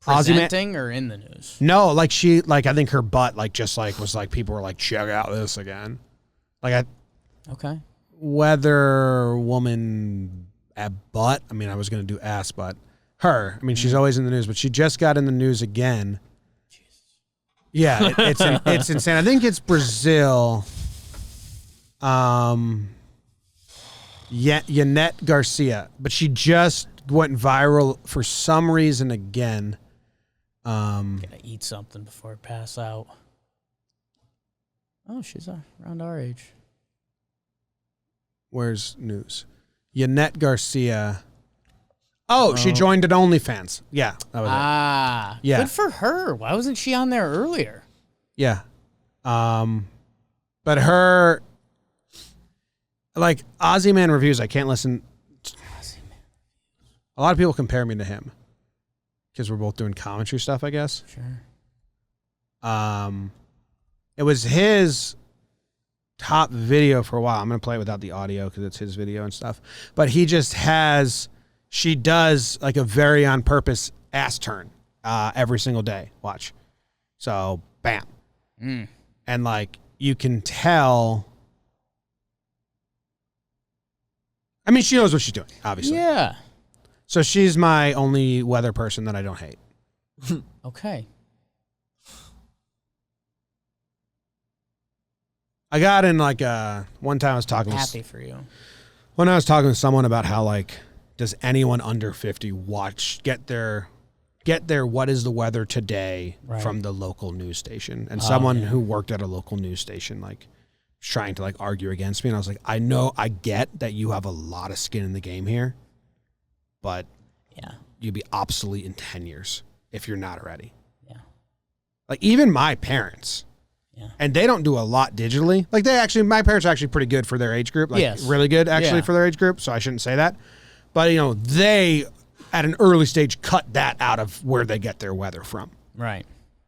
S1: Ozzy Man-
S2: Presenting or in the news?
S1: No, like I think her butt was like people were like, check out this again. Like
S2: Okay.
S1: weather woman at butt. I mean, I was gonna do ass, but her. I mean, she's always in the news, but she just got in the news again. Yeah, it's insane. I think it's Brazil. Yanette Garcia, but she just went viral for some reason again.
S2: Gotta eat something before I pass out. Oh, she's around our age.
S1: Where's news? Yanette Garcia. Oh, she joined at OnlyFans. Yeah, that was it. Yeah.
S2: Good for her. Why wasn't she on there earlier?
S1: Yeah. But her, like, Ozzy Man reviews, I can't listen. A lot of people compare me to him because we're both doing commentary stuff, I guess.
S2: Sure.
S1: It was his top video for a while. I'm going to play it without the audio because it's his video and stuff. But she does like a very on purpose ass turn every single day. Watch. So, bam. And like, you can tell. I mean, she knows what she's doing, obviously.
S2: Yeah.
S1: So she's my only weather person that I don't hate.
S2: Okay.
S1: I got in like one time I was talking
S2: Happy for you.
S1: when I was talking to someone about how like, does anyone under 50 get their what is the weather today from the local news station? And someone who worked at a local news station like was trying to like argue against me, and I was like, I get that you have a lot of skin in the game here, but you'd be obsolete in 10 years if you're not already.
S2: Yeah.
S1: Like even my parents.
S2: Yeah.
S1: And they don't do a lot digitally. Like my parents are actually pretty good for their age group. Like really good actually for their age group. So I shouldn't say that. But you know, they at an early stage cut that out of where they get their weather from.
S2: Right.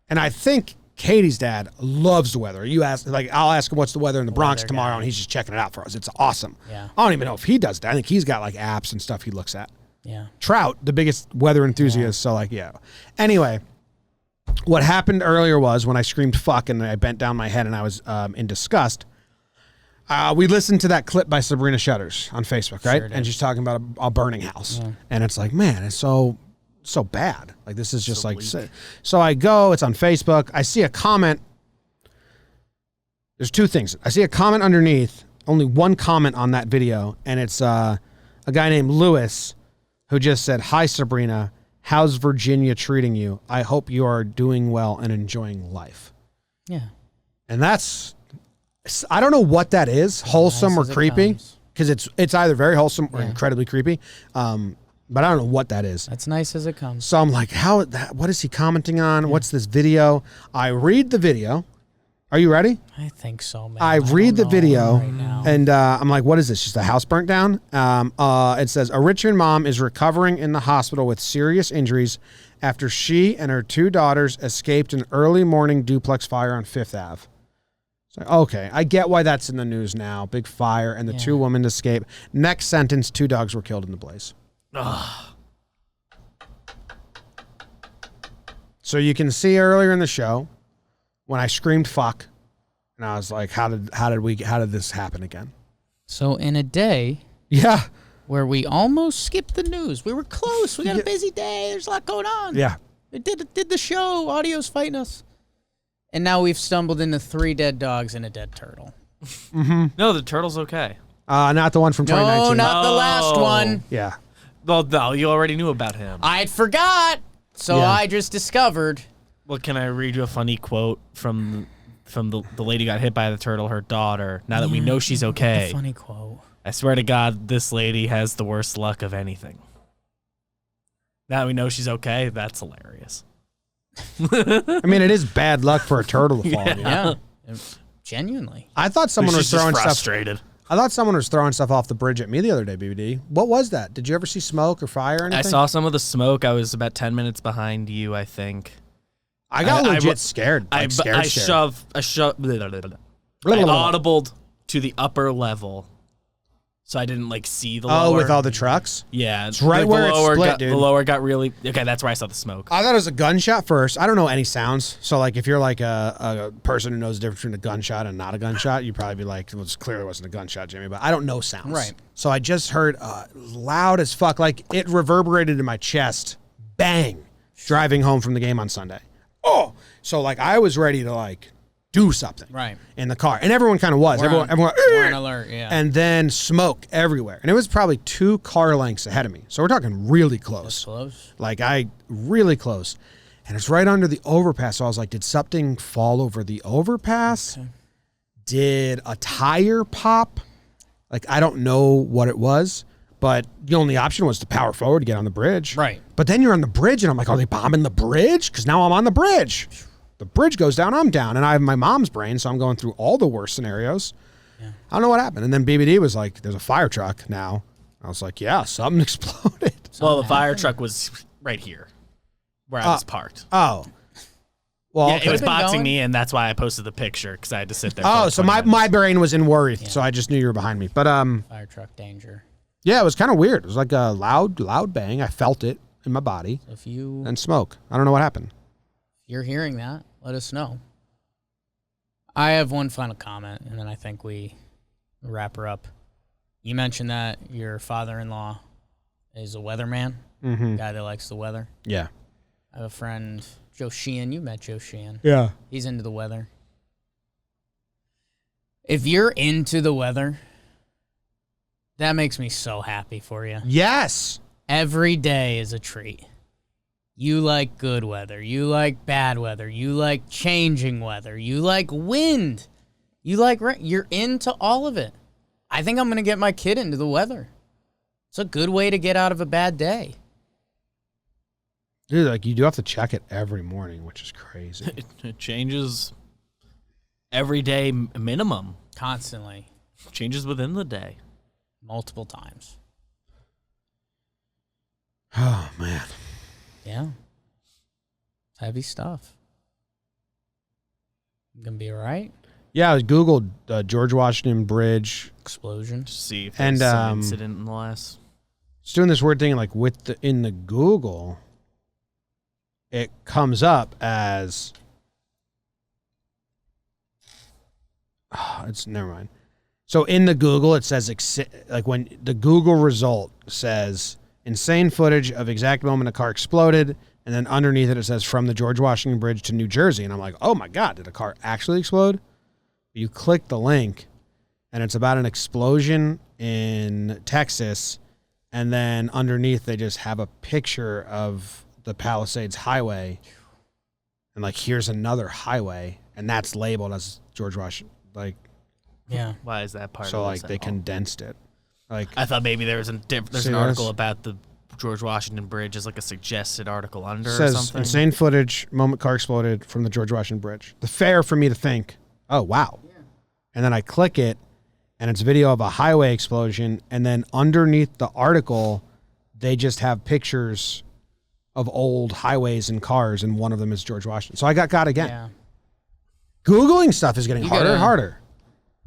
S1: And I think Katie's dad loves the weather. I'll ask him what's the weather in the Bronx tomorrow, and he's just checking it out for us. It's awesome.
S2: Yeah.
S1: I don't even know if he does that. I think he's got like apps and stuff he looks at.
S2: Yeah.
S1: Trout, the biggest weather enthusiast. So like, yeah. Anyway, what happened earlier was when I screamed fuck and I bent down my head and I was in disgust. We listened to that clip by Sabrina Shutters on Facebook, right?
S2: Sure did.
S1: And she's talking about a burning house. Yeah. And it's like, man, it's so bad. Like this is just so like, so I go, it's on Facebook. I see a comment. There's two things. I see a comment underneath, only one comment on that video. And it's a guy named Lewis who just said, "Hi, Sabrina. How's Virginia treating you? I hope you are doing well and enjoying life."
S2: Yeah.
S1: And I don't know what that is, wholesome or creepy, because it's either very wholesome or incredibly creepy. But I don't know what that is.
S2: That's nice as it comes.
S1: So I'm like, what is he commenting on? Yeah. What's this video? I read the video. Are you ready?
S2: I think so, man.
S1: I read the video,
S2: right now.
S1: and I'm like, what is this? Just a house burnt down? It says, a Richmond mom is recovering in the hospital with serious injuries after she and her two daughters escaped an early morning duplex fire on 5th Ave. It's like, okay, I get why that's in the news now. Big fire and the 2 women escape. Next sentence, 2 dogs were killed in the blaze.
S3: Ugh.
S1: So you can see earlier in the show when I screamed fuck, and I was like, how did this happen again?
S2: So in a day
S1: Yeah.
S2: where we almost skipped the news, we were close. We got a busy day. There's a lot going on.
S1: Yeah.
S2: We did the show. Audio's fighting us. And now we've stumbled into 3 dead dogs and a dead turtle.
S3: No, the turtle's okay.
S1: Not the one from
S2: No,
S1: 2019.
S2: not the last one.
S1: Yeah.
S3: Well, no, you already knew about him.
S2: I forgot. So
S1: Yeah.
S2: I just discovered.
S3: Well, can I read you a funny quote from the lady who got hit by the turtle, her daughter, now that we know she's okay?
S2: Funny quote.
S3: I swear to God, this lady has the worst luck of anything. Now that we know she's okay, that's hilarious.
S1: I mean, it is bad luck for a turtle to fall.
S2: Yeah. Genuinely.
S1: I thought someone was
S3: She's just
S1: throwing stuff.
S3: frustrated.
S1: I thought someone was throwing stuff off the bridge at me the other day, BBD. What was that? Did you ever see smoke or fire or anything?
S3: I saw some of the smoke. I was about 10 minutes behind you, I think.
S1: I got legit scared. Like, scared.
S3: I audibled to the upper level, so I didn't see the lower.
S1: Oh, with all the trucks?
S3: Yeah,
S1: It's right where it's split, dude.
S3: The lower got really okay. That's where I saw the smoke.
S1: I thought it was a gunshot first. I don't know any sounds. So, if you're a person who knows the difference between a gunshot and not a gunshot, you'd probably be like, well, it clearly wasn't a gunshot, Jimmy. But I don't know sounds.
S2: Right.
S1: So I just heard loud as fuck. It reverberated in my chest. Bang. Driving home from the game on Sunday. Oh. So, I was ready to, do something.
S2: Right.
S1: In the car. And everyone kind of was. Everyone
S2: We're on alert, yeah.
S1: And then smoke everywhere. And it was probably 2 car lengths ahead of me. So we're talking really close.
S2: Close.
S1: Really close. And it's right under the overpass. So I was like, did something fall over the overpass? Okay. Did a tire pop? I don't know what it was, but the only option was to power forward to get on the bridge.
S2: Right.
S1: But then you're on the bridge, and I'm like, are they bombing the bridge? Because now I'm on the bridge. The bridge goes down, I'm down. And I have my mom's brain, so I'm going through all the worst scenarios. Yeah. I don't know what happened. And then BBD was like, there's a fire truck now. I was like, yeah, something exploded.
S3: Well, the fire truck was right here where I was parked.
S1: Oh. Well,
S3: yeah,
S1: okay.
S3: it was boxing me, and that's why I posted the picture, because I had to sit there.
S1: Oh, so my brain was in worry, so I just knew you were behind me. But
S2: fire truck danger.
S1: Yeah, it was kind of weird. It was like a loud bang. I felt it in my body.
S2: So if
S1: and smoke. I don't know what happened.
S2: You're hearing that, let us know. I have one final comment, and then I think we wrap her up. You mentioned that your father-in-law is a weatherman, guy that likes the weather.
S1: Yeah.
S2: I have a friend, Joe Sheehan. You met Joe Sheehan.
S1: Yeah.
S2: He's into the weather. If you're into the weather, that makes me so happy for you.
S1: Yes.
S2: Every day is a treat. You like good weather. You like bad weather. You like changing weather. You like wind. You like rain. You're into all of it. I think I'm going to get my kid into the weather. It's a good way to get out of a bad day.
S1: Dude, you do have to check it every morning, which is crazy.
S3: It changes every day minimum.
S2: Constantly.
S3: Changes within the day.
S2: Multiple times.
S1: Oh, man.
S2: Yeah. Heavy stuff. Gonna be all right.
S1: Yeah, I Googled George Washington Bridge
S2: explosion.
S3: To see if there's some incident in the last.
S1: It's doing this weird thing in the Google. It comes up as it's never mind. So in the Google, it says when the Google result says insane footage of exact moment a car exploded, and then underneath it says from the George Washington Bridge to New Jersey, and I'm like, oh my God, did a car actually explode? You click the link, and it's about an explosion in Texas, and then underneath they just have a picture of the Palisades Highway, and here's another highway, and that's labeled as George Washington.
S2: Yeah.
S3: Why is that part?
S1: So
S3: of
S1: they condensed it.
S3: I thought maybe there's an article about the George Washington Bridge as a suggested article under
S1: says,
S3: or something.
S1: Insane footage, moment car exploded from the George Washington Bridge. The fair for me to think, oh, wow. Yeah. And then I click it, and it's video of a highway explosion, and then underneath the article, they just have pictures of old highways and cars, and one of them is George Washington. So I got again.
S2: Yeah.
S1: Googling stuff is getting
S2: You
S1: harder and
S2: gotta-
S1: harder.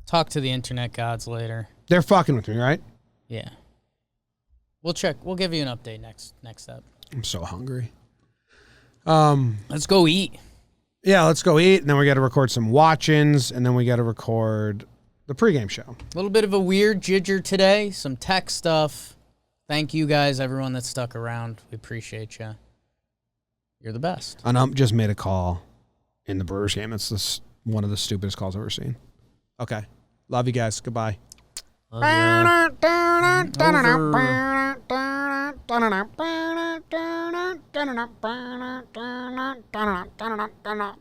S2: Talk to the internet gods later.
S1: They're fucking with me, right?
S2: Yeah. We'll check. We'll give you an update next up.
S1: I'm so hungry.
S2: Let's go eat.
S1: Yeah, let's go eat, and then we got to record some watch-ins, and then we got to record the pregame show.
S2: A little bit of a weird ginger today. Some tech stuff. Thank you guys, everyone that stuck around. We appreciate you. You're the best.
S1: And just made a call in the Brewers game. That's one of the stupidest calls I've ever seen. Okay. Love you guys. Goodbye.